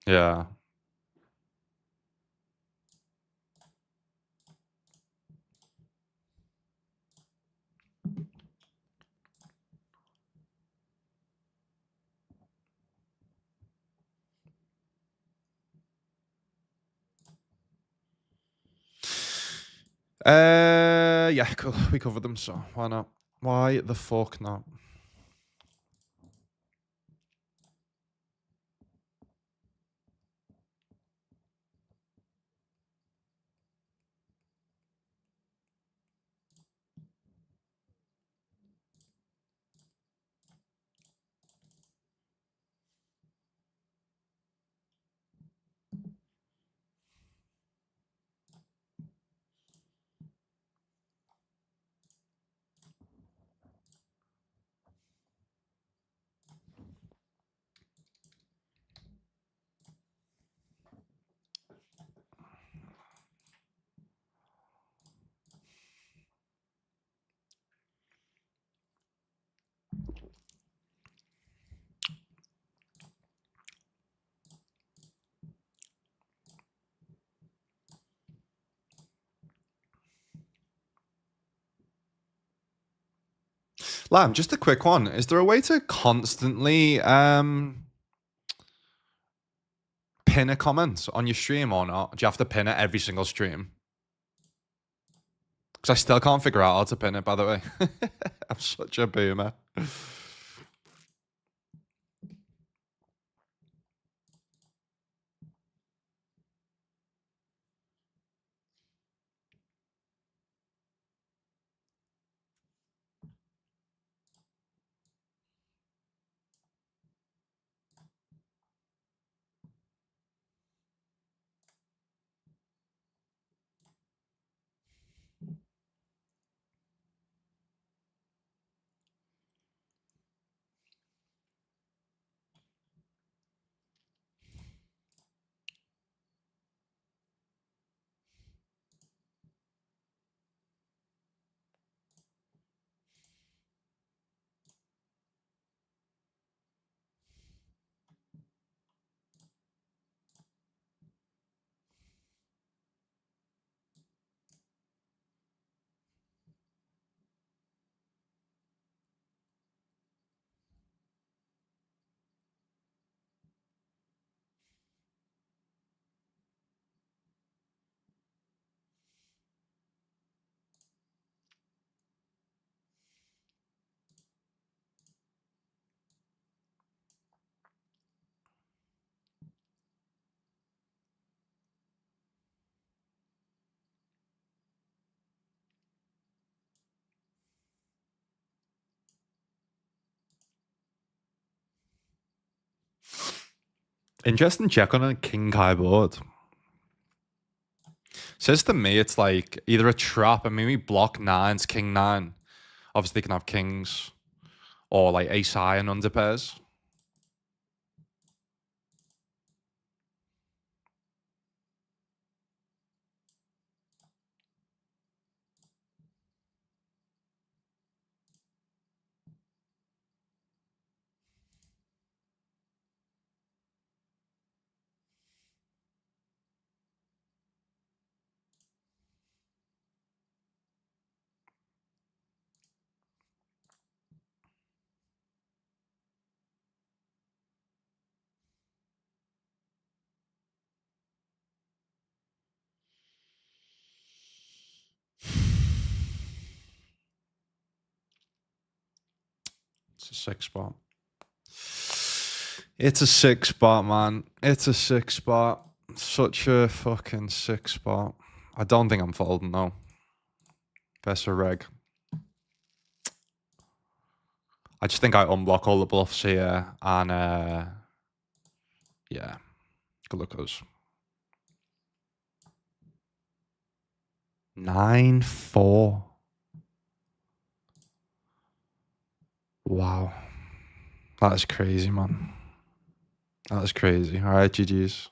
Yeah. Yeah, cool. We covered them, so why not? Why the fuck not? Lamb, just a quick one. Is there a way to constantly pin a comment on your stream or not? Do you have to pin it every single stream? Because I still can't figure out how to pin it, by the way. I'm such a boomer. Interesting check on a king high board. Says to me it's like either a trap and maybe block nines, king nine. Obviously, they can have kings or like ace high and under pairs. It's a sick spot. It's a sick spot, man. It's a sick spot. Such a fucking sick spot. I don't think I'm folding, though. Best for reg. I just think I unblock all the bluffs here, and yeah, good luck us. 9-4. Wow, that is crazy, man. That is crazy. All right, GG's.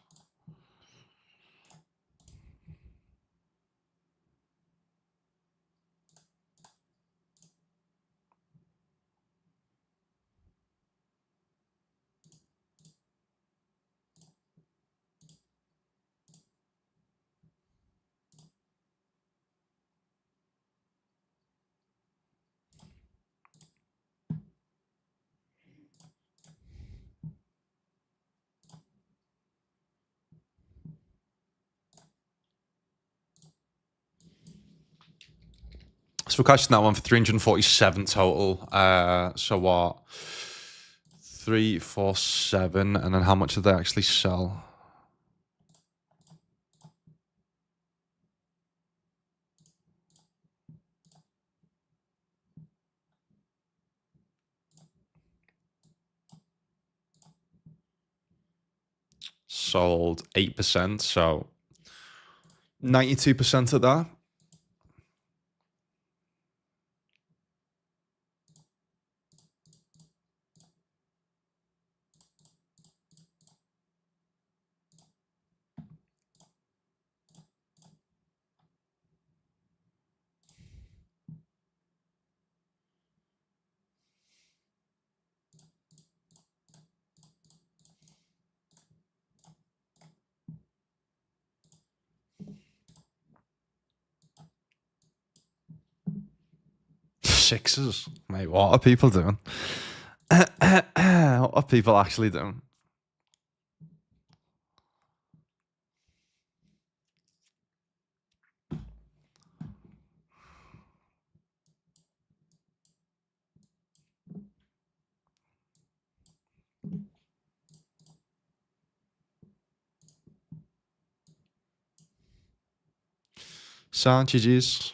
So we're catching that one for 347 total. So what? 347, and then how much did they actually sell? Sold 8%, so 92% of that. Sixes, mate. What are people doing? What are people actually doing? Sound GG's.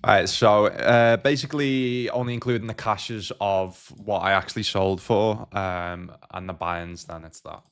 All right, so basically only including the cashes of what I actually sold for, and the buy-ins, then it's that.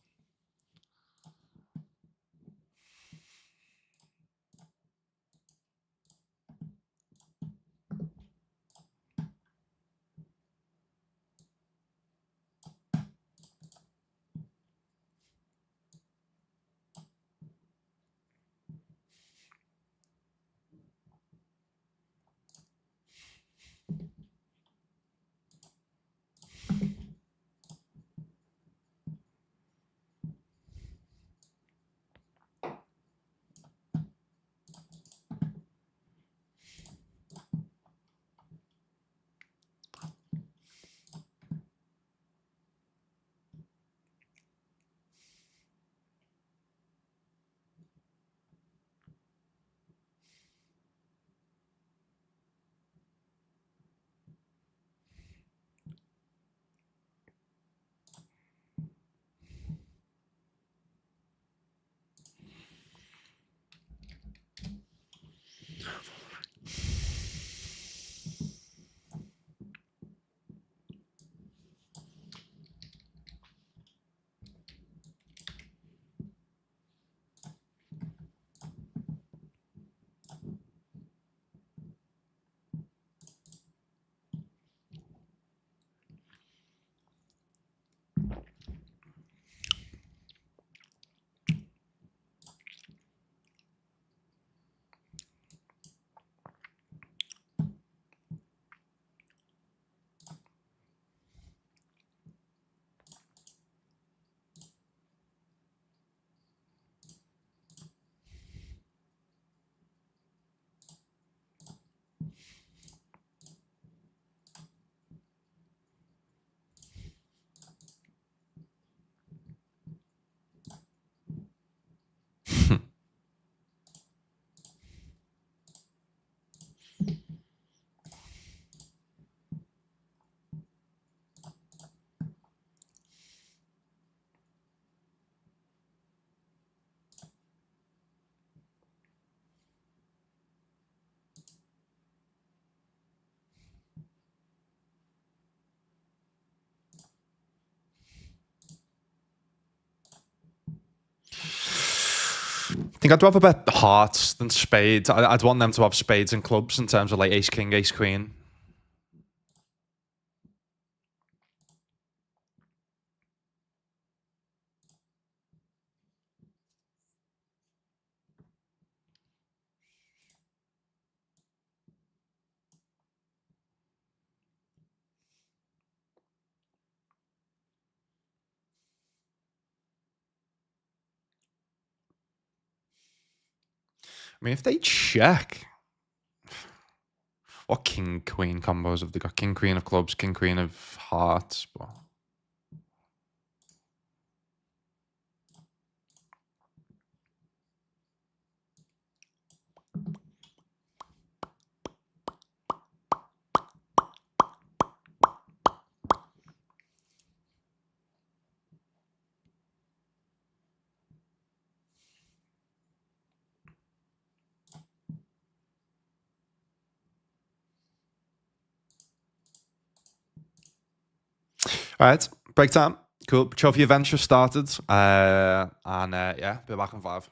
think I'd rather bet hearts than spades. I'd want them to have spades and clubs in terms of like ace king, ace queen. I mean, if they check, what king queen combos have they got? King queen of clubs, king queen of hearts. But all right, break time. Cool. Trophy adventure started. Yeah, be back in 5.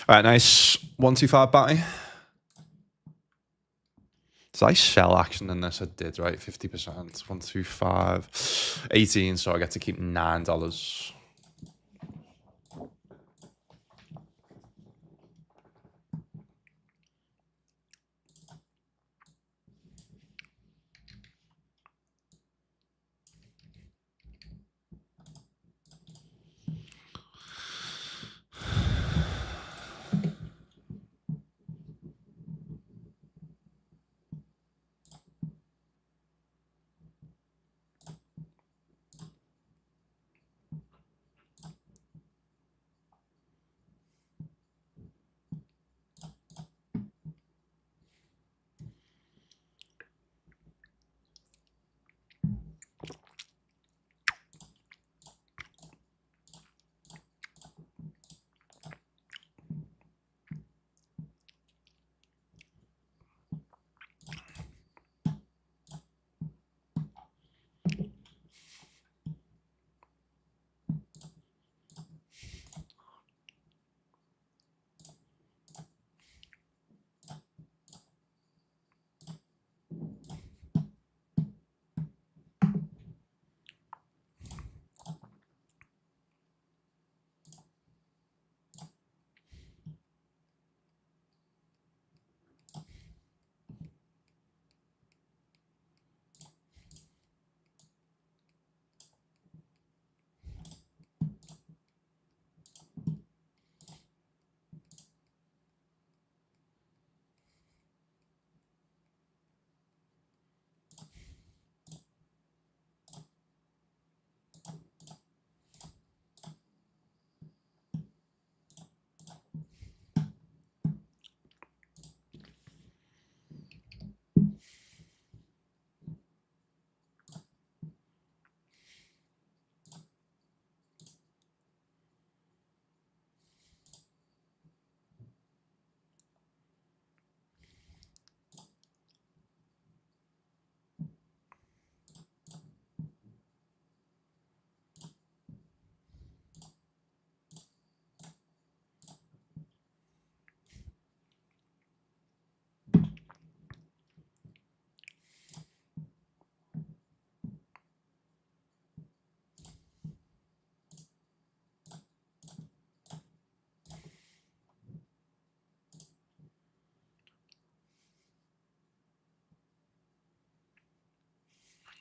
All right, nice 125 batty. Did I sell action in this? I did, right? 50%. 125. 18, so I get to keep $9.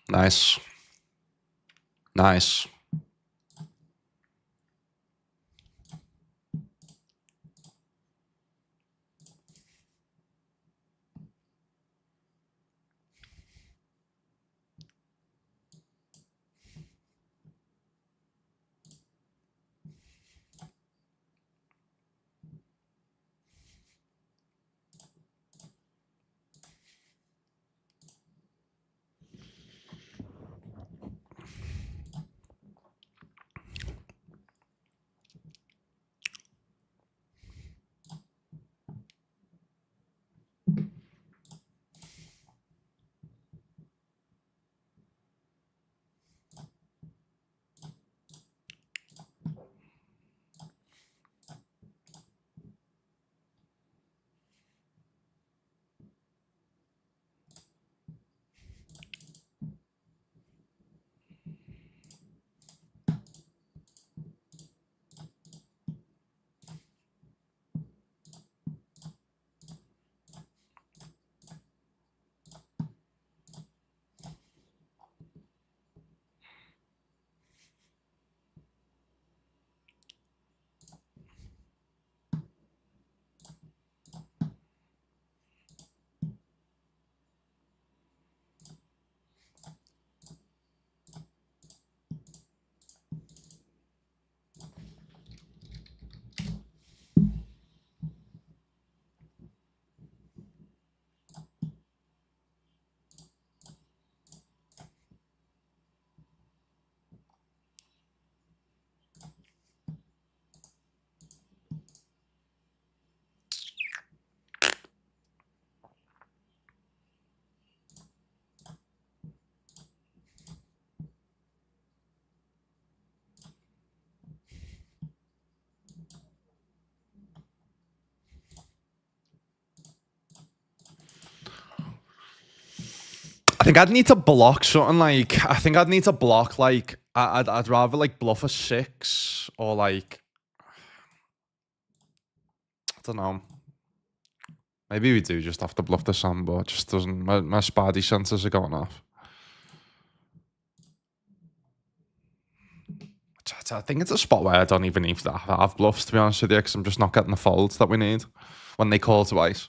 Nice. Nice. think I'd need to block something like. I think I'd need to block like. I'd rather like bluff a 6 or like. I don't know. Maybe we do just have to bluff the Sambo. It just doesn't. My spidey senses are going off. I think it's a spot where I don't even need to have bluffs, to be honest with you, because I'm just not getting the folds that we need when they call twice.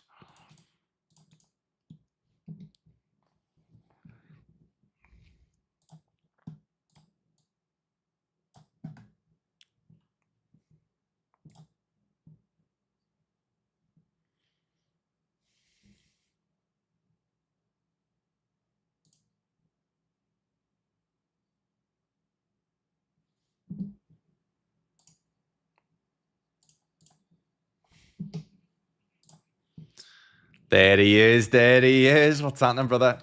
There he is. There he is. What's happening, brother?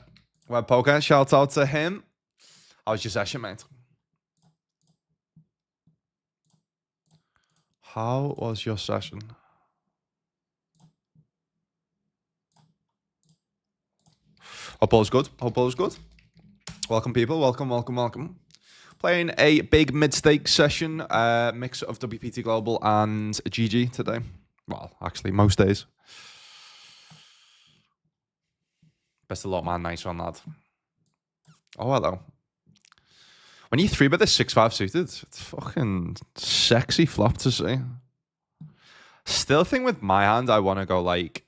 Web Poker, shout out to him. How was your session, mate? How was your session? Hope all's good. Hope all's good. Welcome, people. Welcome, welcome, welcome. Playing a big mid-stakes session, mix of WPT Global and GG today. Well, actually, most days. Best of luck, man. Nice one, lad. Oh, hello. When you 3-bet this 6-5 suited, it's fucking sexy flop to see. Still think with my hand, I want to go like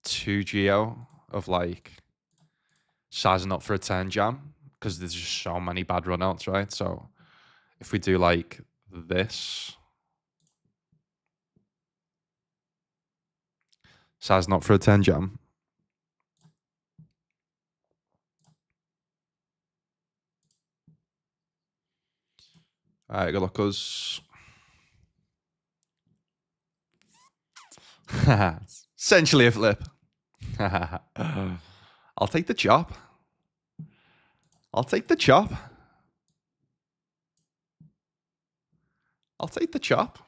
2 Geo of like sizing up for a 10 jam because there's just so many bad runouts, right? So if we do like this, sizing up for a 10 jam. All right, good luck, cuz. Essentially a flip. I'll take the chop. I'll take the chop. I'll take the chop.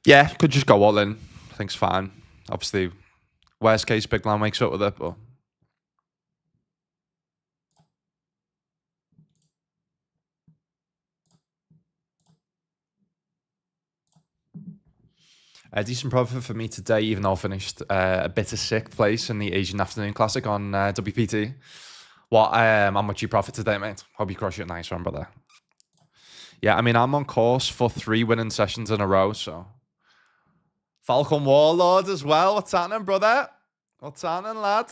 Yeah, could just go all in. I think's fine. Obviously, worst case, big blind makes up with it, but a decent profit for me today, even though I finished a bit of sixth place in the Asian Afternoon Classic on WPT. What? How much you profit today, mate? Hope you crush it. Nice one, brother. Yeah, I mean, I'm on course for 3 winning sessions in a row, so. Falcon Warlord as well. What's happening, brother? What's happening, lad?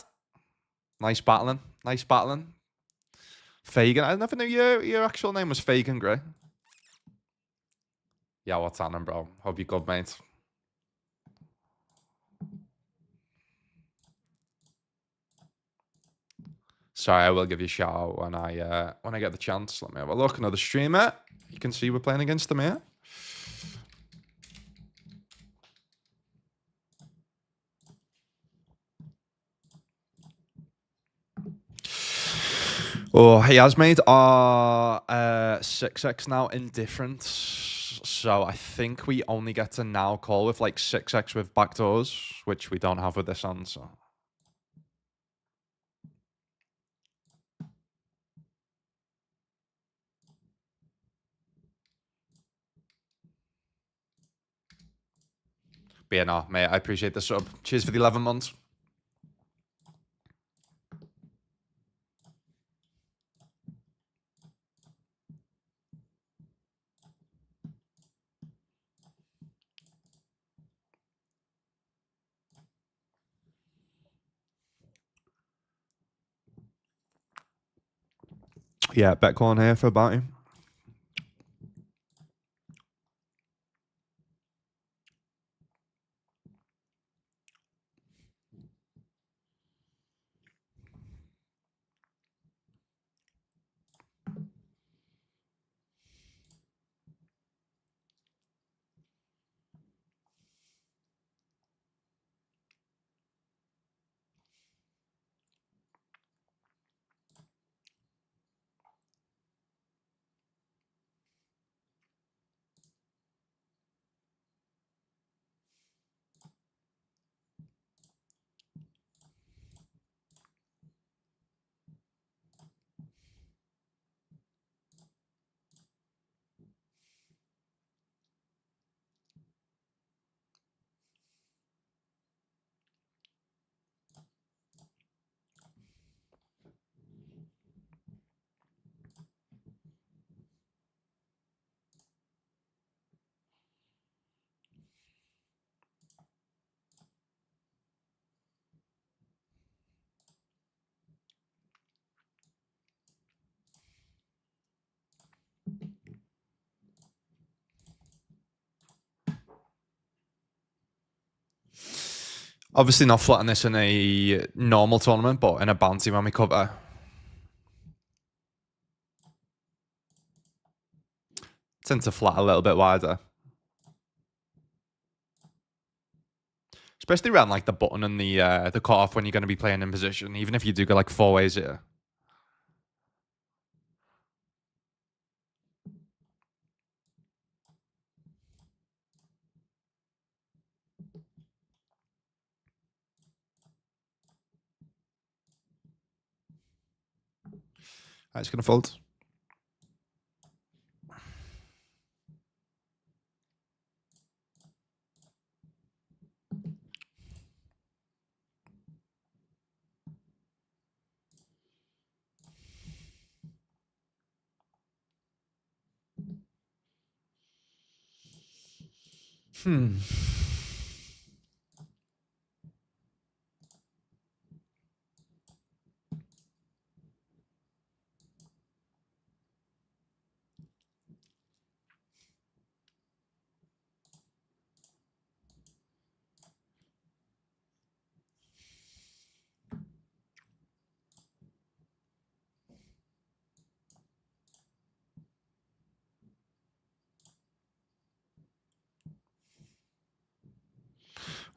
Nice battling. Nice battling. Fagan. I never knew your actual name was Fagan Gray. Yeah, what's happening, bro? Hope you're good, mate. Sorry, I will give you a shout out when I get the chance. Let me have a look. Another streamer. You can see we're playing against them here. Oh, he has made our 6x now indifferent. So I think we only get to now call with like 6x with backdoors, which we don't have with this on. So. But yeah, no, mate, I appreciate the sub. Cheers for the 11 months. Yeah, Betcorn here for about him. Obviously not flatting this in a normal tournament, but in a bouncy when we cover. Tend to flat a little bit wider. Especially around like the button and the cutoff when you're going to be playing in position, even if you do go like 4 ways here. It's going to fold.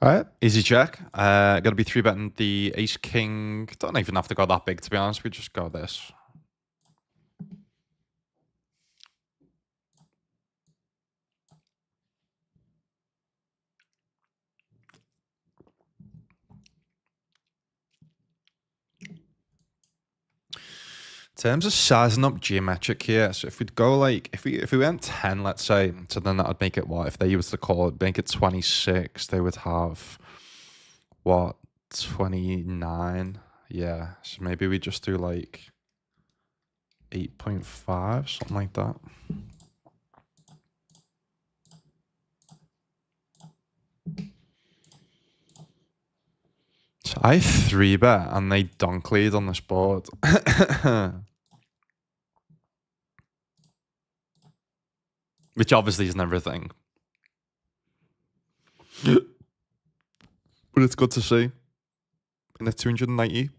All right, easy check. Got to be 3-betting the ace king. Don't even have to go that big, to be honest. We just go this. In terms of sizing up geometric here, so if we'd go like if we went 10, let's say, so then that would make it what? If they was to call it, make it 26, they would have what, 29? Yeah. So maybe we just do like 8.5, something like that. So I 3-bet and they dunk lead on this board. Which obviously is never a thing. But it's good to see. In a 290.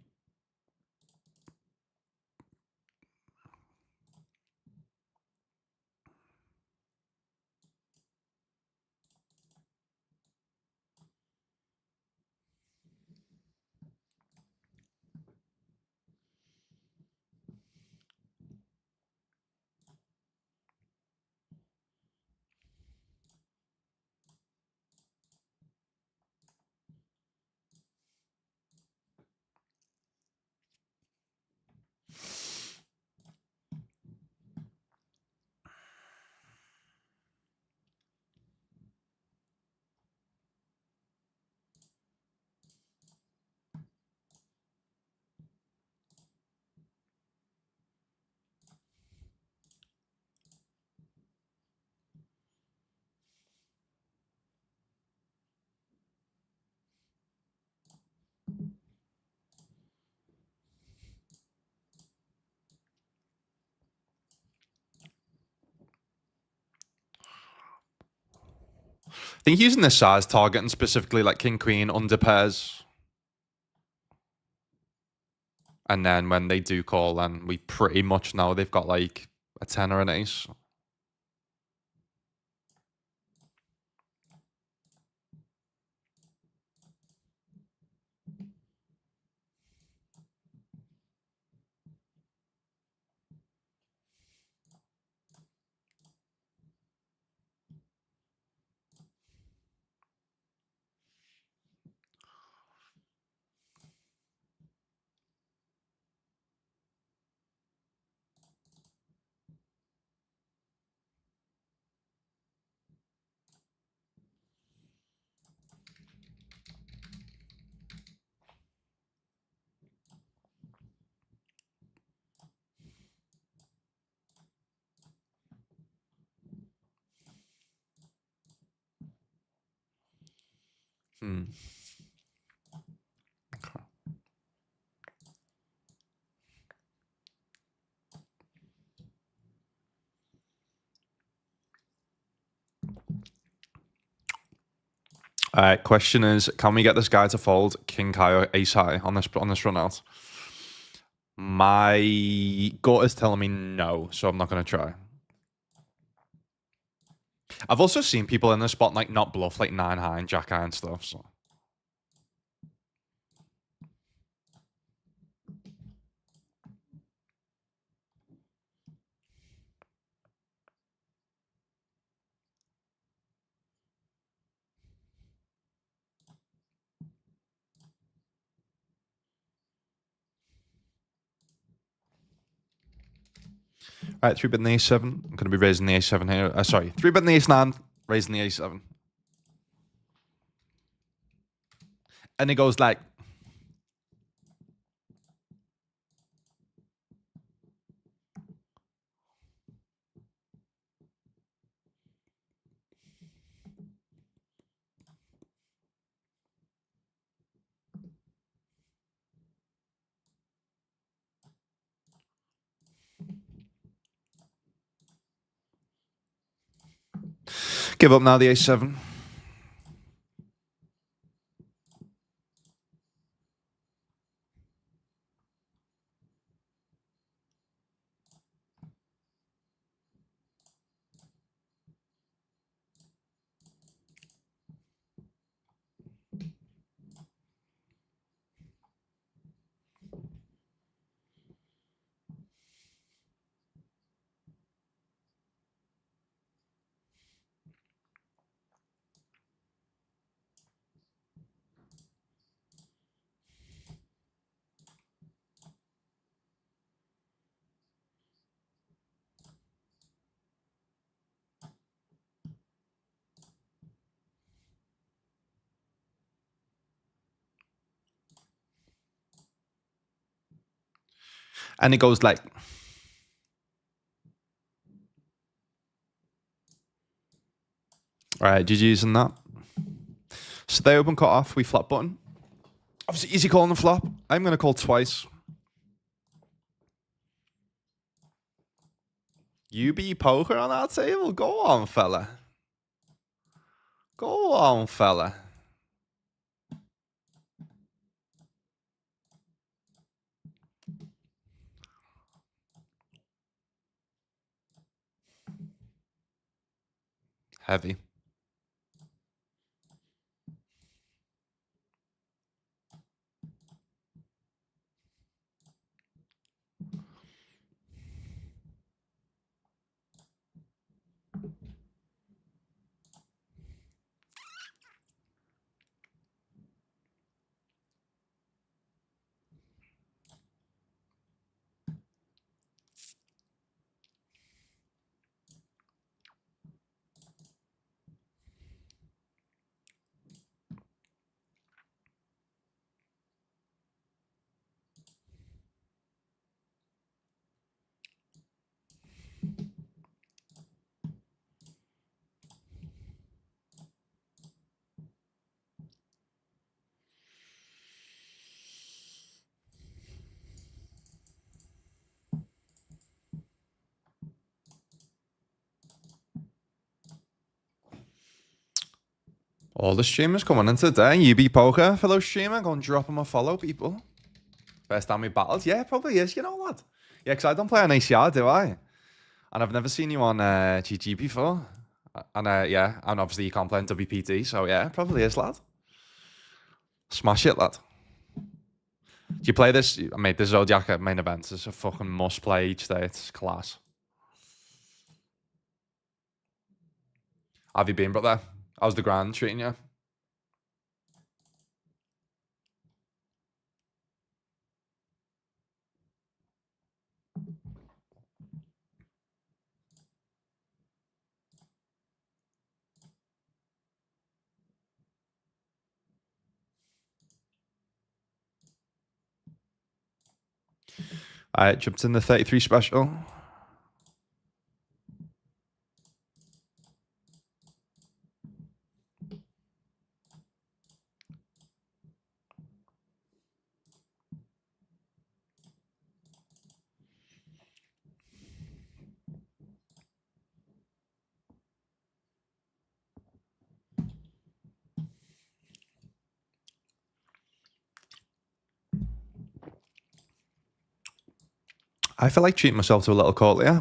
I think using this size targeting specifically like king queen under pairs, and then when they do call, then we pretty much know they've got like a 10 or an ace. Question is, can we get this guy to fold king high or ace high on this run out? My gut is telling me no, so I'm not going to try. I've also seen people in this spot like not bluff like 9 high and jack high and stuff. So. All right, 3-bet in the a7. I'm going to be raising the a7 here. Sorry, 3-bet in the ace-9, raising the a7. And it goes like... Give up now, the a7. And it goes like... All right, GG's on that. So they open cut off, we flat button. Obviously, easy call on the flop. I'm going to call twice. UB poker on that table? Go on, fella. Go on, fella. Heavy. All the streamers coming in today. UB Poker, fellow streamer, go and drop him a follow, people. First time we battled? Yeah, probably is, you know what? Yeah, because I don't play on ACR, do I? And I've never seen you on GG before. And yeah, and obviously you can't play on WPT, so yeah, probably is, lad. Smash it, lad. Do you play this? Mate, the Zodiac main event is a fucking must play each day. It's class. How have you been, brother? How's the grind treating you? I jumped in the 33 special. I feel like treating myself to a little coat, yeah.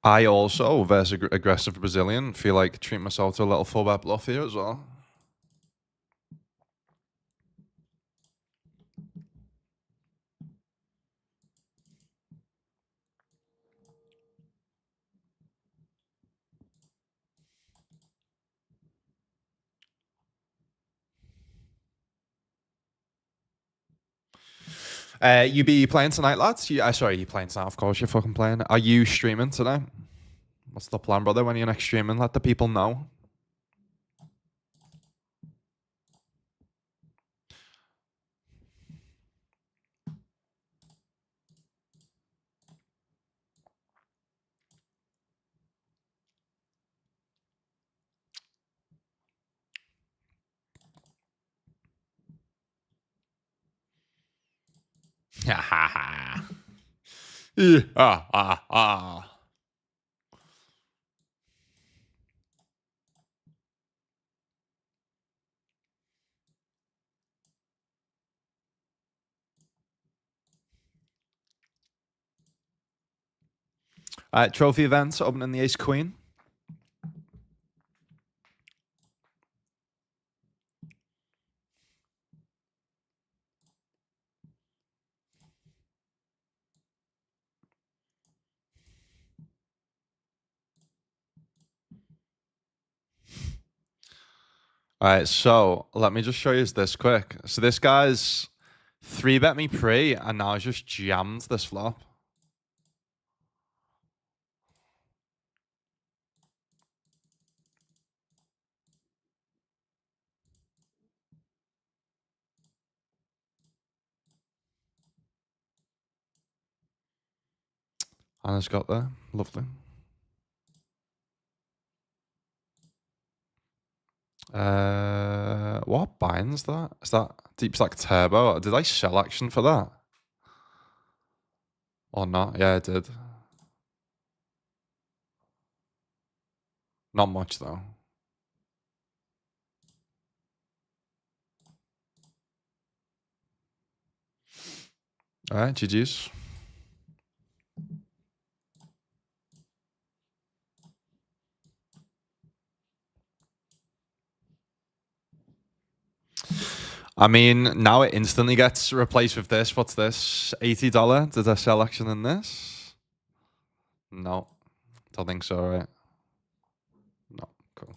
I also, versus aggressive Brazilian, feel like treating myself to a little full bet bluff here as well. You be playing tonight, lads? Sorry, you playing tonight? Of course, you're fucking playing. Are you streaming tonight? What's the plan, brother? When are you next streaming? Let the people know. Ha ha ha. Trophy events opening the Ace Queen. All right, so let me just show you this quick. So this guy's 3-bet me pre, and now he's just jammed this flop. And it's got there. Lovely. What binds that? Is that Deep Stack Turbo? Did I sell action for that? Or not? Yeah, I did. Not much though. All right, GG's. I mean, now it instantly gets replaced with this. What's this? $80? Did I sell action in this? No. Don't think so, right? No. Cool.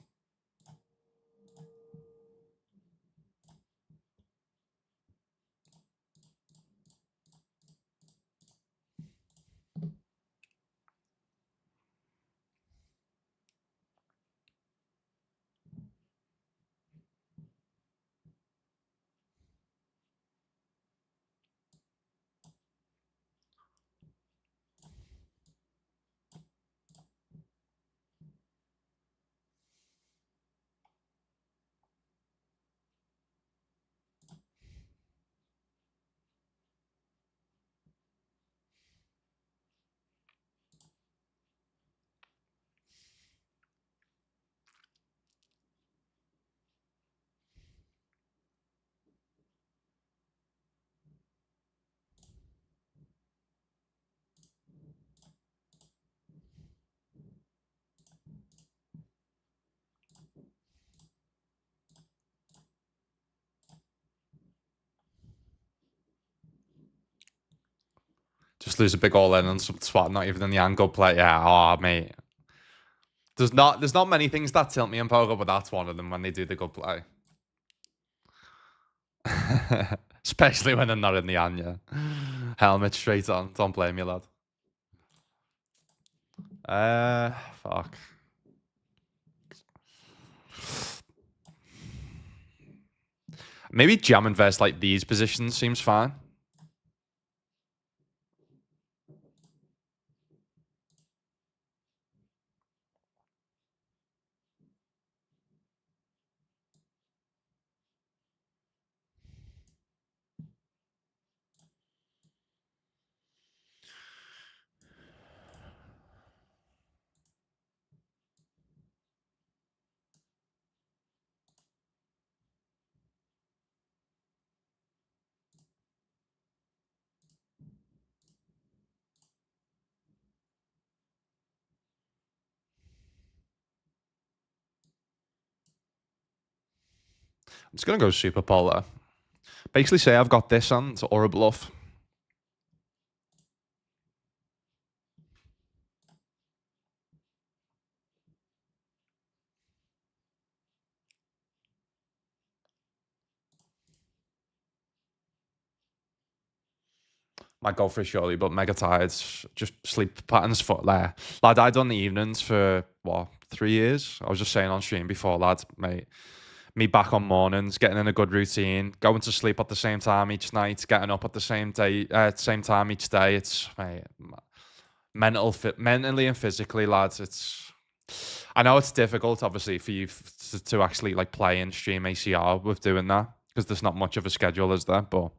Just lose a big all in and some swat, not even in the angle play. Yeah, oh mate. There's not many things that tilt me in poker, but that's one of them when they do the good play. Especially when they're not in the Anya. Helmet straight on. Don't blame me, lad. Fuck. Maybe jamming versus like these positions seems fine. I'm just gonna go super polar. Basically say I've got this on or a bluff. Might go for it surely, but mega tired. Just sleep patterns for there. Lad, I done the evenings for what 3 years. I was just saying on stream before, lad, mate. Me back on mornings, getting in a good routine, going to sleep at the same time each night, getting up at the same time each day. It's mate, mentally and physically, lads. It's I know it's difficult, obviously, for you to actually like play and stream ACR with doing that because there's not much of a schedule, is there? But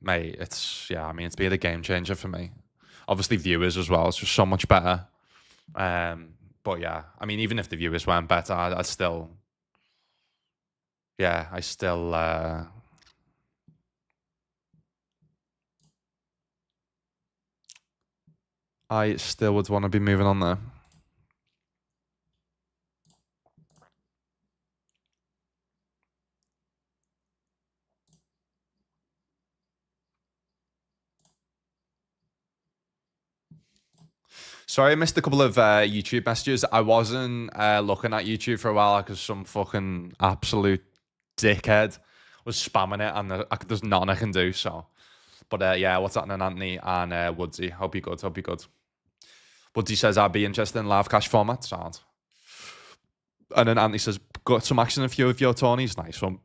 mate, it's yeah. I mean, it's been a game changer for me. Obviously, viewers as well. It's just so much better. But yeah, I mean, even if the viewers weren't better, I'd still, yeah, I still. I still would want to be moving on there. Sorry, I missed a couple of YouTube messages. I wasn't looking at YouTube for a while because some fucking absolute dickhead was spamming it, and there's nothing I can do. So, but yeah, what's happening, Anthony and Woodsy? Hope you good. Hope you good. Woodsy says I'd be interested in live cash format. Sound. And then Anthony says got some action in a few of your tourneys. Nice one.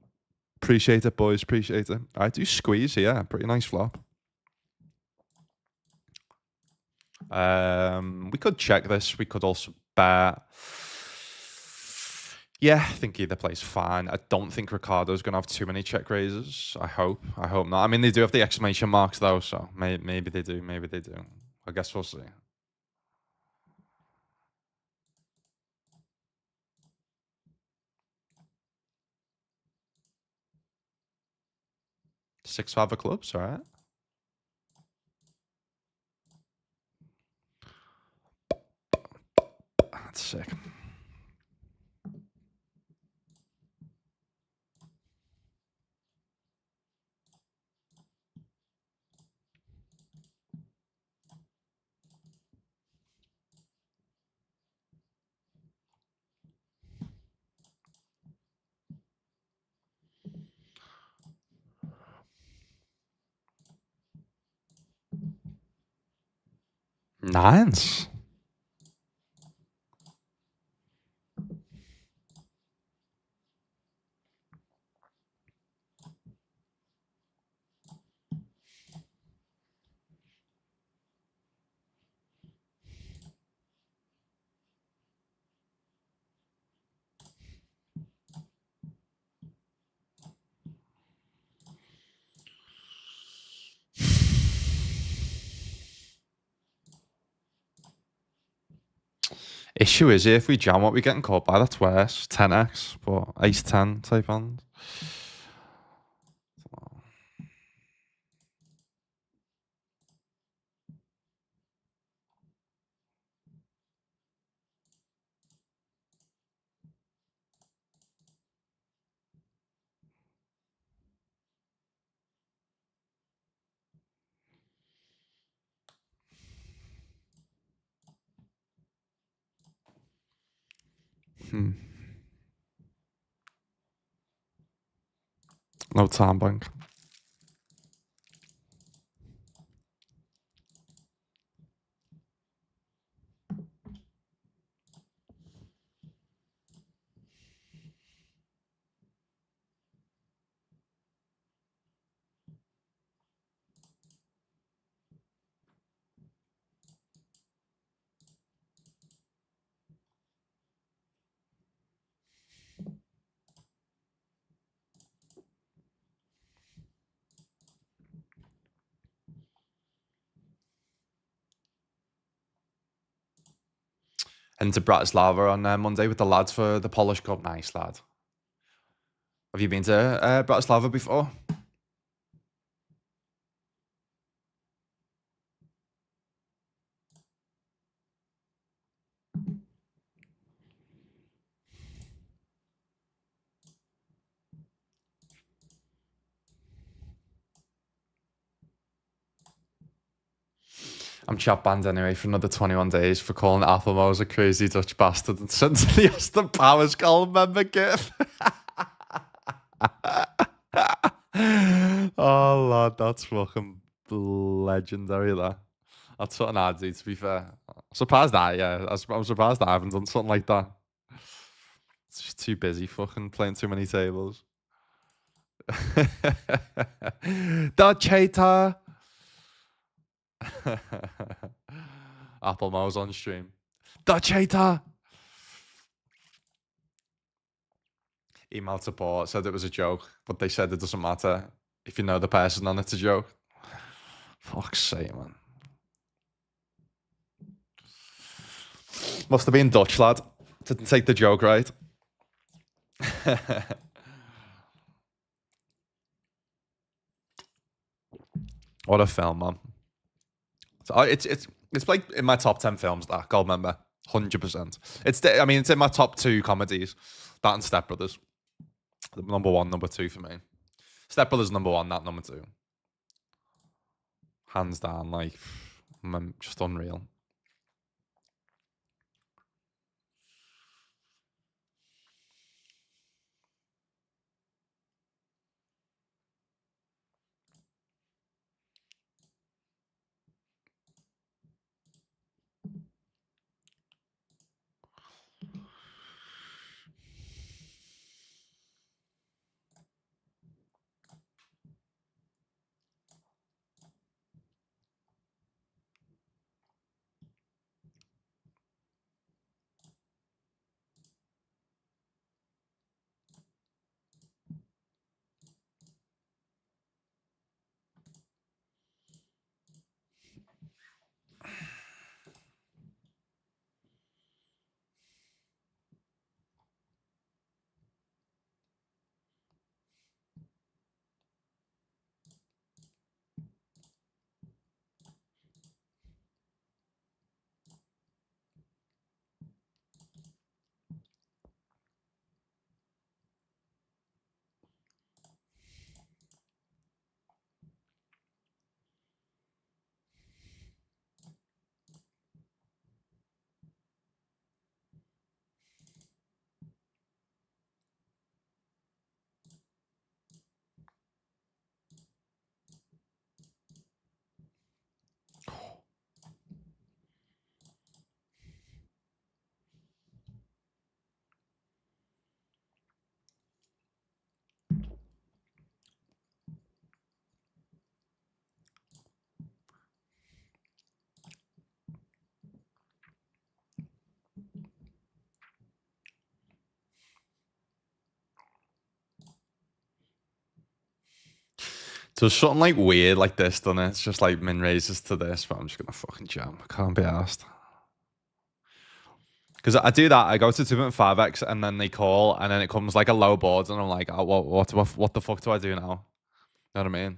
Appreciate it, boys. Appreciate it. I do squeeze here. Pretty nice flop. We could check this. We could also bet. Yeah, I think either plays fine. I don't think Ricardo's going to have too many check raises. I hope. I hope not. I mean, they do have the exclamation marks, though, so maybe they do. Maybe they do. I guess we'll see. Six five of clubs, all right. That's sick. Nice. Issue is if we jam what we're getting caught by, that's worse. 10x, but ace 10 type hand. No time bank. Into Bratislava on Monday with the lads for the Polish Cup. Nice, lad. Have you been to Bratislava before? I'm chat banned anyway for another 21 days for calling Applemose a crazy Dutch bastard and sent to the Austin Powers Gold member gift. Oh, lad, that's fucking legendary, that. That's something I'd do, to be fair. Surprised that, yeah. I'm surprised I haven't done something like that. It's just too busy fucking playing too many tables. Dacheta. Apple Mouse on stream. Dacheta. Email support said it was a joke, but they said it doesn't matter if you know the person and it's a joke. Fuck's sake, man. Must have been Dutch, lad. Didn't take the joke right. What a film, man. So it's like in my top 10 films, that Goldmember. 100%. It's in my top 2 comedies. That and Step Brothers. Number 1, number 2 for me. Step Brothers number 1, that number 2. Hands down, like, just unreal. So something like weird like this, doesn't it? It's just like min raises to this, but I'm just gonna fucking jam. I can't be asked. Because I do that, I go to 2.5x and then they call and then it comes like a low board and I'm like, oh, what the fuck do I do now? You know what I mean?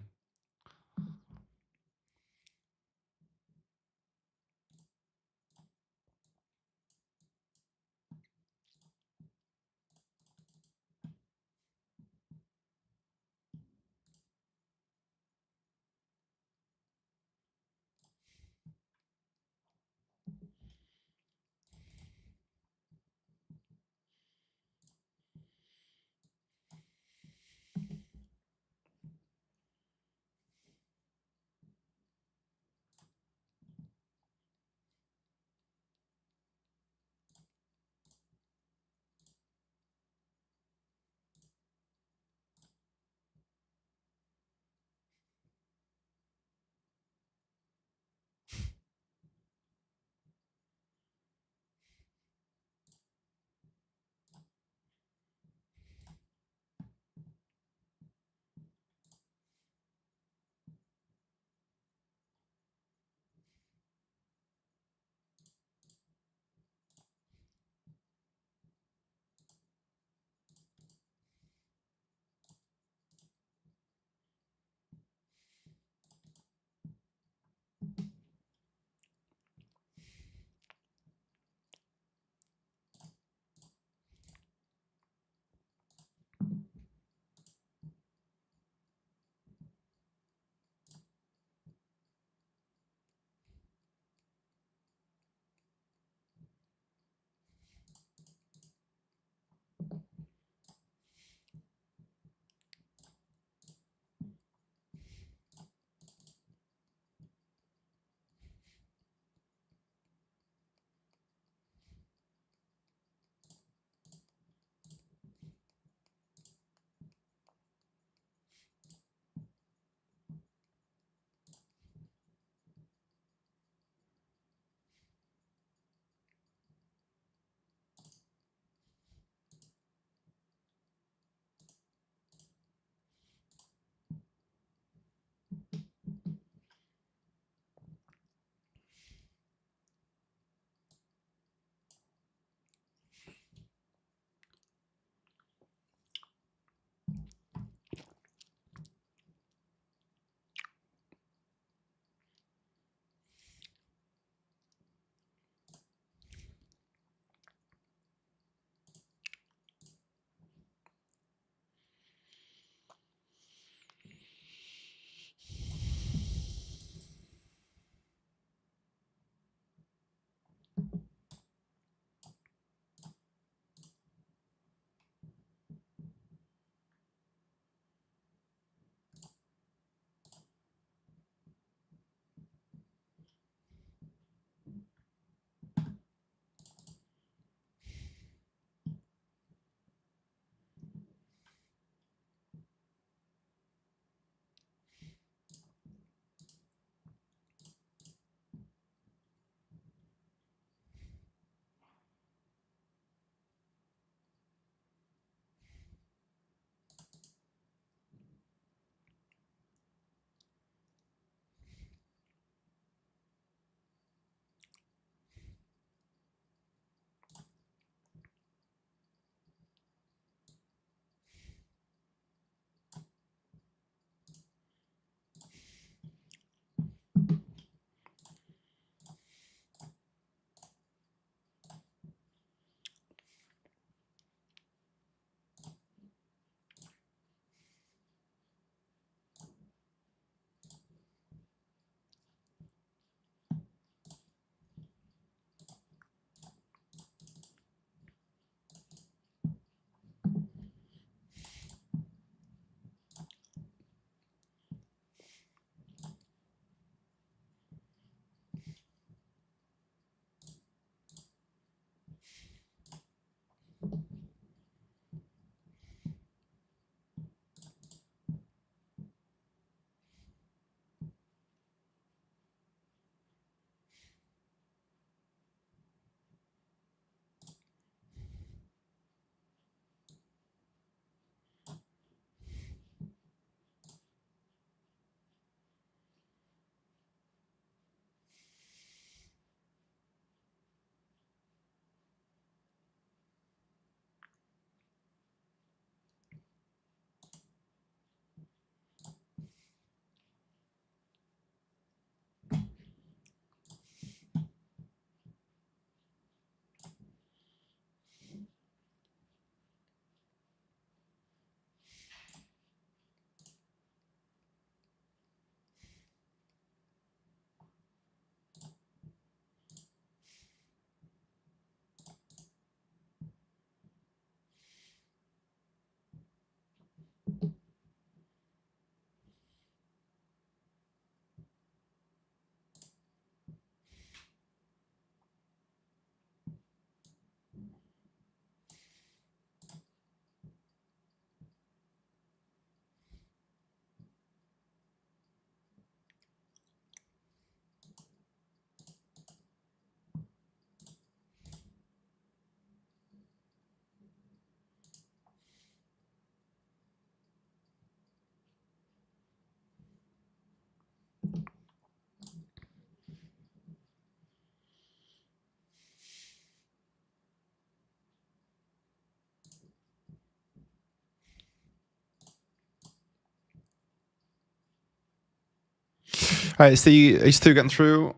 All right, it's the ace two getting through.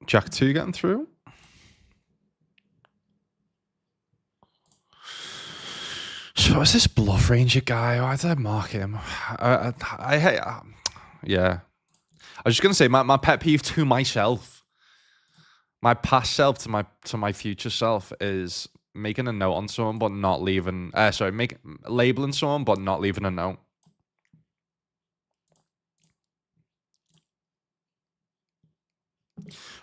Jack two getting through. So is this bluff ranger guy? Why did I mark him? I hate. Yeah. I was just gonna say my pet peeve to myself, my past self to my future self is making a note on someone but not leaving. Labeling someone but not leaving a note.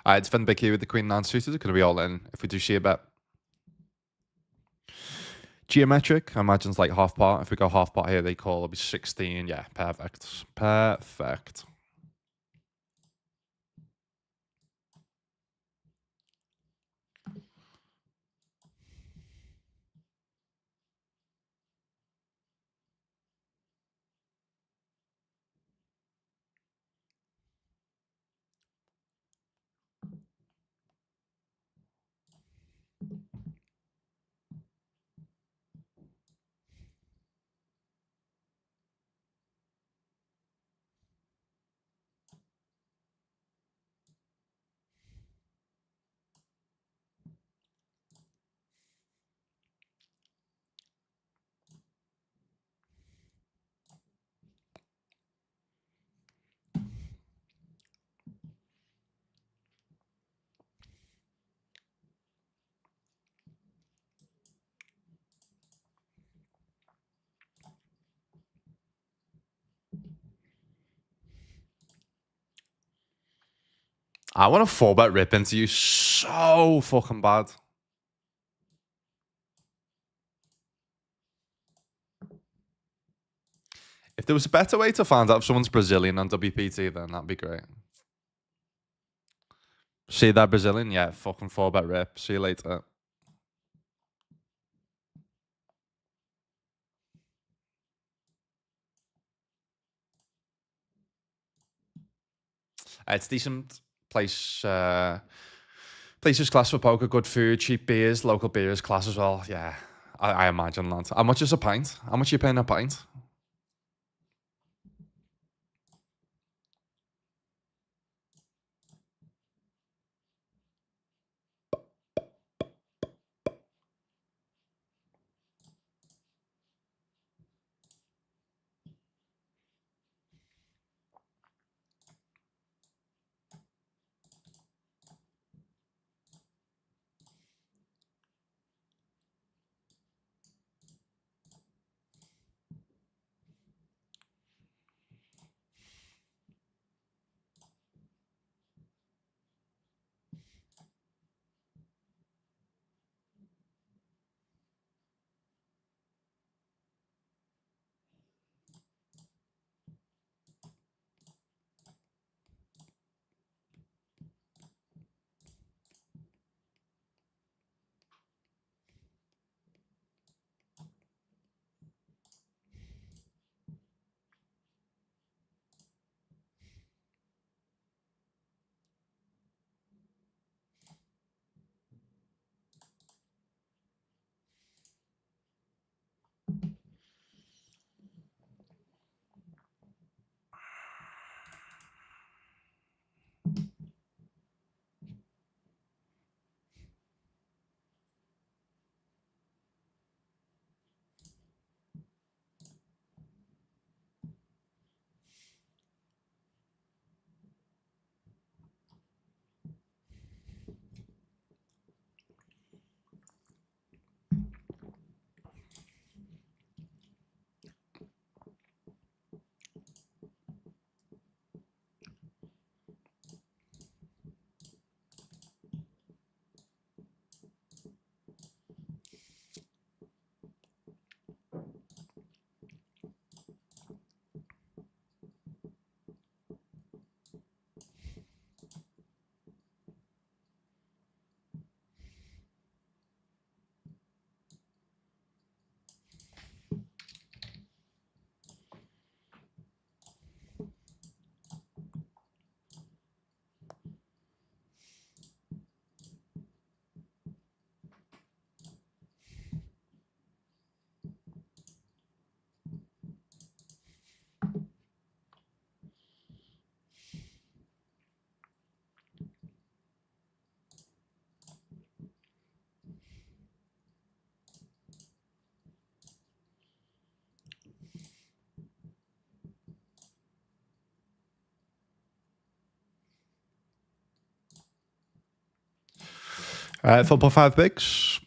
All right, defend big here with the queen nine suited. It's gonna be all in if we do see a bet. Geometric, I imagine it's like half pot. If we go half pot here, they call. It'll be 16. Yeah, perfect. Perfect. I want to 4-bet rip into you so fucking bad. If there was a better way to find out if someone's Brazilian on WPT, then that'd be great. See that Brazilian? Yeah, fucking 4-bet rip. See you later. It's decent place. Places class for poker, good food, cheap beers, local beers class as well. Yeah, I imagine that. How much is a pint? How much are you paying a pint? Football five bigs.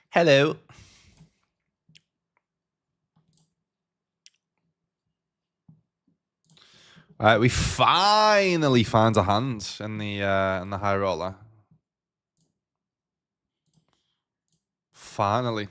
Hello. We finally found a hand in the high roller. Finally.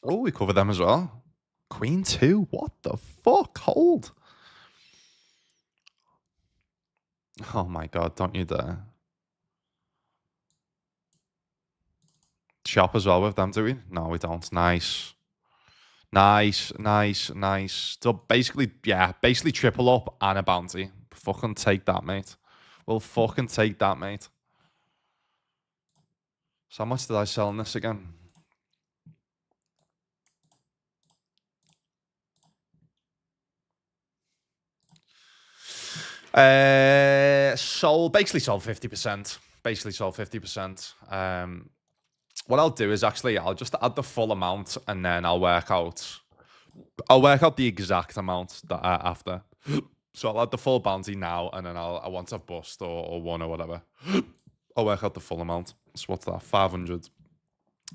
Oh, we covered them as well. Queen 2. What the fuck? Hold. Oh my god, don't you dare. Shop as well with them, do we? No, we don't. Nice. Nice. So basically, yeah, basically triple up and a bounty. Fucking take that, mate. We'll fucking take that, mate. So how much did I sell in this again? Basically sold 50%. Basically sold 50%. What I'll do is actually I'll just add the full amount and then I'll work out the exact amount that after. So I'll add the full bounty now and then I want to bust or won or whatever. I'll work out the full amount. So what's that? 500.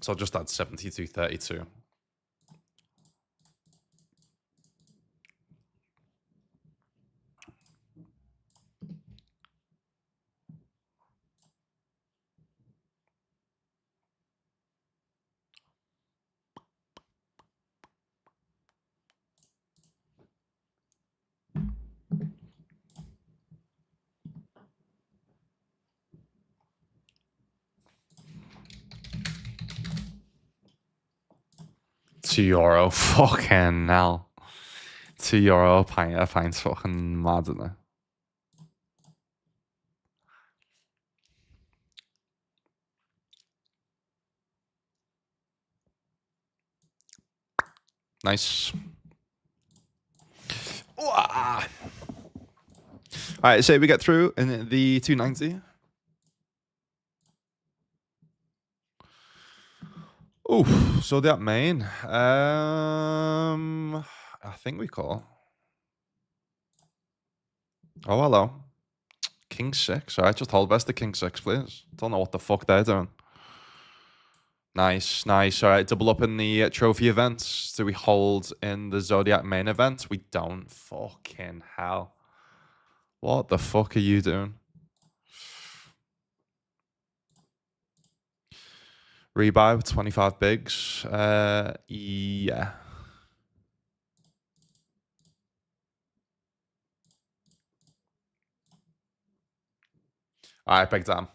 So I'll just add 72.32. €2. Fucking hell. €2 a pint. A pint's fucking mad, isn't it? Nice. All right, so we get through in the 290. Oh, so that main. I think we call. Oh, hello. King 6. All right, just hold best the King 6, please. Don't know what the fuck they're doing. Nice. All right, double up in the trophy events. Do we hold in the Zodiac main event? We don't. Fucking hell. What the fuck are you doing? Rebuy with 25 bigs. Yeah. All right, big time.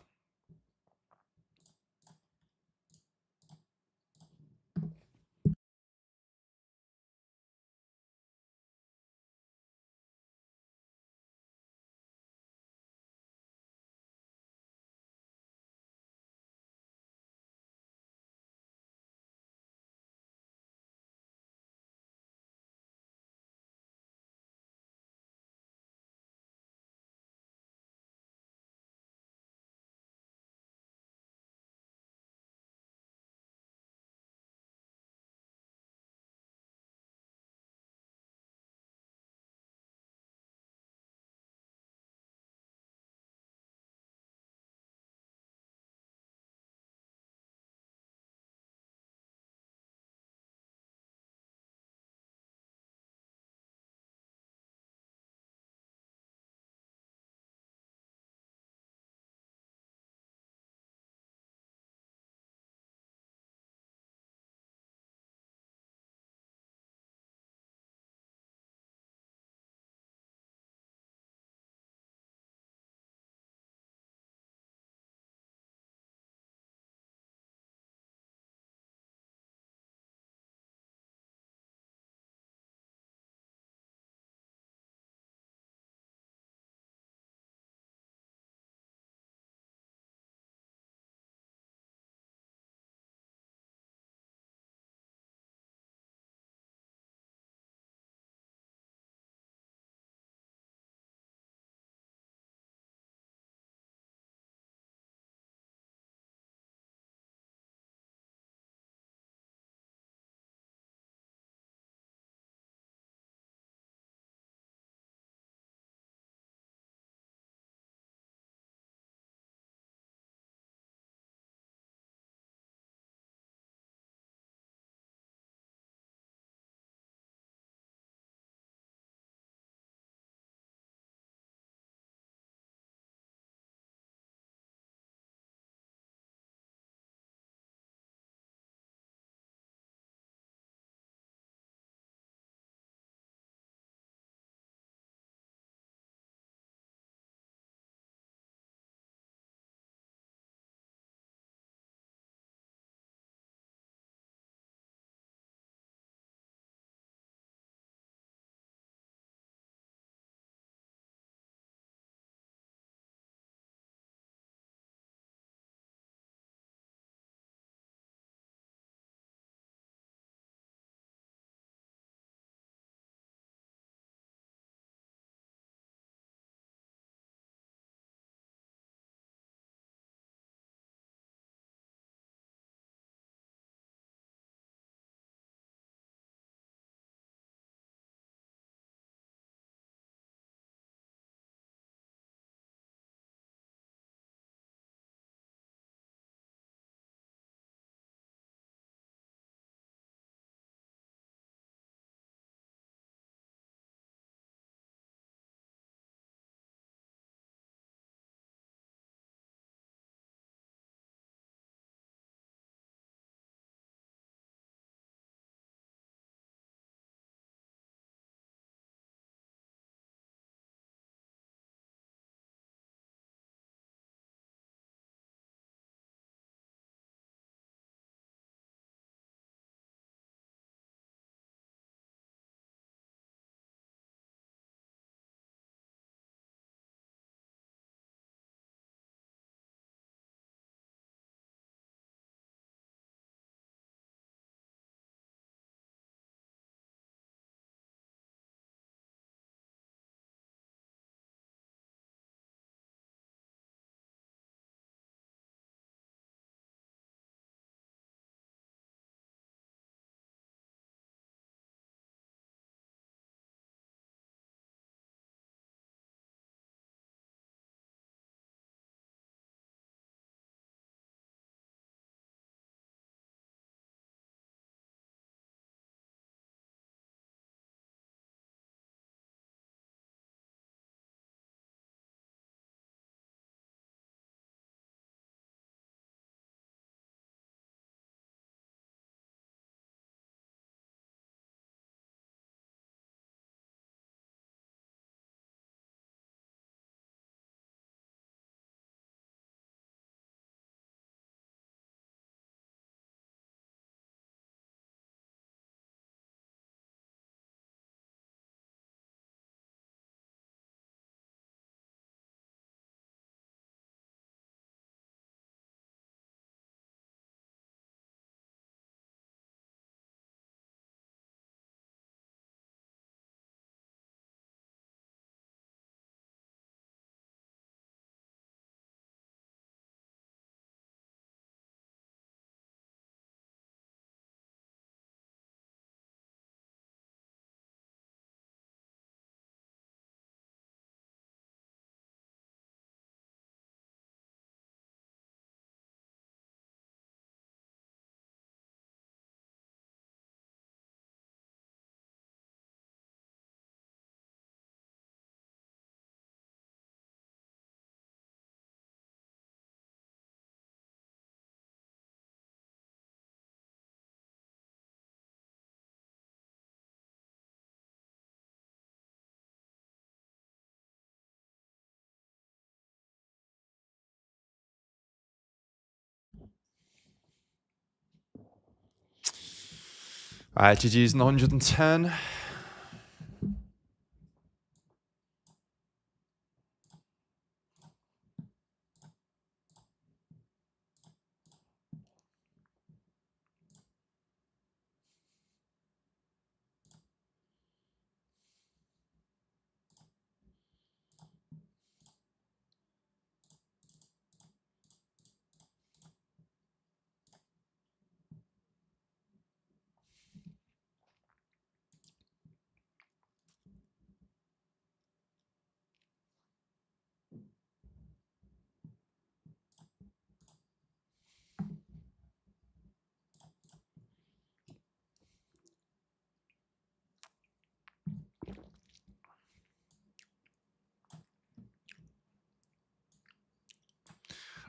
Alright, GG's 110.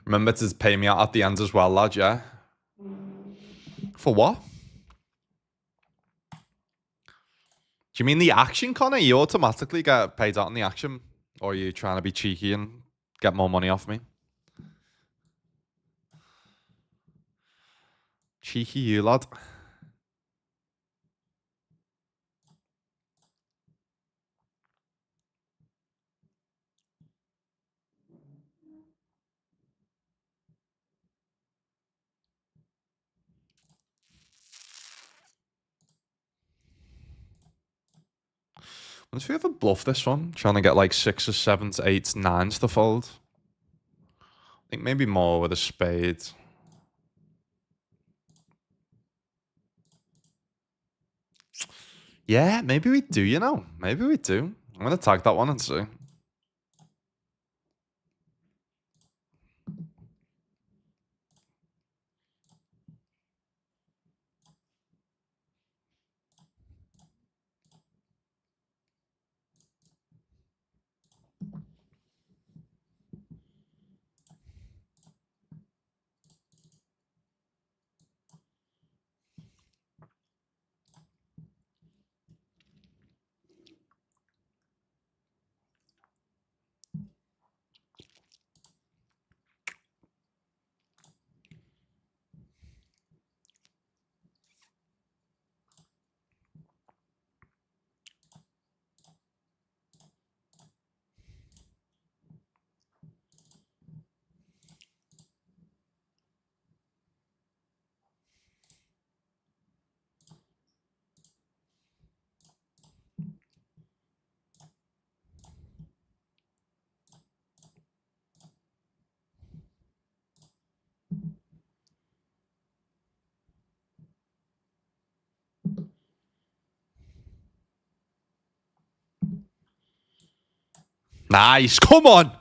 Remember to pay me out at the end as well, lad, yeah? For what? Do you mean the action, Connor? You automatically get paid out in the action? Or are you trying to be cheeky and get more money off me? Cheeky you, lad. What if we ever bluff this one? Trying to get like 6s, 7s, 8s, 9s to fold. I think maybe more with a spade. Yeah, maybe we do, you know. Maybe we do. I'm going to tag that one and see. Nice. Come on.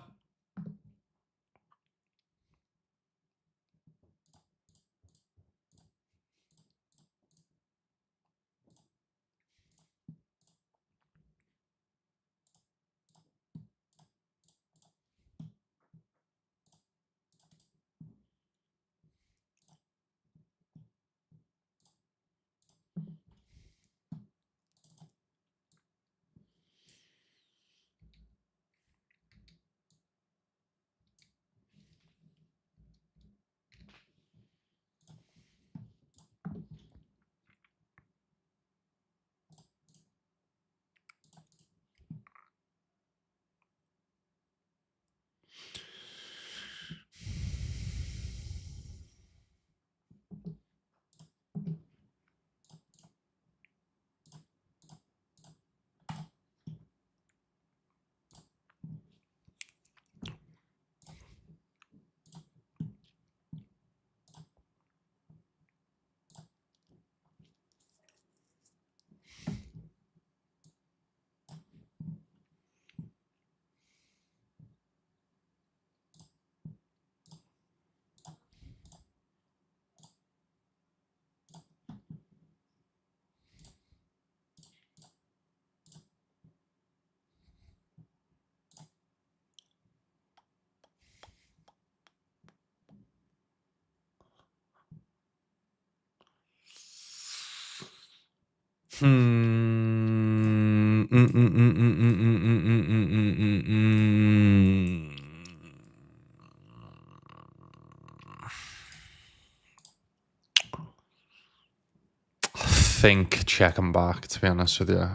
think check him back, to be honest with you.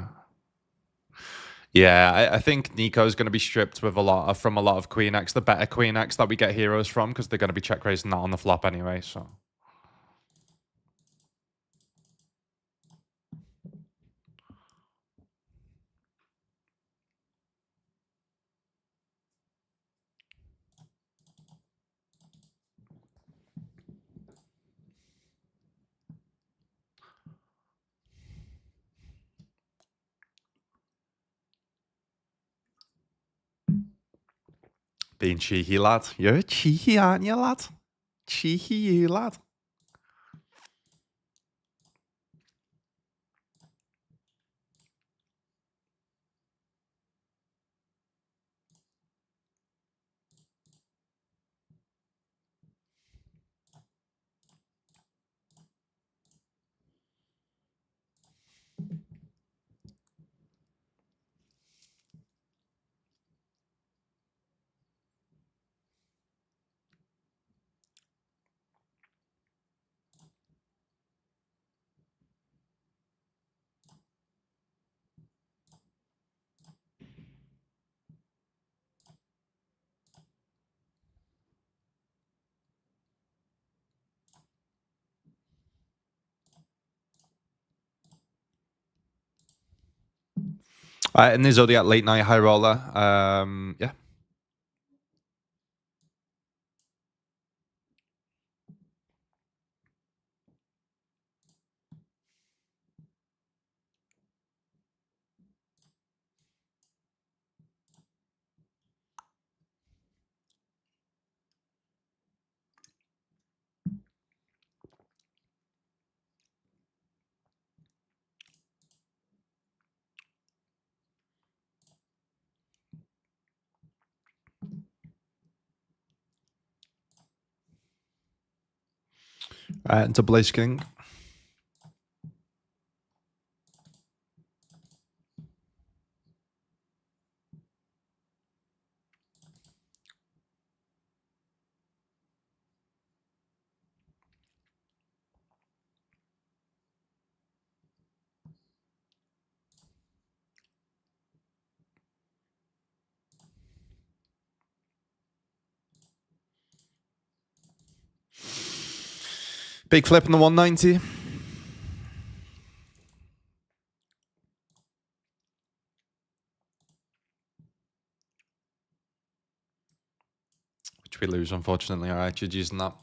Yeah, I think Nico's going to be stripped with from a lot of Queen X, the better Queen X that we get heroes from, because they're going to be check raising that on the flop anyway. So. Being cheeky, lad. You're cheeky, aren't you, lad? Cheeky, you lad. In the Zodiac late night high roller, yeah. Double Ace King. Big flip in the 190. Which we lose, unfortunately. All right, GG's in that.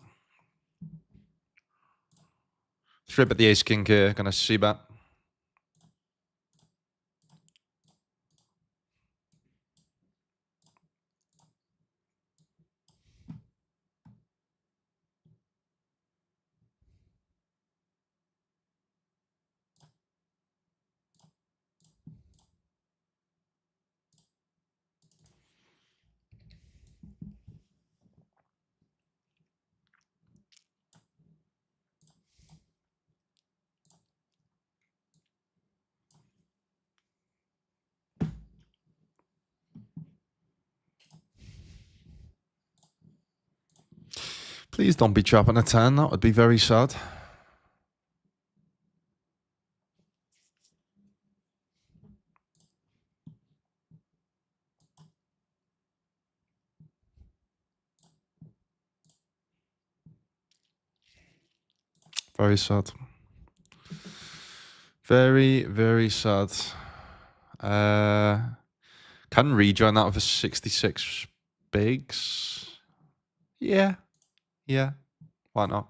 Strip at the Ace King here. Gonna see bet. Please don't be trapping a 10. That would be very sad. Very sad. Very, very sad. Can rejoin that with a 66 bigs. Yeah. Yeah. Why not?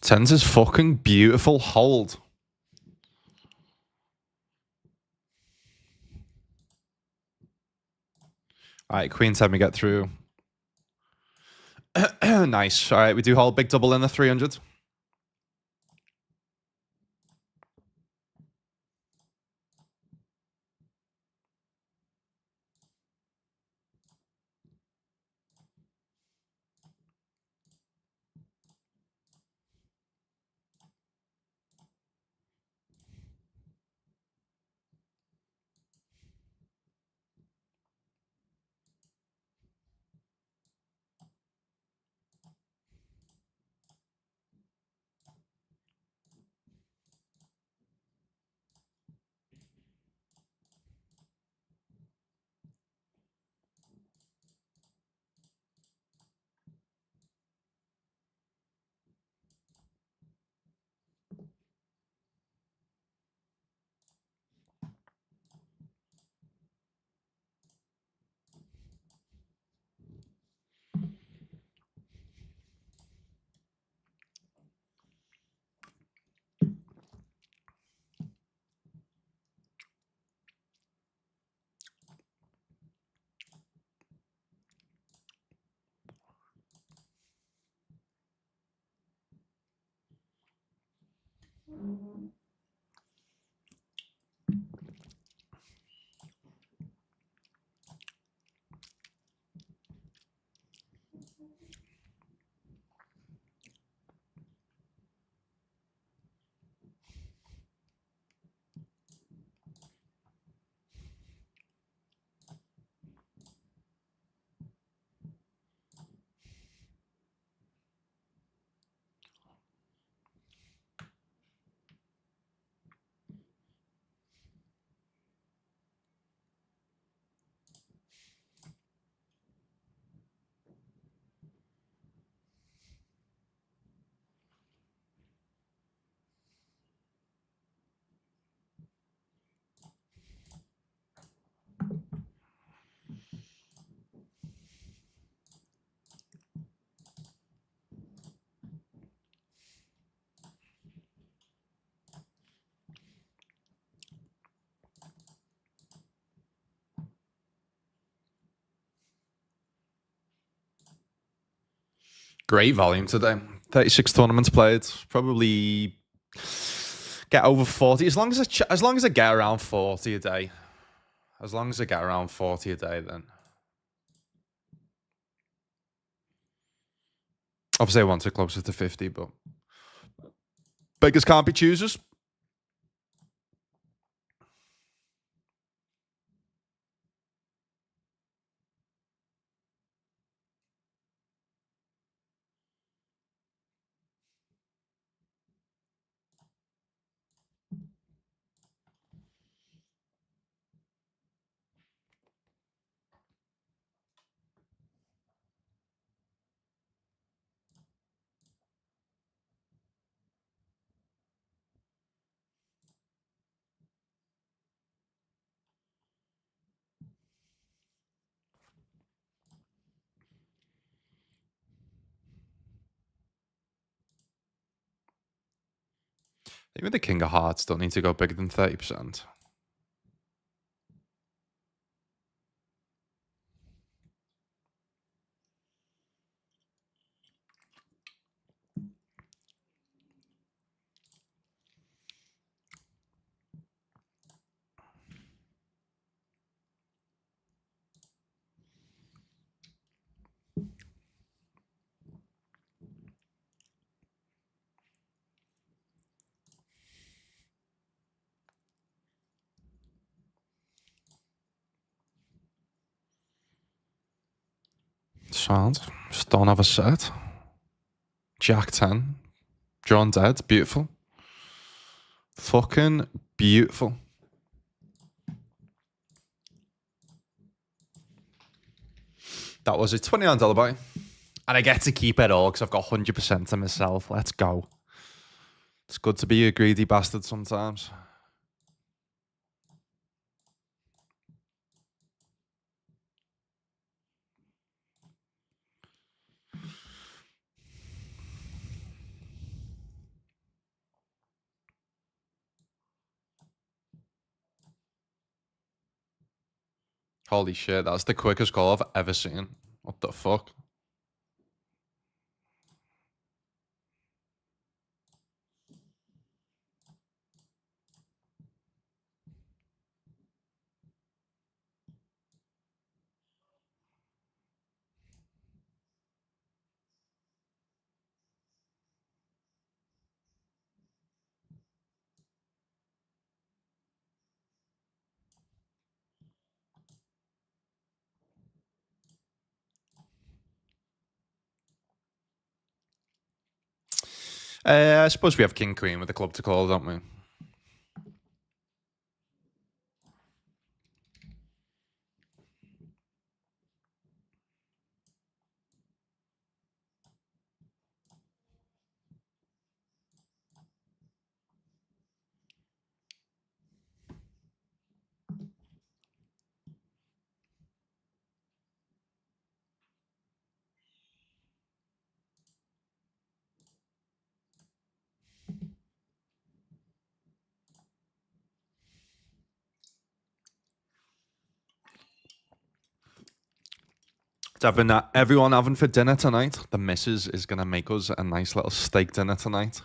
Tens is fucking beautiful. Hold. All right, queen 10 we get through. Nice. All right, we do hold big double in the 300. Great volume today. 36 tournaments played. Probably get over 40. As long as I get around 40 a day. As long as I get around 40 a day, then. Obviously, I want it closer to 50, but beggars can't be choosers. Even the King of Hearts don't need to go bigger than 30%. Sound. Just don't have a set. Jack 10. Drawn dead. Beautiful. Fucking beautiful. That was a $29 buy. And I get to keep it all because I've got 100% to myself. Let's go. It's good to be a greedy bastard sometimes. Holy shit, that's the quickest goal I've ever seen. What the fuck? I suppose we have King Queen with the club to call, don't we? It's everyone having for dinner tonight. The missus is going to make us a nice little steak dinner tonight.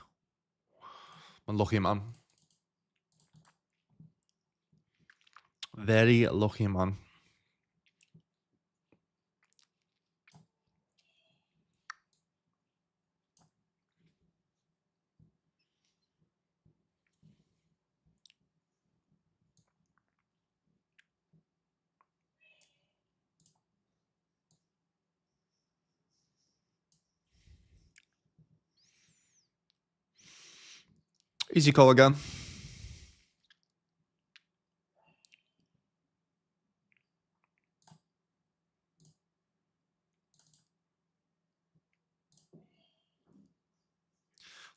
I'm lucky, man. Very lucky, man. Easy call again. I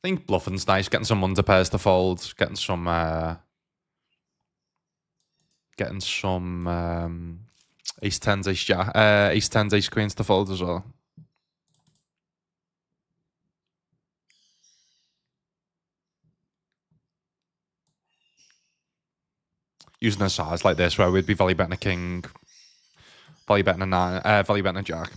think bluffing's nice, getting some under pairs to fold, getting some ace tens, ace jack, ace tens, ace queens to fold as well. Using a size like this where we'd be value betting a king, value betting a nine, value betting a jack.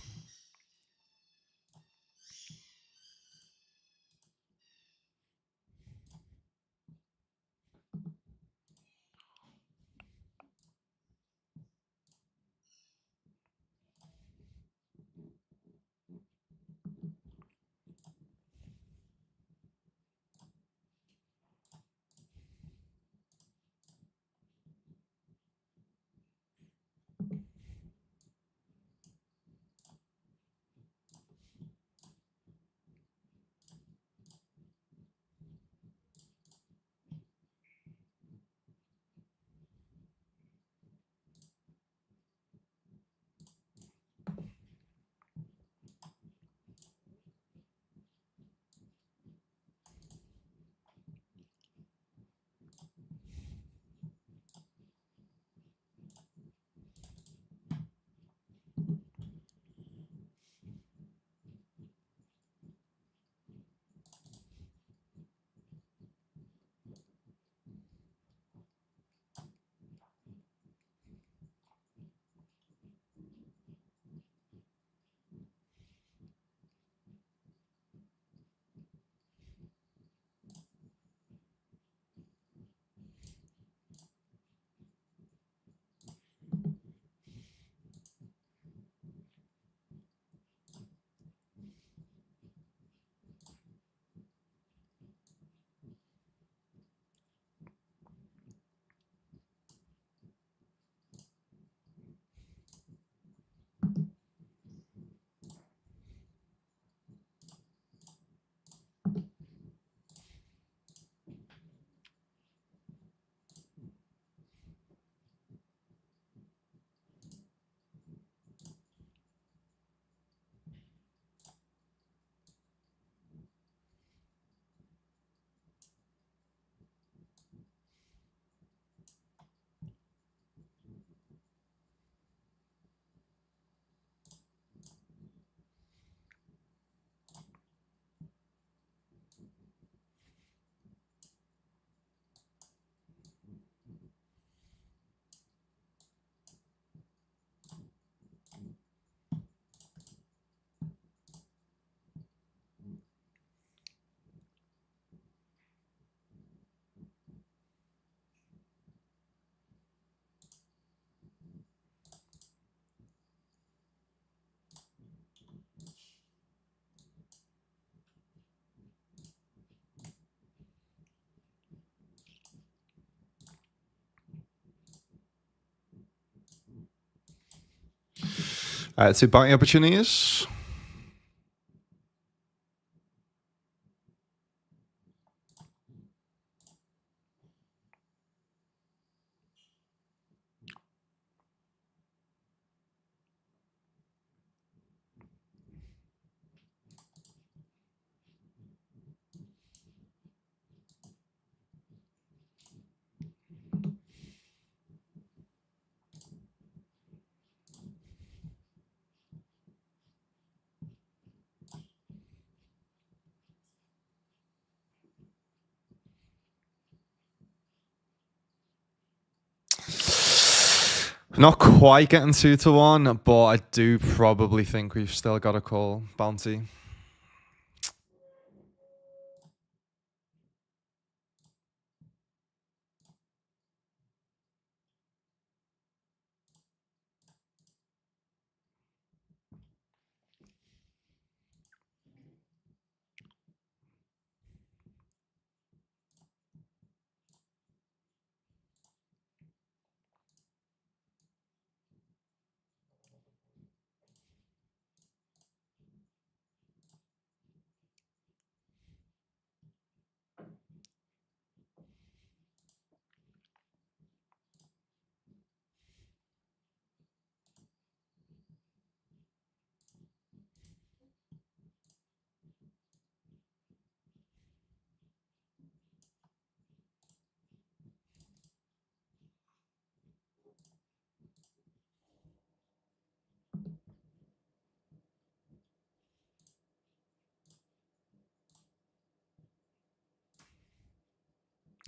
Two bounty opportunities. Not quite getting 2-1, but I do probably think we've still got a call bounty.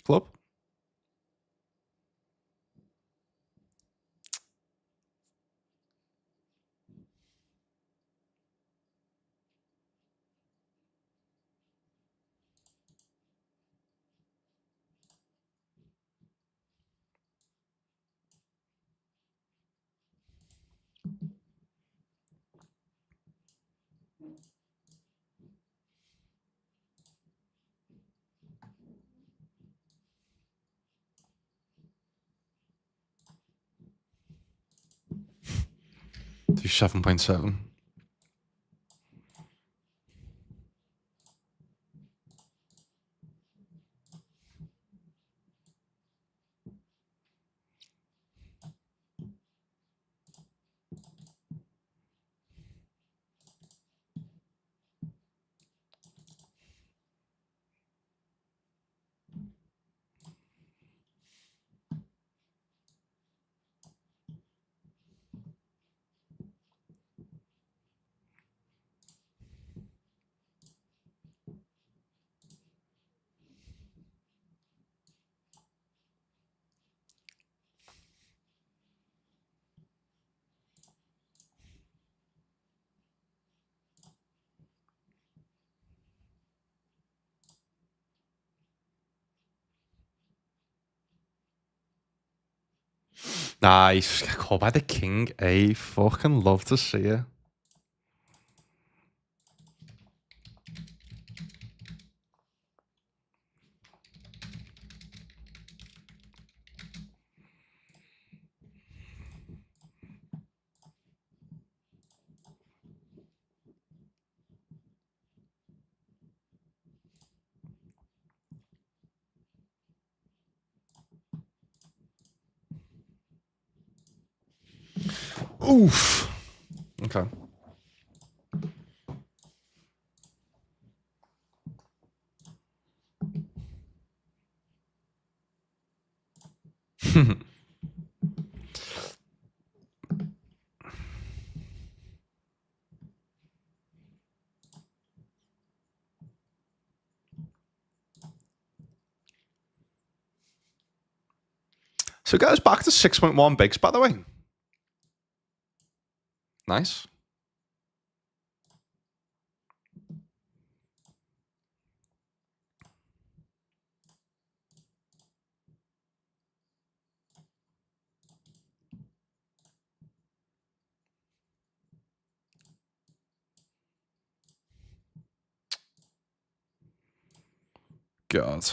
Club. Do 7.7. Nice. Called by the king. Fucking love to see it. Oof. Okay. So it goes back to 6.1 bigs, by the way. Nice. God.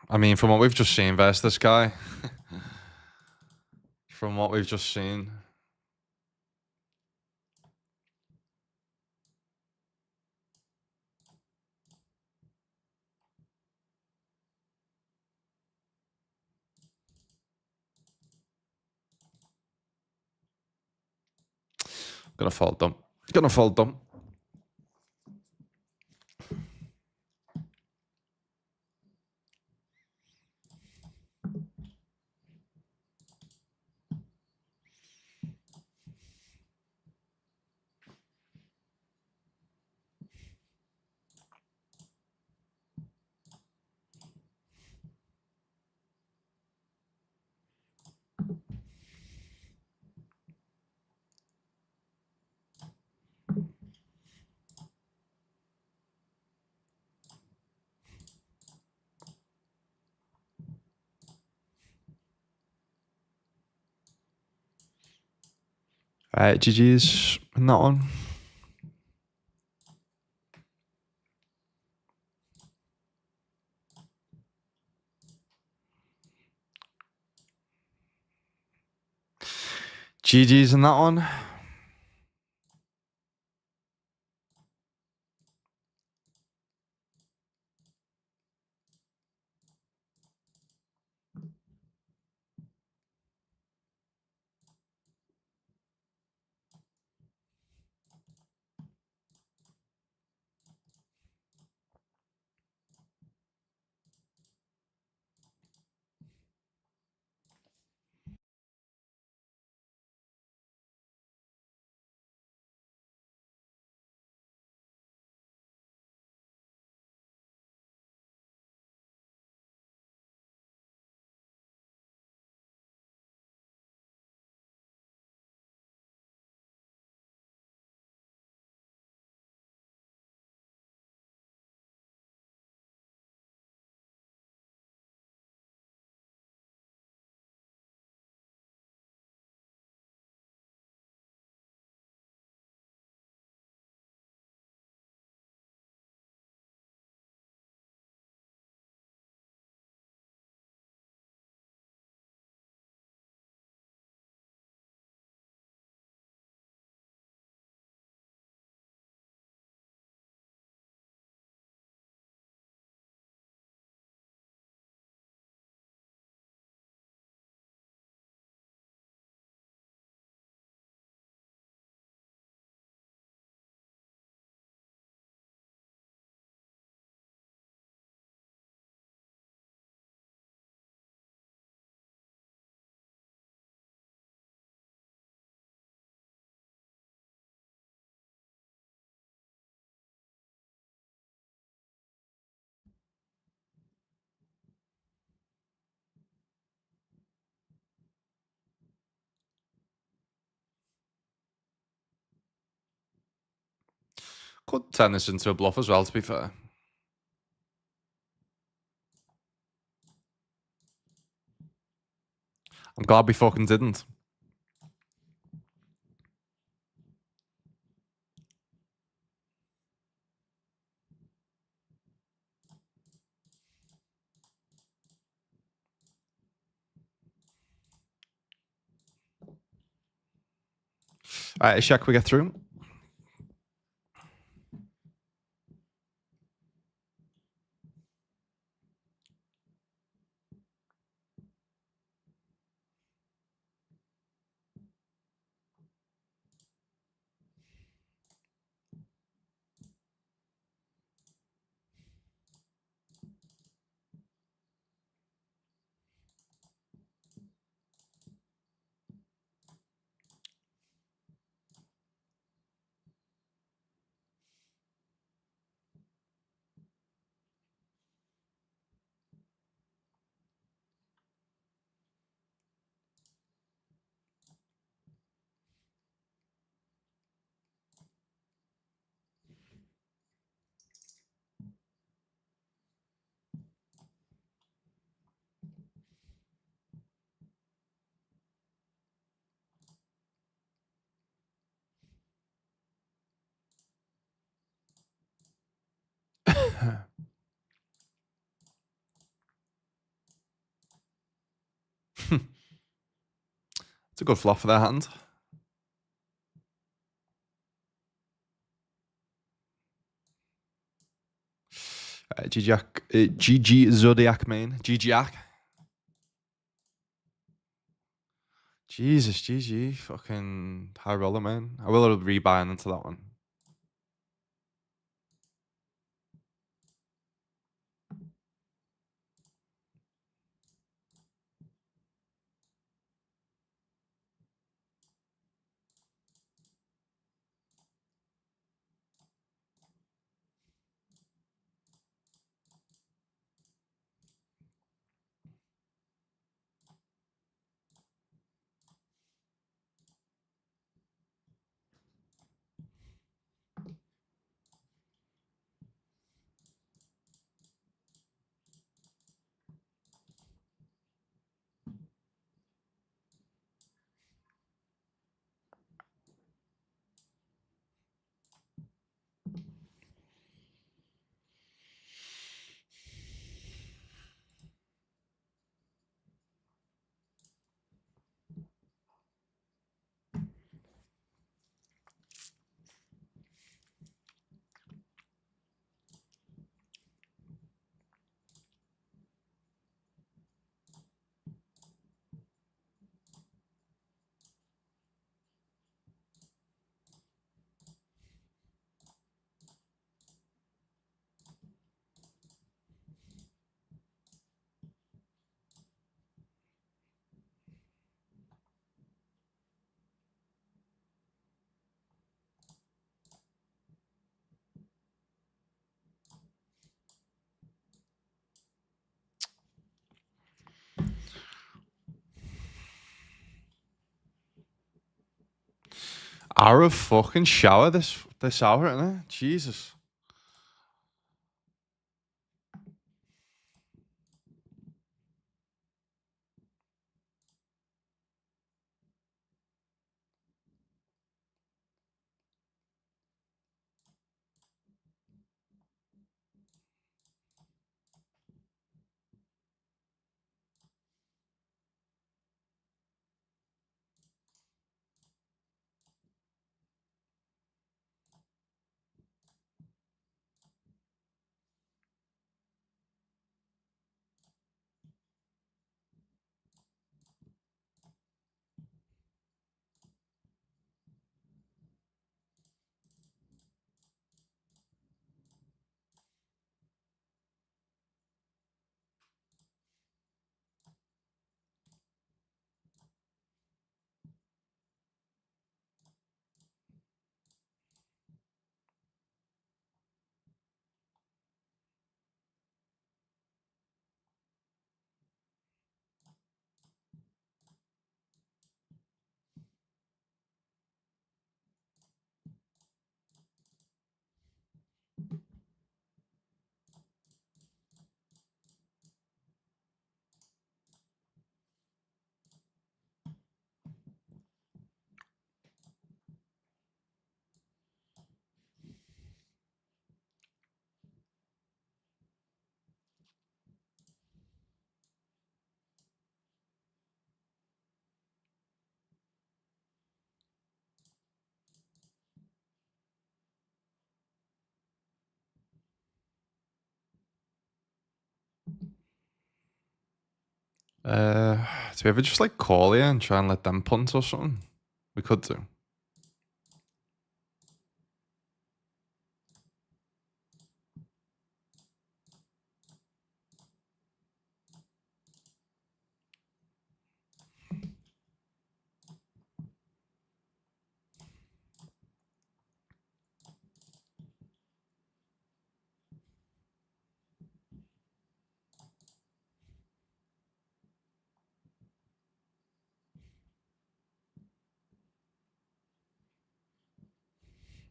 I mean, from what we've just seen versus this guy, from what we've just seen, Gonna fold them. Gonna fold them. GG's in that one. GG's in that one. Could turn this into a bluff as well, to be fair. I'm glad we fucking didn't. All right, check we get through. It's a good flop for their hand. GG Zodiac main. GG-ac. Jesus, GG. Fucking high roller, man. I will rebuying into that one. Hour of fucking shower this hour, isn't it? Jesus. Do we ever just like call you and try and let them punt or something? We could do.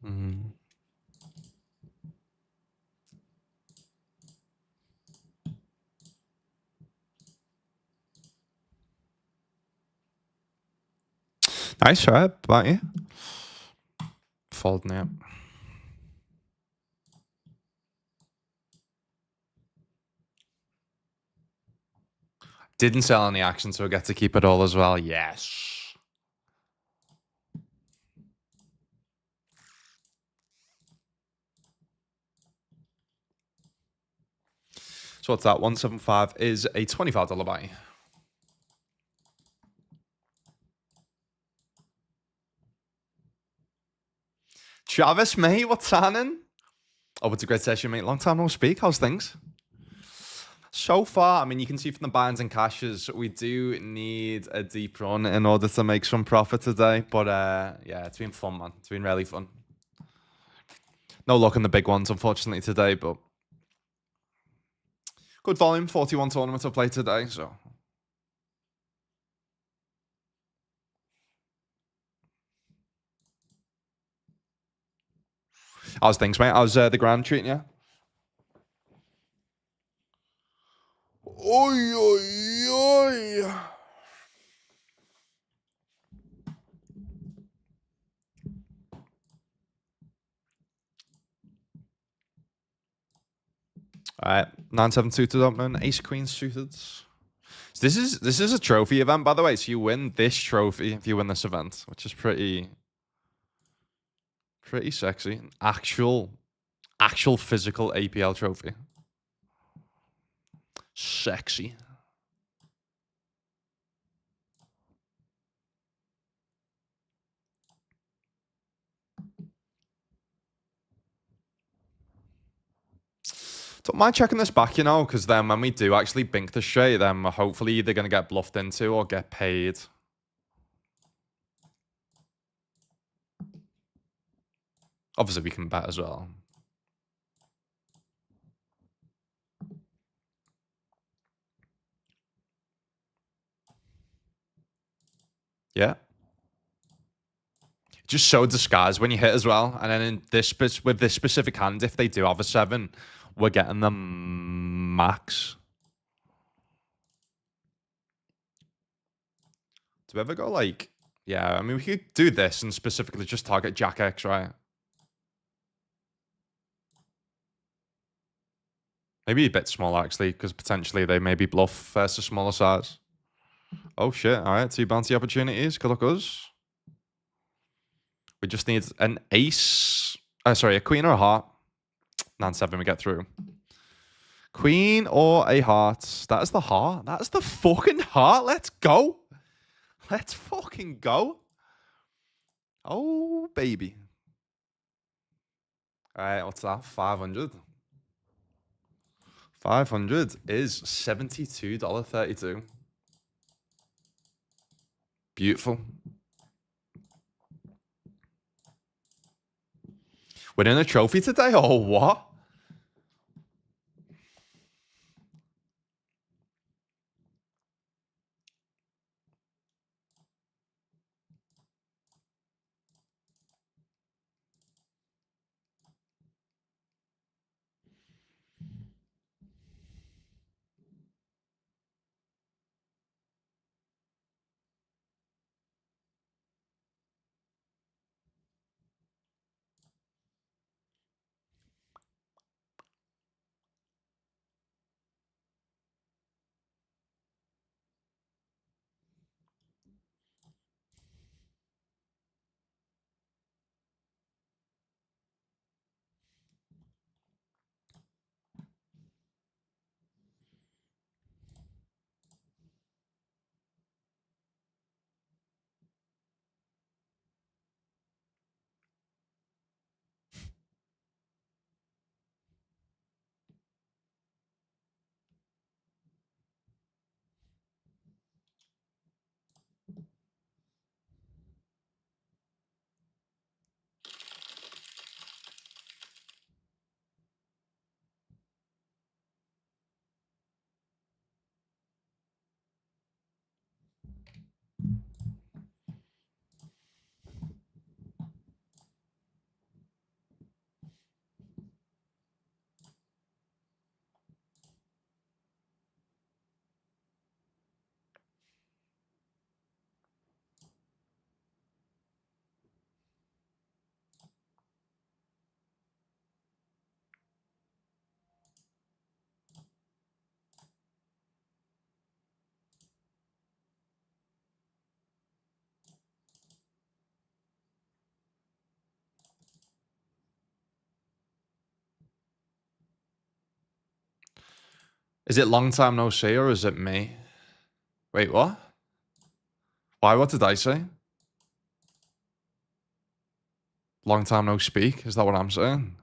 Mm. Nice try, about you. Folding it. Didn't sell any action, so I get to keep it all as well. Yes. So what's that? 175 is a $25 buy. Travis, mate, what's happening? Oh, it's a great session, mate. Long time no speak. How's things? So far, I mean, you can see from the binds and cashes, we do need a deep run in order to make some profit today. But yeah, it's been fun, man. It's been really fun. No luck in the big ones, unfortunately, today, but good volume. 41 tournaments to play today, so. How's things, mate? How's the grand treating you? Oi, oi, oi. All right, 9-7 suited opening, ace queen suited. So this is a trophy event, by the way. So you win this trophy if you win this event, which is pretty sexy. Actual physical APL trophy. Sexy. Don't mind checking this back, you know, because then when we do actually bink the straight, then we're hopefully either going to get bluffed into or get paid. Obviously, we can bet as well. Yeah. Just so disguised when you hit as well. And then in this with this specific hand, if they do have a 7, we're getting them max. Do we ever go like... Yeah, I mean, we could do this and specifically just target Jack X, right? Maybe a bit smaller, actually, because potentially they maybe bluff versus smaller size. Oh, shit. All right, 2 bounty opportunities. Good luck us. We just need an ace. Sorry, a queen or a heart. 9-7, we get through. Queen or a heart. That is the heart. That is the fucking heart. Let's go. Let's fucking go. Oh, baby. All right, what's that? 500. 500 is $72.32. Beautiful. Winning a trophy today or what? Is it long time no see or is it me? Wait, what? Why? What did I say? Long time no speak. Is that what I'm saying?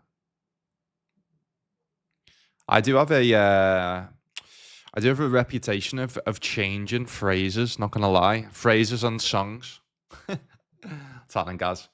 I do have a reputation of changing phrases. Not gonna lie, phrases and songs. What's happening, guys?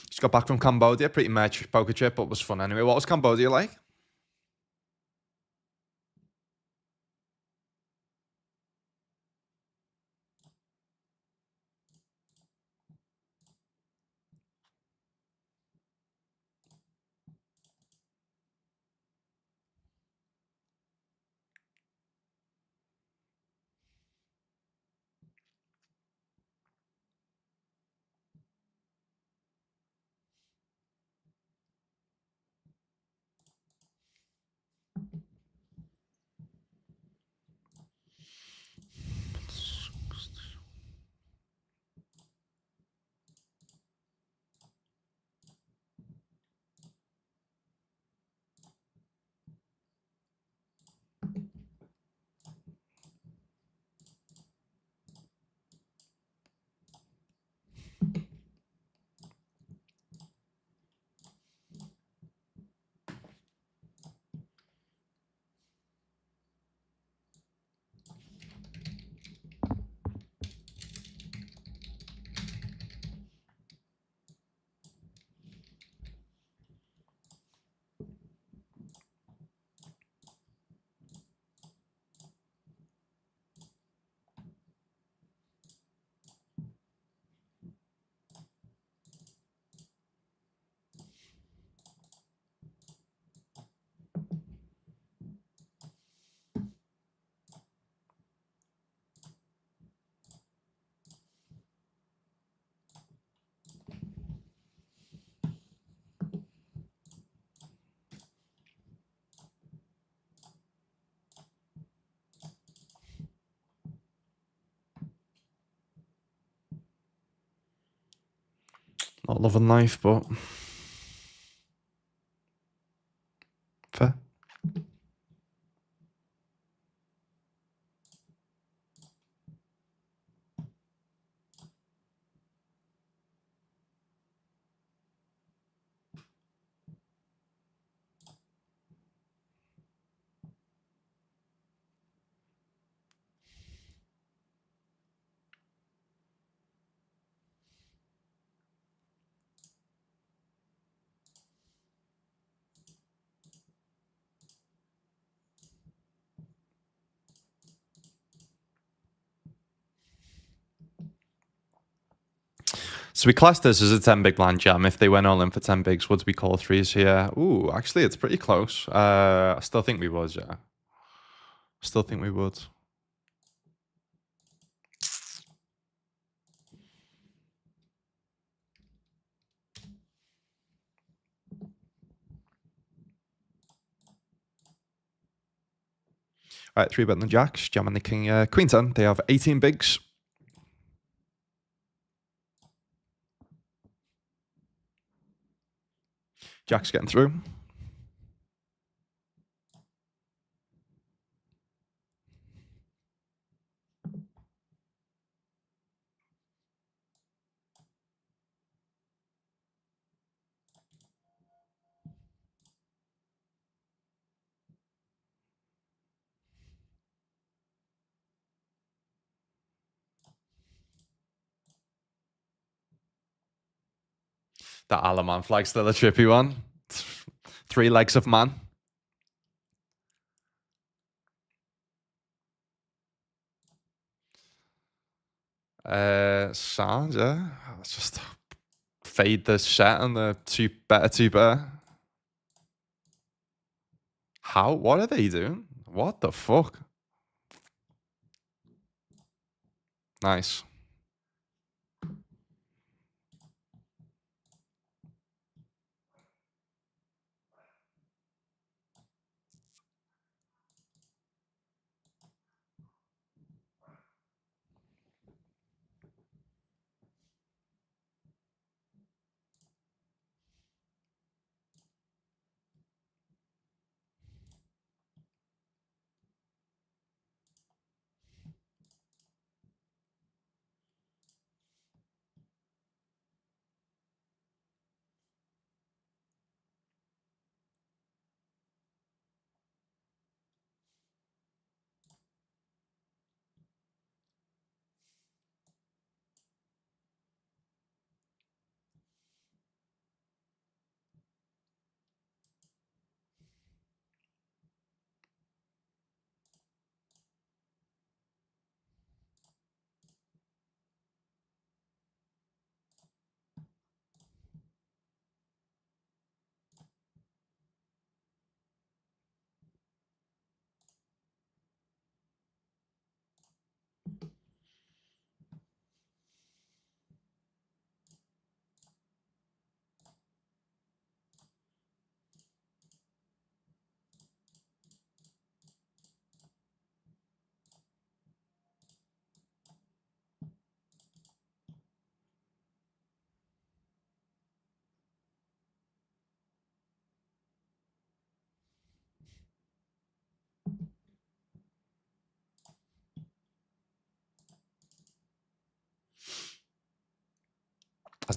Just got back from Cambodia. Pretty much poker trip, but was fun anyway. What was Cambodia like? Not loving life, but fair. So we class this as a 10 big blind jam. If they went all in for 10 bigs, would we call threes here? Ooh, actually, it's pretty close. I still think we would, yeah. Still think we would. All right, 3-betting the jacks, jamming the king, queen 10. They have 18 bigs. Jack's getting through. That Alaman flag's still a trippy one. 3 legs of man. Sounds, yeah. Let's just fade the set and the two better. How? What are they doing? What the fuck? Nice.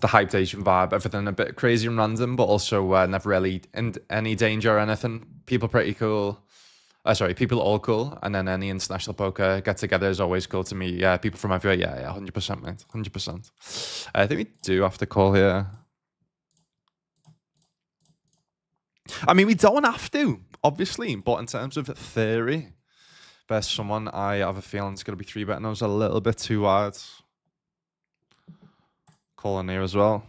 a hyped Asian vibe. Everything a bit crazy and random, but also never really in any danger or anything. People pretty cool. People all cool. And then any international poker get together is always cool to me. Yeah, people from everywhere. Yeah, 100%, mate. 100%. I think we do have to call here. I mean, we don't have to, obviously, but in terms of theory, there's someone I have a feeling is going to be 3-betting us a little bit too wide. Calling here as well.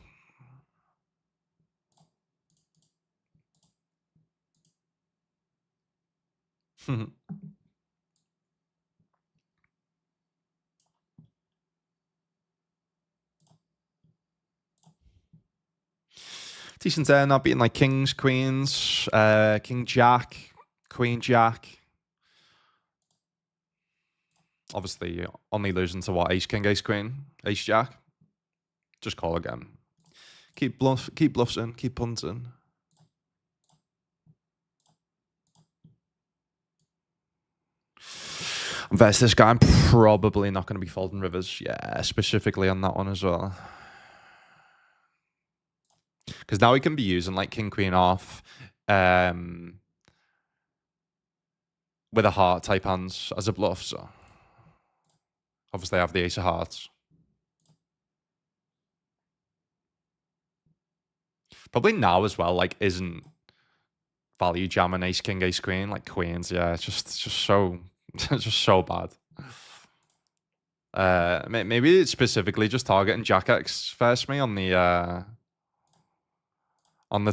Decent turn, not beating like kings, queens, king jack, queen jack. Obviously, only losing to what? Ace king, ace queen, ace jack. Just call again. Keep bluffs in, keep punting. Versus this guy, I'm probably not going to be folding rivers. Yeah, specifically on that one as well. Because now we can be using like king, queen off with a heart type hands as a bluff. So obviously I have the ace of hearts. Probably now as well, like, isn't value jamming ace, king, ace, queen, like queens. Yeah, it's just so, it's just so bad. Maybe it's specifically just targeting Jack X first me on the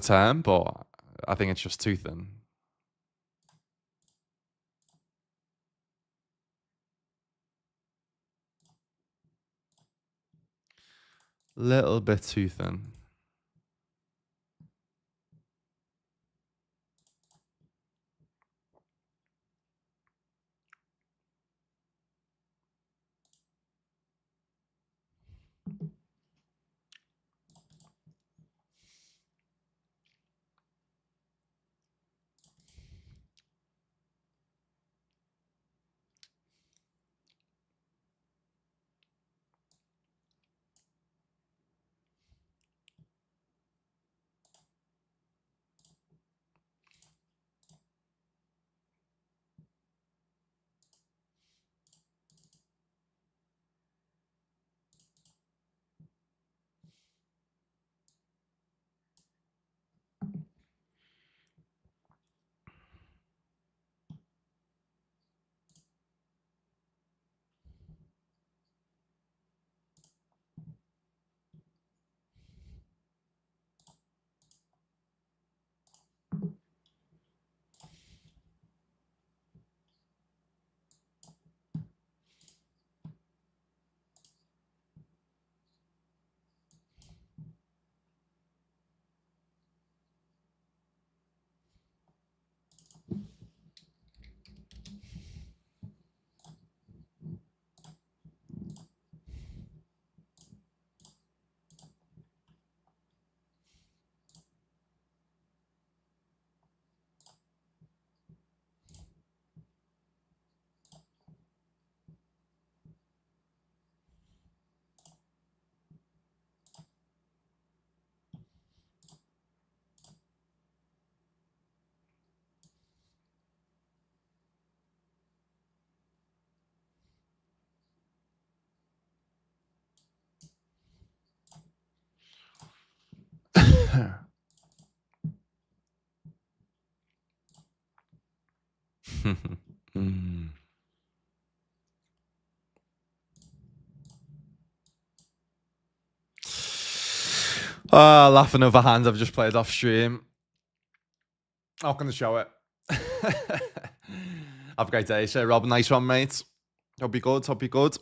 turn, but I think it's just too thin. Little bit too thin. Laughing over hands I've just played off stream. Not going to show it. Have a great day, sir. Rob, nice one, mate. Hope you're good. Hope you're good.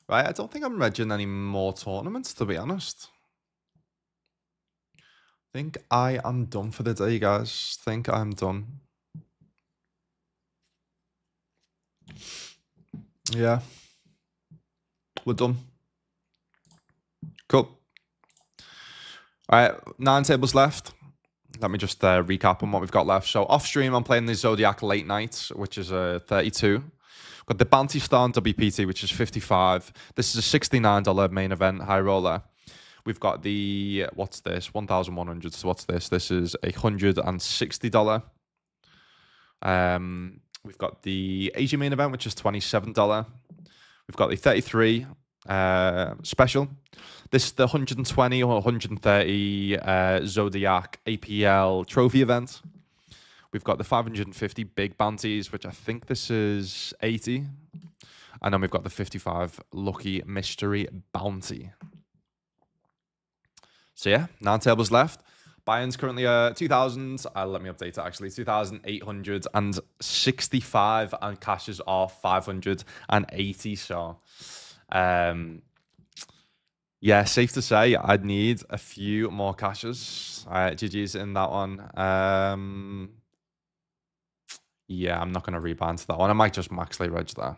Right, I don't think I'm regging any more tournaments, to be honest. I think I am done for the day, guys. Think I'm done. Yeah. We're done. Cool. All right, 9 tables left. Let me just recap on what we've got left. So off stream, I'm playing the Zodiac late night, which is a 32. Got the Bounty Star on WPT, which is 55. This is a $69 main event high roller. We've got the, what's this? 1,100. So what's this? This is $160. We've got the Asia main event, which is $27. We've got the 33 special. This is the 120 or 130 Zodiac APL trophy event. We've got the 550 big bounties, which I think this is 80. And then we've got the 55 lucky mystery bounty. So yeah, 9 tables left. Buy-in's currently 2,000. Let me update it actually. 2,865 and cashes are 580. So, yeah, safe to say I'd need a few more cashes. GG's in that one. Yeah, I'm not going to rebind to that one. I might just max lay reg there.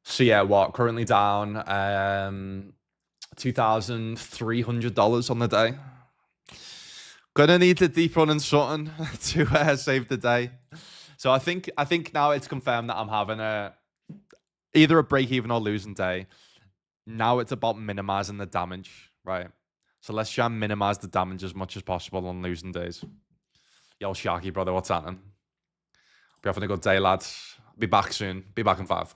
So yeah, what currently down $2,300 on the day. Gonna need the deep run and something to save the day. So I think now it's confirmed that I'm having either a break even or losing day. Now it's about minimizing the damage, right? So let's try and minimize the damage as much as possible on losing days. Yo, Sharky, brother, what's happening? Be having a good day, lads. Be back soon. Be back in 5.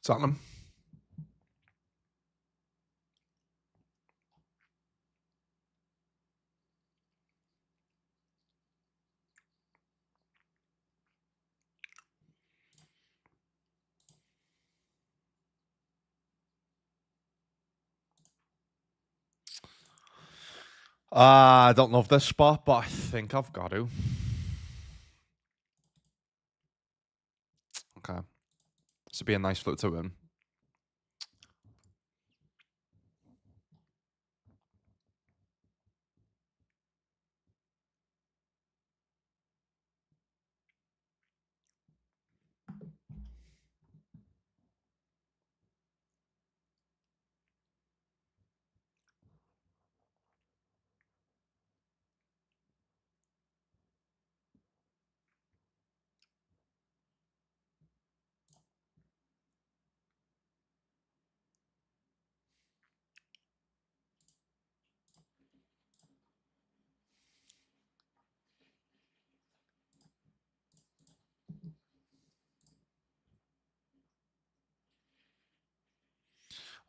Tottenham. I don't love this spot, but I think I've got to. Okay. This would be a nice float to win.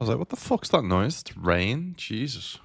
I was like, what the fuck's that noise? It's rain? Jesus.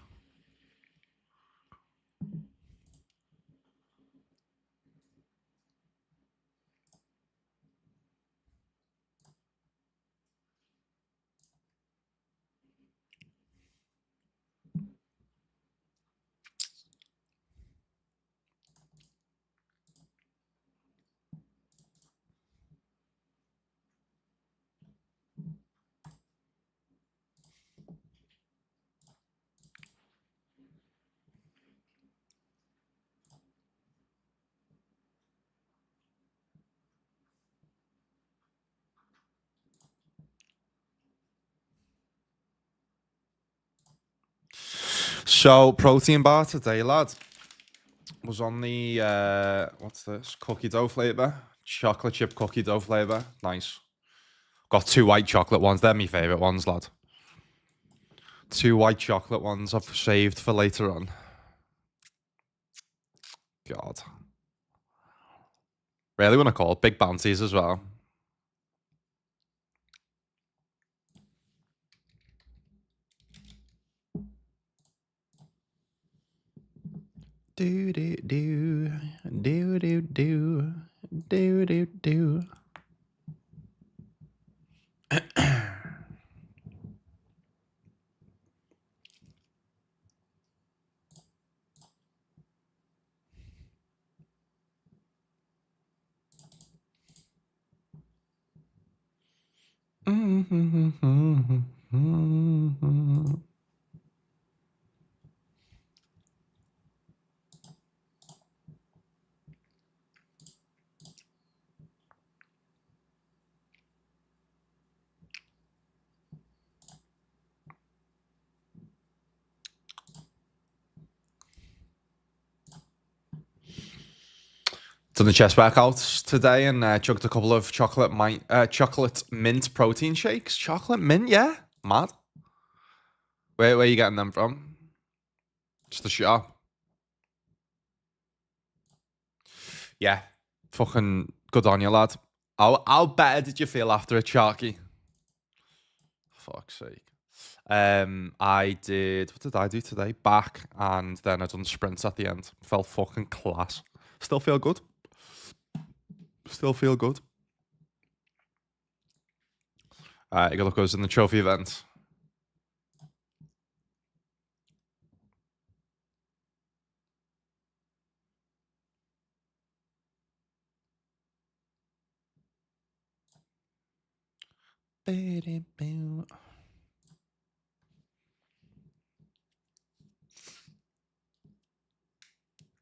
So, protein bar today, lad, was on the, what's this? Cookie dough flavor. Chocolate chip cookie dough flavor. Nice. Got 2 white chocolate ones. They're my favorite ones, lad. 2 white chocolate ones I've saved for later on. God. Really want to call it big bounties as well. Do do do do do do do do do. Done the chest workouts today and chugged a couple of chocolate mint protein shakes. Chocolate mint, yeah, mad. Where are you getting them from? Just the shop. Yeah, fucking good on you, lad. How better did you feel after a Sharky? Fuck's sake. I did. What did I do today? Back, and then I done sprints at the end. Felt fucking class. Still feel good. Still feel good. You gotta look us in the trophy event.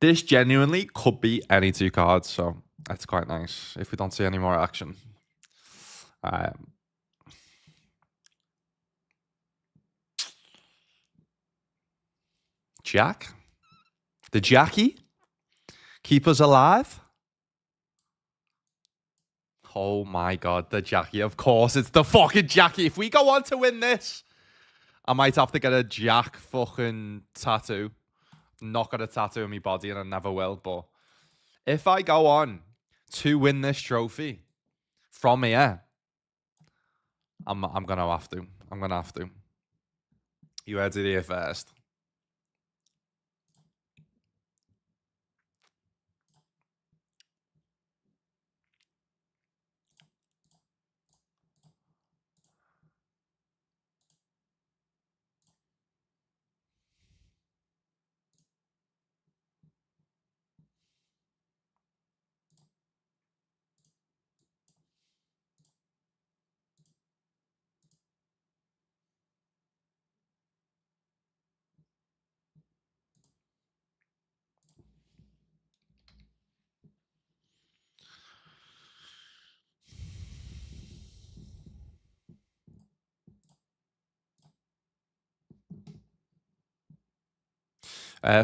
This genuinely could be any 2 cards, so that's quite nice if we don't see any more action. Jack? The Jackie? Keep us alive? Oh my god, the Jackie. Of course, it's the fucking Jackie. If we go on to win this, I might have to get a Jack fucking tattoo. Not got a tattoo on my body and I never will, but if I go on to win this trophy from here, I'm gonna have to. I'm gonna have to. You heard it here first.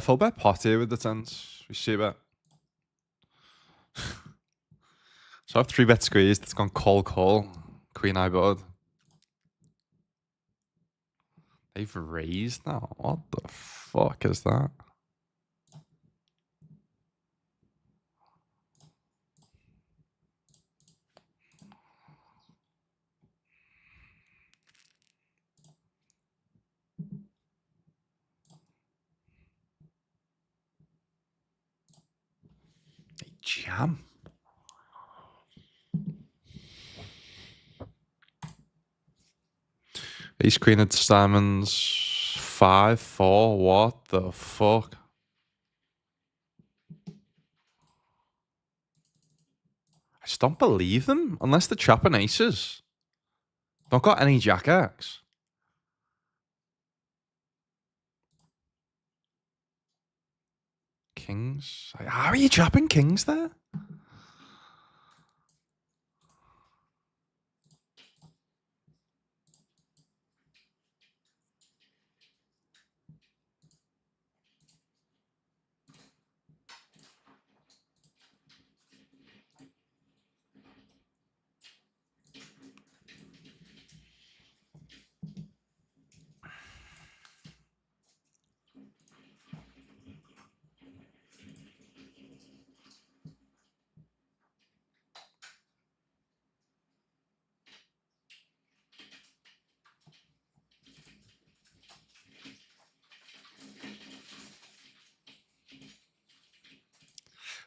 Full bet pot here with the tens. We see bet. So I have 3-bet squeezed. It's gone call. Queen eye board. They've raised now. What the fuck is that? They jam. Ace queen at diamonds. 5-4. What the fuck? I just don't believe them unless they're chopping aces. Don't got any jack X. Kings. How are you chopping kings there?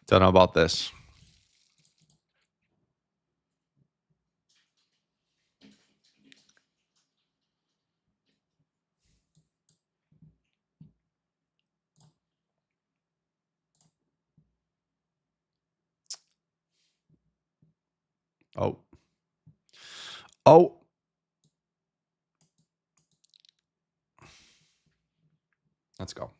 Don't know about this. Oh. Oh. Let's go.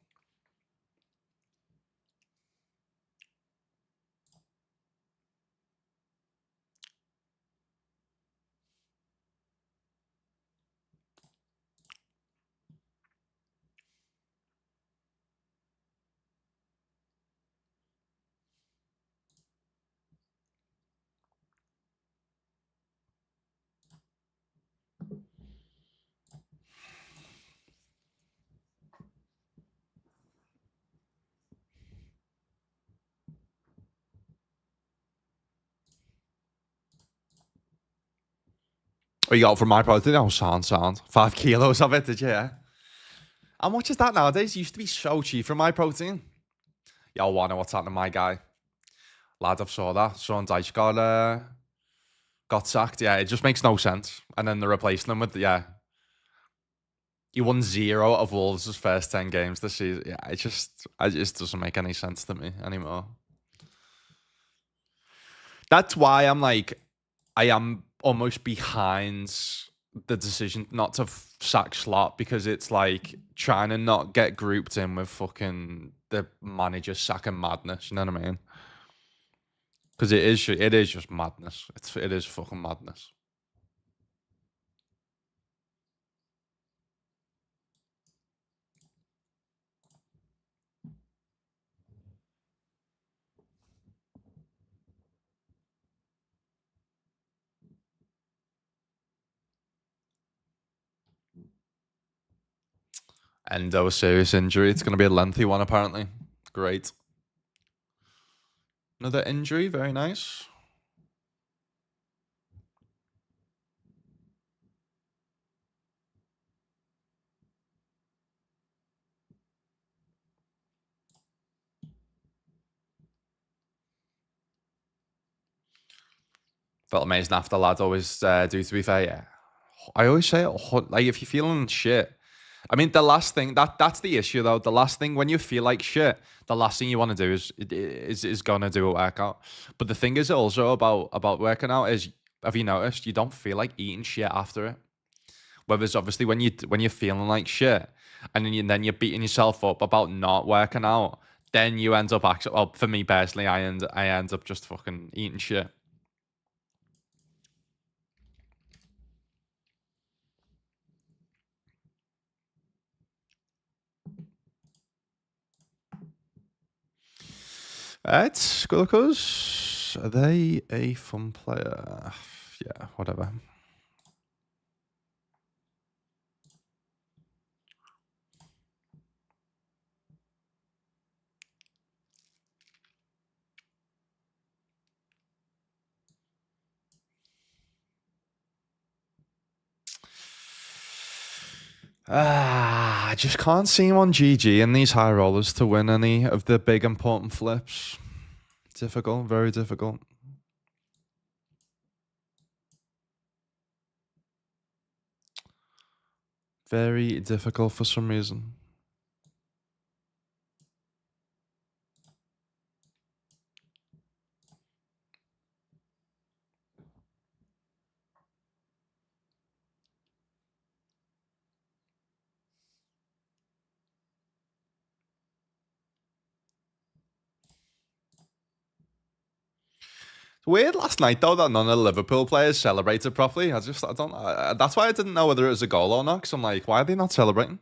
Oh, you got it from my protein? Oh, sound. 5 kilos of it, did you? Yeah. How much is that nowadays? It used to be so cheap for my protein. Yo, wanna what's happening, my guy? Lad, I've saw that. Sean Dyche got sacked. Yeah, it just makes no sense. And then they're replacing him with, yeah. He won 0 of Wolves' first 10 games this season. Yeah, it just doesn't make any sense to me anymore. That's why I'm like, I am almost behind the decision not to sack Slot, because it's like trying to not get grouped in with fucking the manager sacking madness. You know what I mean? Because it is just madness. It is fucking madness. Endo, a serious injury. It's going to be a lengthy one, apparently. Great. Another injury. Very nice. Felt amazing after, lads. Always do, to be fair, yeah. I always say it, like, if you're feeling shit. I mean, the last thing, that's the issue, though. The last thing, when you feel like shit, the last thing you want to do is gonna do a workout. But the thing is also about working out is, have you noticed, you don't feel like eating shit after it? Whereas obviously when you're feeling like shit, and then you're beating yourself up about not working out, then you end up actually, well, for me personally, I end up just fucking eating shit. It's good because are they a fun player? Yeah, whatever. I just can't see him on GG in these high rollers to win any of the big important flips. Difficult, very difficult. Very difficult for some reason. Weird last night though that none of the Liverpool players celebrated properly. I don't. That's why I didn't know whether it was a goal or not. Because I'm like, why are they not celebrating?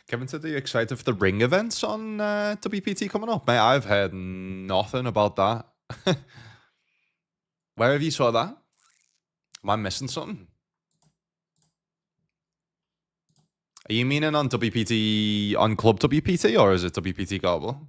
Kevin said, are you excited for the ring events on WPT coming up? Mate, I've heard nothing about that. Where have you saw that? Am I missing something? Are you meaning on WPT, on Club WPT, or is it WPT Global?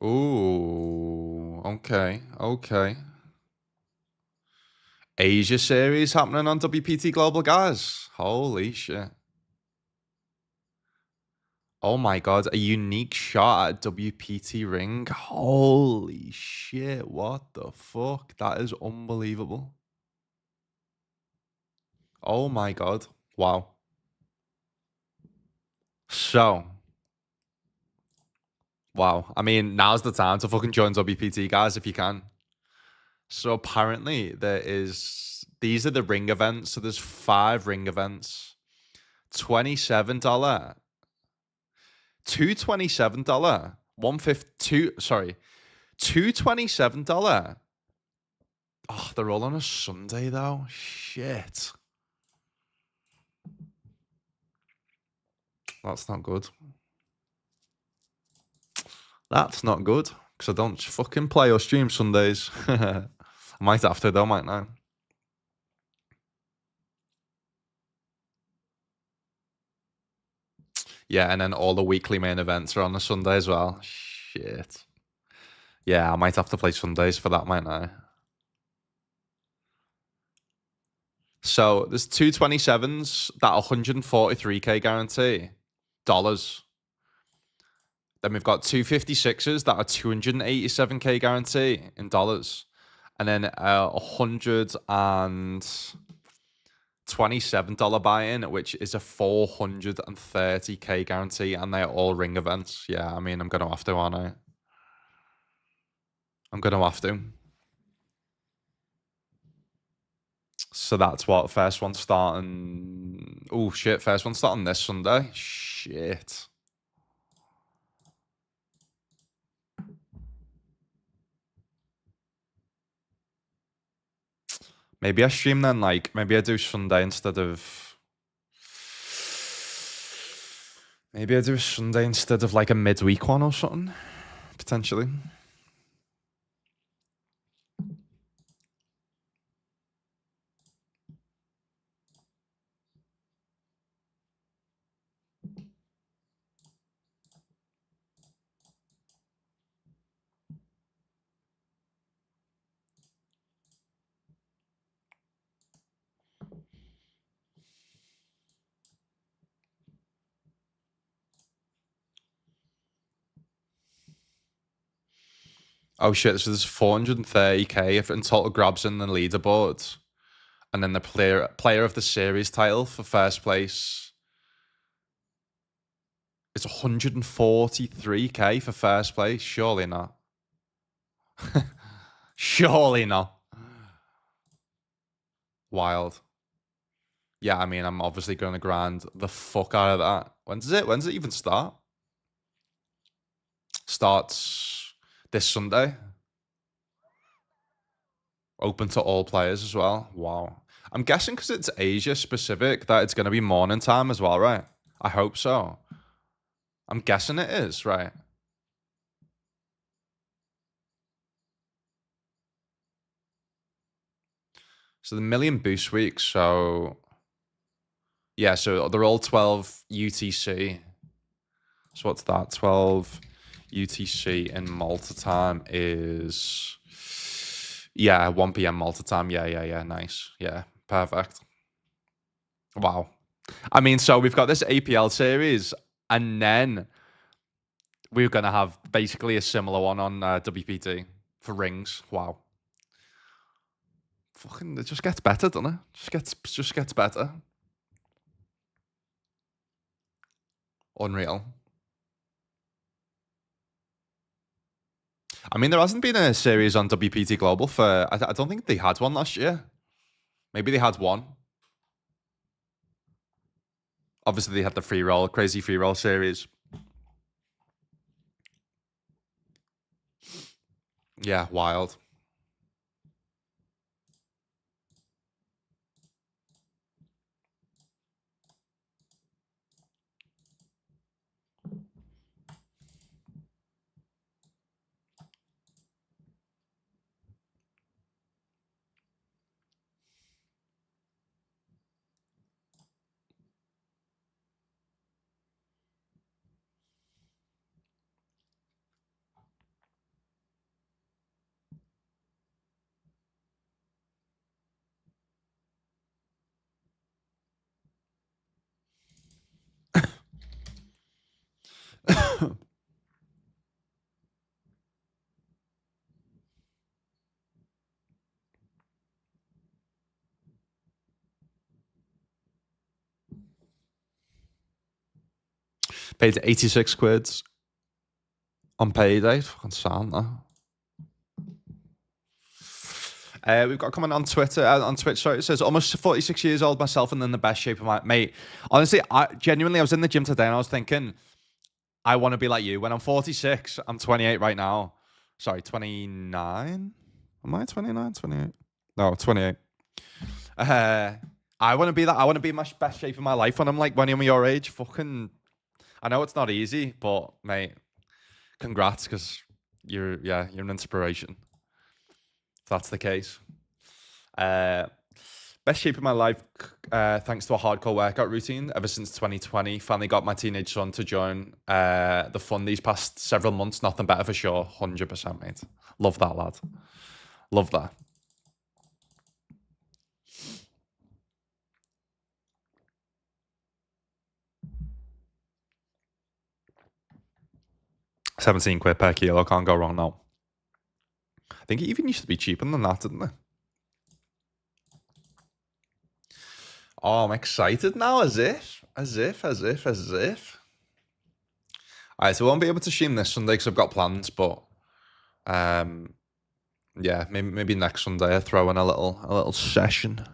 Ooh, okay, okay. Asia series happening on WPT Global, guys. Holy shit. Oh my god, a unique shot at WPT ring. Holy shit, what the fuck? That is unbelievable. Oh my god. Wow. So, wow. I mean, now's the time to fucking join WPT, guys, if you can. So apparently these are the ring events. So there's 5 ring events. $27, $227, 152, sorry, $227. Oh, they're all on a Sunday though. Shit. That's not good. That's not good because I don't fucking play or stream Sundays. I might have to though, mightn't I? Yeah, and then all the weekly main events are on a Sunday as well. Shit. Yeah, I might have to play Sundays for that, mightn't I? So there's 227s that 143k guarantee dollars. Then we've got 256s that are 287k guarantee in dollars. And then $127 buy-in, which is a 430k guarantee, and they're all ring events. Yeah, I mean, I'm gonna have to, aren't I? I'm gonna have to. So that's what first one's starting. Oh shit, first one's starting this Sunday. Shit. Maybe I stream then, like, maybe I do Sunday instead of... Maybe I do a Sunday instead of, like, a midweek one or something, potentially. Oh shit, so there's 430k in total grabs in the leaderboard. And then the player of the series title for first place. It's 143k for first place. Surely not. Surely not. Wild. Yeah, I mean, I'm obviously going to grind the fuck out of that. When's it even start? Starts this Sunday. Open to all players as well. Wow. I'm guessing because it's Asia specific that it's going to be morning time as well, right? I hope so. I'm guessing it is, right? So the million boost weeks, so... Yeah, so they're all 12 UTC. So what's that? 12 UTC in Malta time is... Yeah, 1 p.m. Malta time. Yeah. Nice. Yeah, perfect. Wow. I mean, so we've got this APL series, and then we're going to have basically a similar one on WPT for rings. Wow. Fucking, it just gets better, doesn't it? Just gets better. Unreal. I mean, there hasn't been a series on WPT Global for... I don't think they had one last year. Maybe they had one. Obviously, they had the free roll, crazy free roll series. Yeah, wild. Paid 86 quid on payday. Fucking sound that. We've got a comment on Twitter, on Twitch. Sorry, it says almost 46 years old myself, and in the best shape of my mate. Honestly, I was in the gym today, and I was thinking, I want to be like you. When I'm 46, I'm 28 right now. Sorry, 29. Am I 29? 28? No, 28. I want to be that. I want to be in my best shape of my life when I'm your age. Fucking, I know it's not easy, but mate, congrats, because you're an inspiration. If that's the case. Uh, Best shape of my life, thanks to a hardcore workout routine ever since 2020. Finally got my teenage son to join the fun these past several months. Nothing better for sure. 100%, mate. Love that, lad. Love that. £17 per kilo. Can't go wrong now. I think it even used to be cheaper than that, didn't it? Oh, I'm excited now, as if. All right, so I won't be able to stream this Sunday because I've got plans, but yeah, maybe next Sunday I throw in a little session.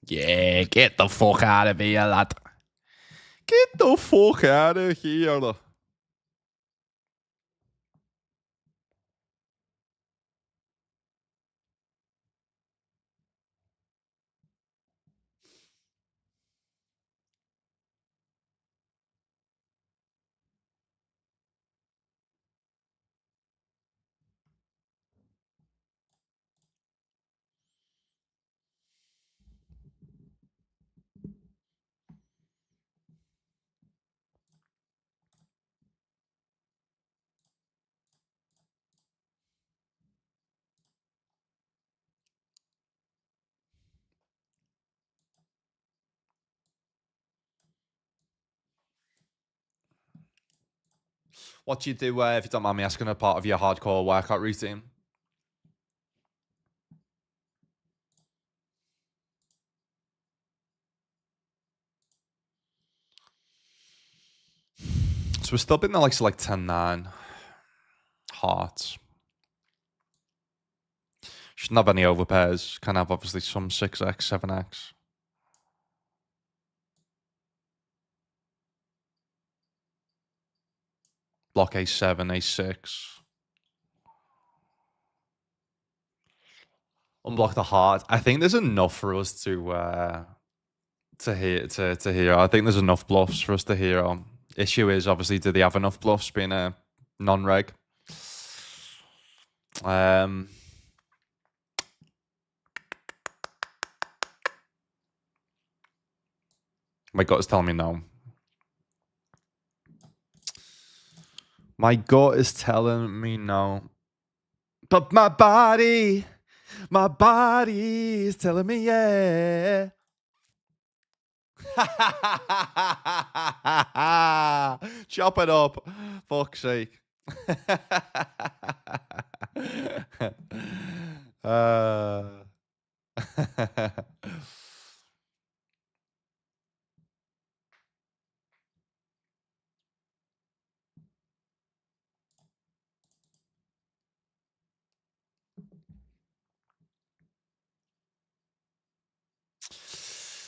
Yeah, get the fuck out of here, lad. Get the fuck out of here. What do you do if you don't mind me asking, a part of your hardcore workout routine? So we're still been the likes of like 10-9. Hearts. Shouldn't have any overpairs. Can have obviously some 6x, 7x. Block A7, A6. Unblock the heart. I think there's enough for us to hear. I think there's enough bluffs for us to hear. Issue is obviously, do they have enough bluffs being a non-reg? My gut is telling me no. My gut is telling me no. But my body is telling me yeah. Chop it up. Fuck's sake.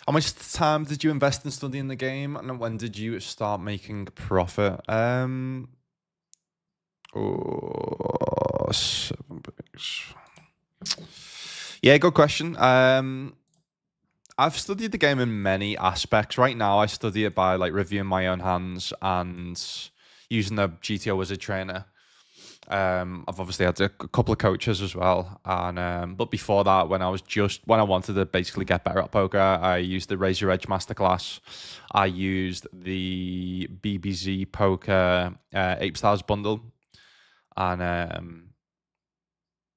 How much time did you invest in studying the game, and when did you start making profit? 7 bigs. Yeah, good question. I've studied the game in many aspects. Right now, I study it by like reviewing my own hands and using the GTO Wizard trainer. I've obviously had a couple of coaches as well, and but before that, when I wanted to basically get better at poker, I used the Raise Your Edge masterclass. I used the BBZ Poker Ape Stars bundle, and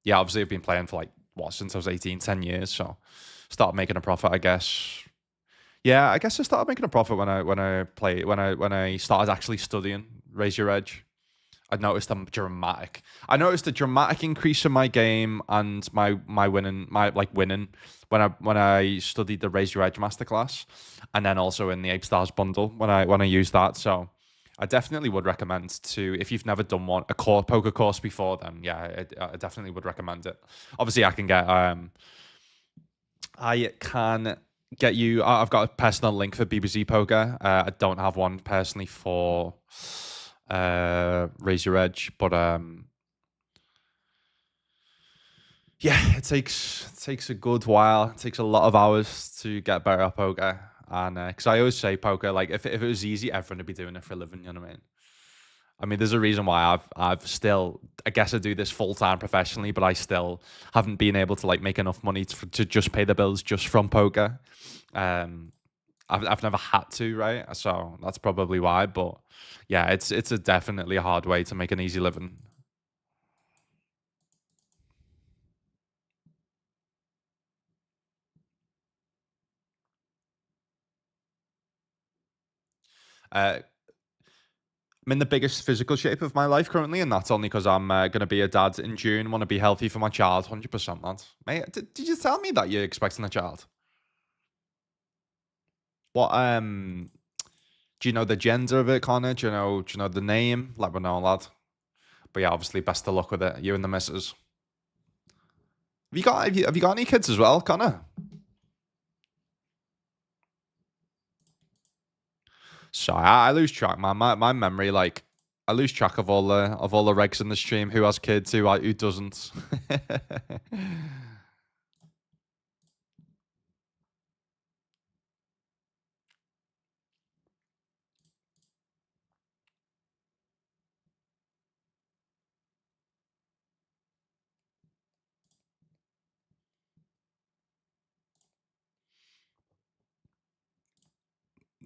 yeah, obviously I've been playing for since I was 18, 10 years, so started making a profit, I guess. Yeah, I guess I started making a profit when I started actually studying Raise Your Edge. I noticed a dramatic increase in my game and my winning when I studied the Raise Your Edge masterclass, and then also in the Ape Stars bundle when I used that. So I definitely would recommend to, if you've never done a poker course before, then yeah, I definitely would recommend it. Obviously, I can get you. I've got a personal link for BBC Poker. I don't have one personally for Raise Your Edge, but Yeah, it takes a good while. It takes a lot of hours to get better at poker, and because I always say poker, like if it was easy, everyone would be doing it for a living. You know what I mean? I mean, there's a reason why I've still, I guess I do this full time professionally, but I still haven't been able to like make enough money to just pay the bills just from poker. Um, I've never had to, right? So that's probably why. But yeah, it's a definitely a hard way to make an easy living. Uh, I'm in the biggest physical shape of my life currently, and that's only because I'm going to be a dad in June. Want to be healthy for my child, 100%, lad. Mate, did you tell me that you're expecting a child? What do you know the gender of it, Connor? Do you know the name? Let me know, lad. But yeah, obviously, best of luck with it. You and the missus. Have you got any kids as well, Connor? Sorry, I lose track, man. My memory, like, I lose track of all the regs in the stream. Who has kids? Who doesn't?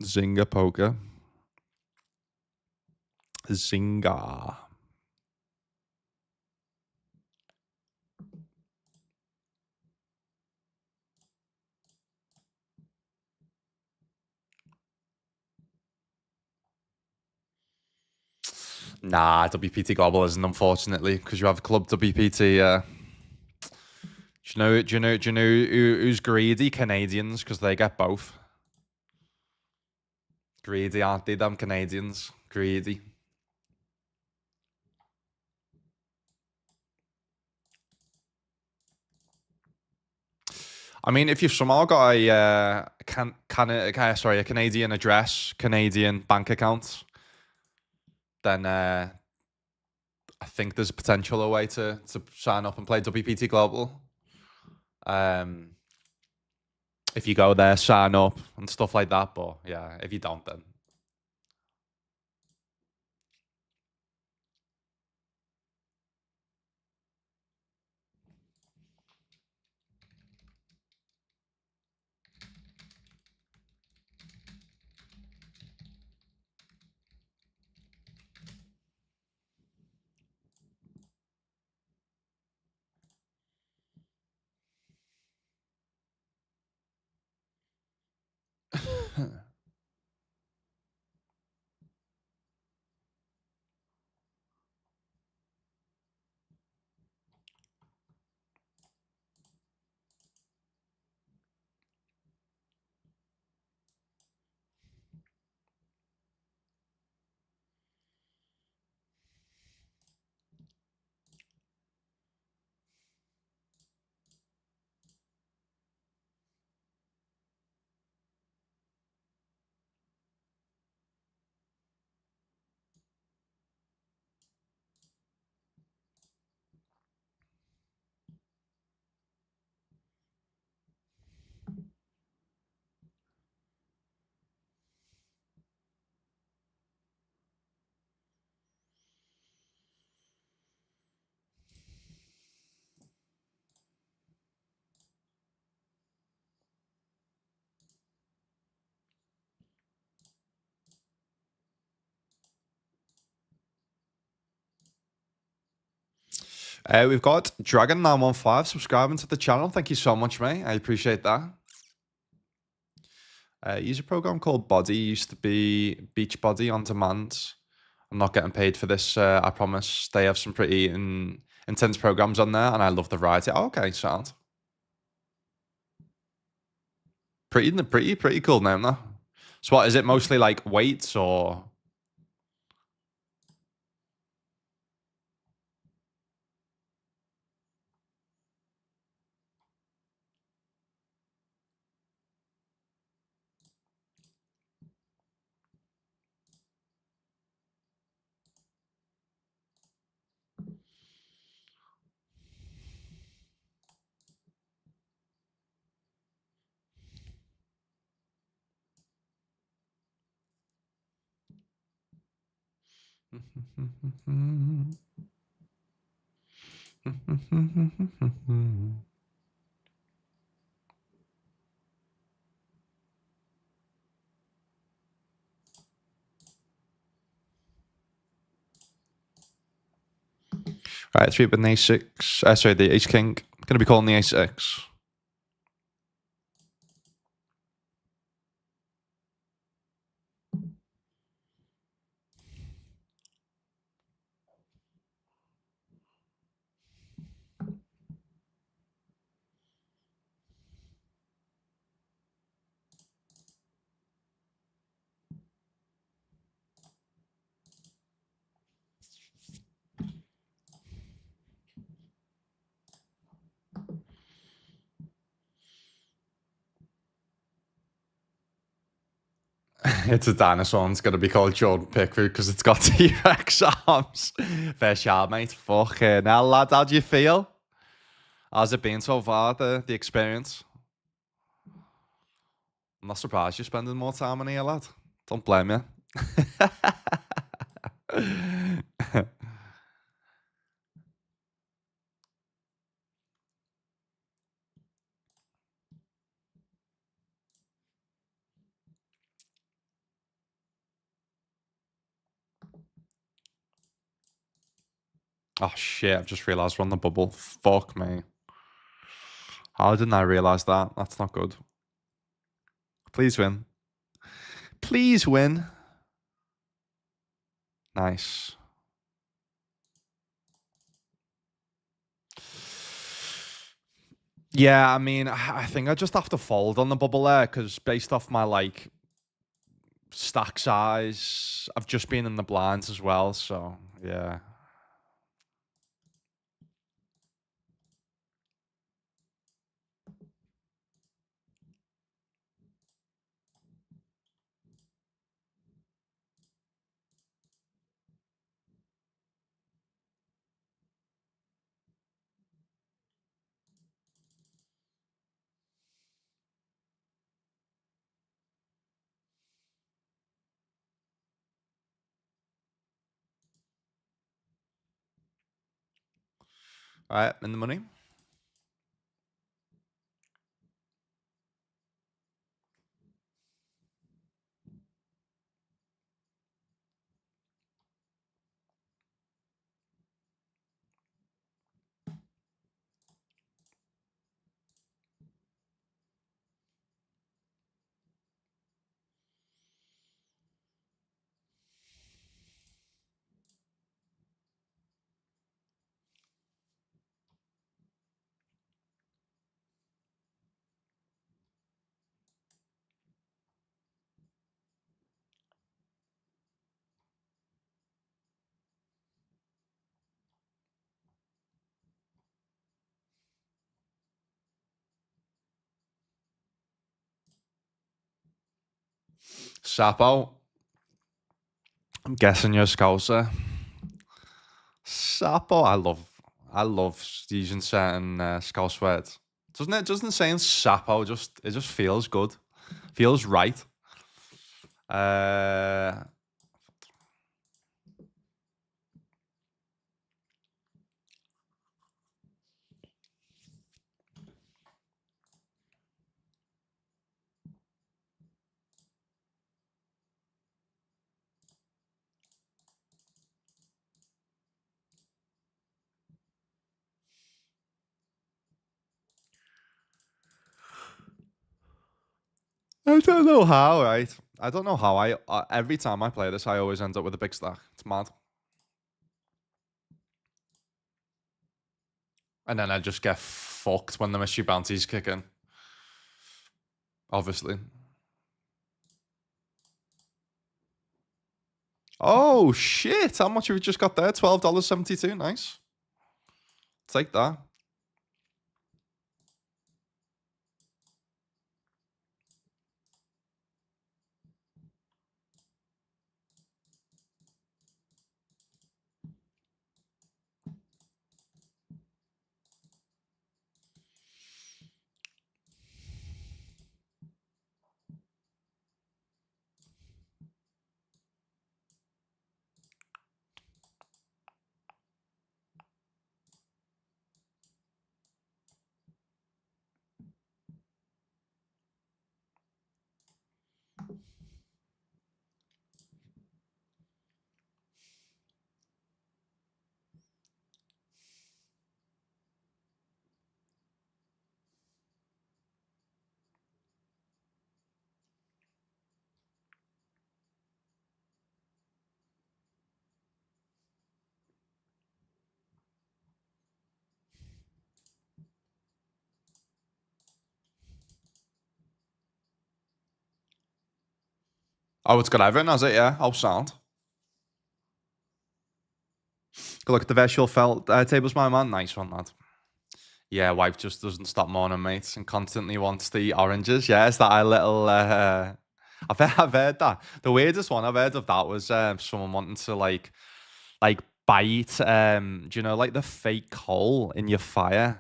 Zynga poker. Zynga. Nah, WPT Global isn't, unfortunately, because you have Club WPT. Do you know who's greedy? Canadians, because they get both. Greedy, aren't they? Them Canadians, greedy. I mean, if you've somehow got a a Canadian address, Canadian bank account, then I think there's potential a way to sign up and play WPT Global. Um, if you go there, sign up and stuff like that. But yeah, if you don't, then we've got Dragon915 subscribing to the channel. Thank you so much, mate. I appreciate that. Use a program called Body. Used to be Beach Body on demand. I'm not getting paid for this. I promise. They have some pretty intense programs on there, and I love the variety. Oh, okay, sound pretty cool name though. So, what is it? Mostly like weights or? Right, three with an a6. Sorry, the ace king. Going to be calling the a6. It's a dinosaur and it's going to be called Jordan Pickford because it's got T-Rex arms. Fair shot, mate. Fucking hell, lad. How do you feel? How's it been so far, the experience? I'm not surprised you're spending more time on here, lad. Don't blame you. Oh, shit. I've just realised we're on the bubble. Fuck me. How didn't I realise that? That's not good. Please win. Please win. Nice. Yeah, I mean, I think I just have to fold on the bubble there because based off my like stack size, I've just been in the blinds as well. So yeah. All right, in the money. Sapo. I'm guessing you're a Scouser. Sapo. I love using certain Scouse words. Doesn't it? Doesn't saying Sapo it just feels good. Feels right. Uh, I don't know how, right? I don't know how. Every time I play this, I always end up with a big stack. It's mad. And then I just get fucked when the mystery bounties kick in. Obviously. Oh shit! How much have you just got there? $12.72. Nice. Take that. Oh, it's got everything, has it? Yeah. Oh, sound. Go look at the virtual felt tables, my man. Nice one, lad. Yeah, wife just doesn't stop moaning, mate, and constantly wants the oranges. Yeah, it's that a little. I've heard that. The weirdest one I've heard of that was someone wanting to like bite. Do you know like the fake coal in your fire?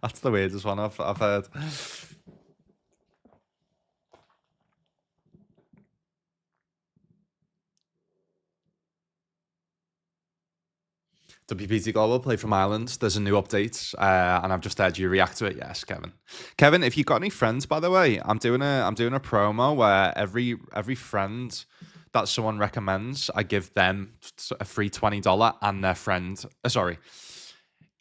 That's the weirdest one I've heard. WPT Global play from Ireland. There's a new update, and I've just heard you react to it. Yes, Kevin. Kevin, if you got any friends, by the way, I'm doing a promo where every friend that someone recommends, I give them a free $20 and their friend. Sorry.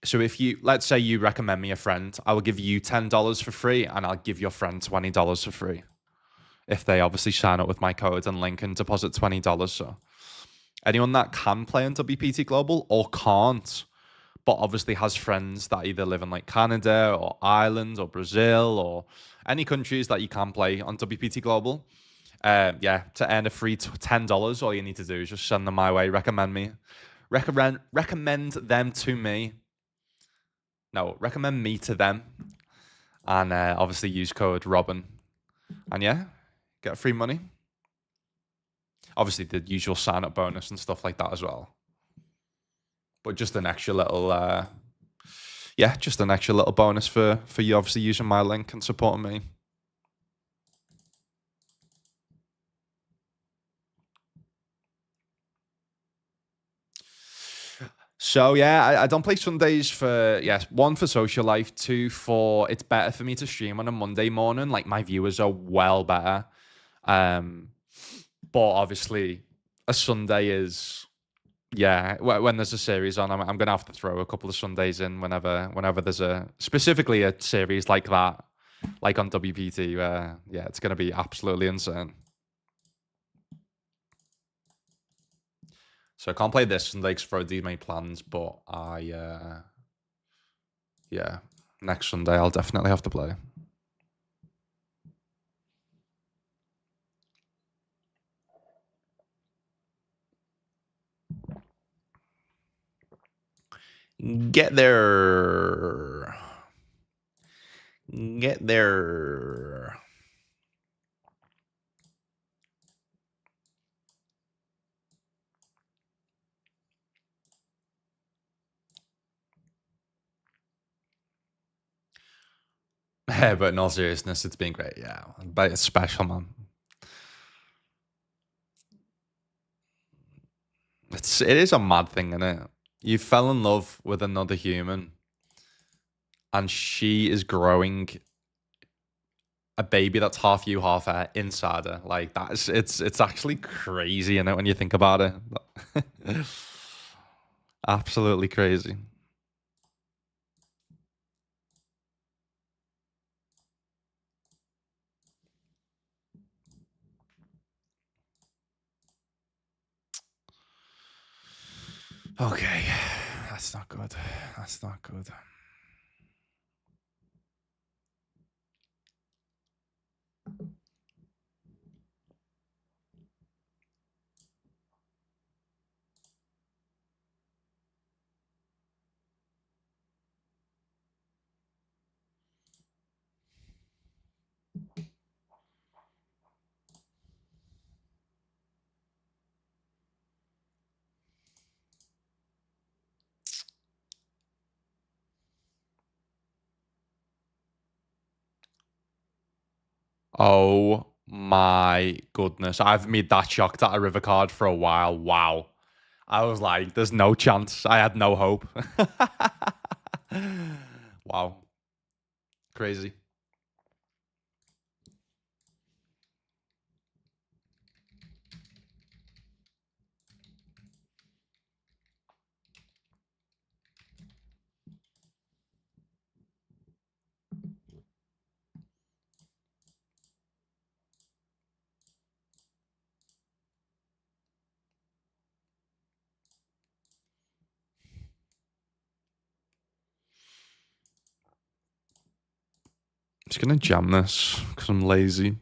So if you let's say you recommend me a friend, I will give you $10 for free, and I'll give your friend $20 for free if they obviously sign up with my code and link and deposit $20. So anyone that can play on WPT Global or can't, but obviously has friends that either live in like Canada or Ireland or Brazil or any countries that you can play on WPT Global. Yeah, to earn a free $10, all you need to do is just send them my way. Recommend them to me. No, recommend me to them, and obviously use code Robin, and yeah, get free money. Obviously, the usual sign up bonus and stuff like that as well. But just an extra little, yeah, just an extra little bonus for you obviously using my link and supporting me. So yeah, I don't play Sundays for one for social life, two for it's better for me to stream on a Monday morning. Like my viewers are well better. But obviously a Sunday is when there's a series on, I'm gonna have to throw a couple of Sundays in whenever there's specifically a series like that, like on WPT, where it's gonna be absolutely insane. So I can't play this Sunday because I've made plans, but next Sunday I'll definitely have to play. Get there. Get there. But in all seriousness, it's been great. Yeah, but it's special, man. It is a mad thing, isn't it? You fell in love with another human, and she is growing a baby that's half you, half her inside her. Like it's actually crazy, you know, when you think about it. Absolutely crazy. Okay, that's not good. That's not good. Oh my goodness. I've made that shocked at a river card for a while. Wow. I was like, there's no chance. I had no hope. Wow. Crazy. I'm just gonna jam this because I'm lazy.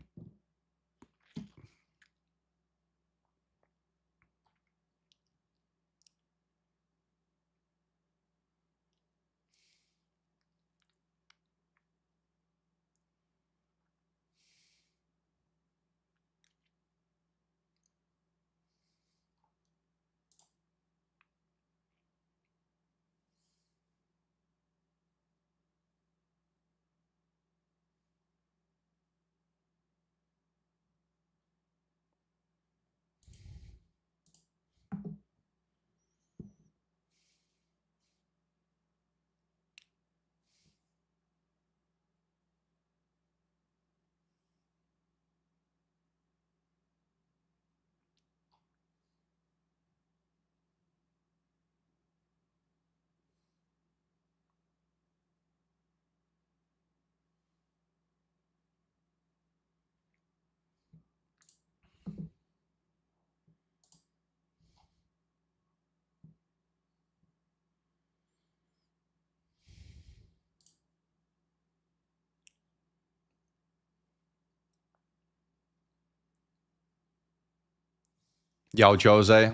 Yo, Jose.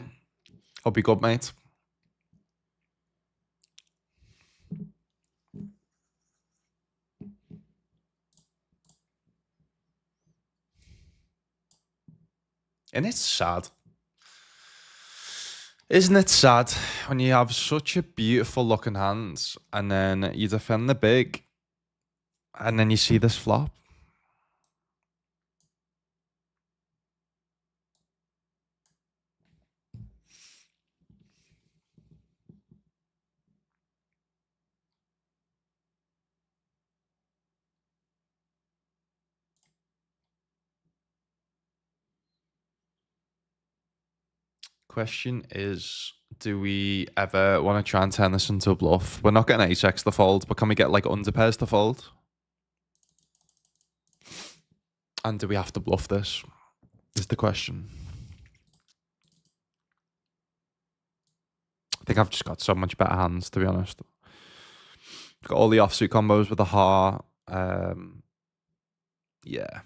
Hope you're good, mate. And it's sad. Isn't it sad when you have such a beautiful looking hands and then you defend the big and then you see this flop? Question is, do we ever want to try and turn this into a bluff? We're not getting ace X to fold, but can we get like under pairs to fold? And do we have to bluff this? Is the question. I think I've just got so much better hands, to be honest. Got all the offsuit combos with the heart. Yeah.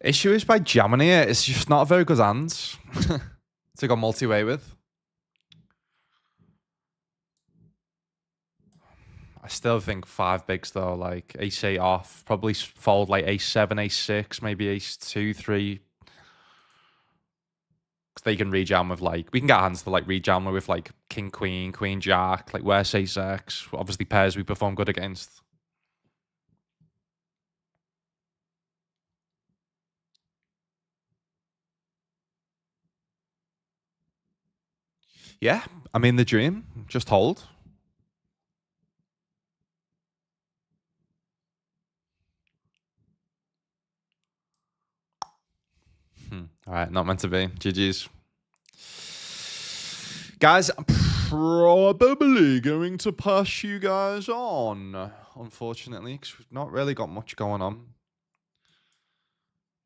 Issue is by jamming here, it's just not a very good hand to go multi-way with. I still think 5 bigs though, like ace 8 off, probably fold like ace 7, ace 6, maybe ace 2, 3. Because they can rejam with like, we can get hands to like rejam with like king, queen, jack, like worse ace X. Obviously pairs we perform good against. Yeah, I mean the dream, just hold. All right, not meant to be. GG's. Guys, I'm probably going to pass you guys on, unfortunately, because we've not really got much going on.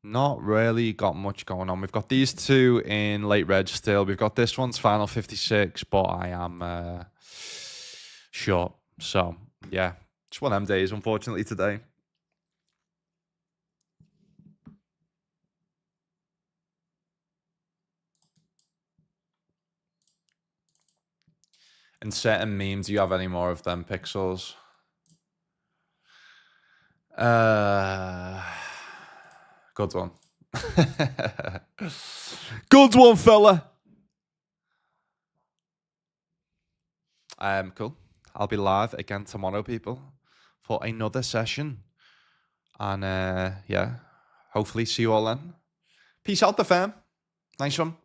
Not really got much going on. We've got these two in late reg still. We've got this one's final 56, but I am short. So, yeah, just one of them days, unfortunately, today. And certain memes, do you have any more of them, Pixels? Good one. Good one, fella. Cool. I'll be live again tomorrow, people, for another session. And yeah, hopefully see you all then. Peace out, the fam. Nice one.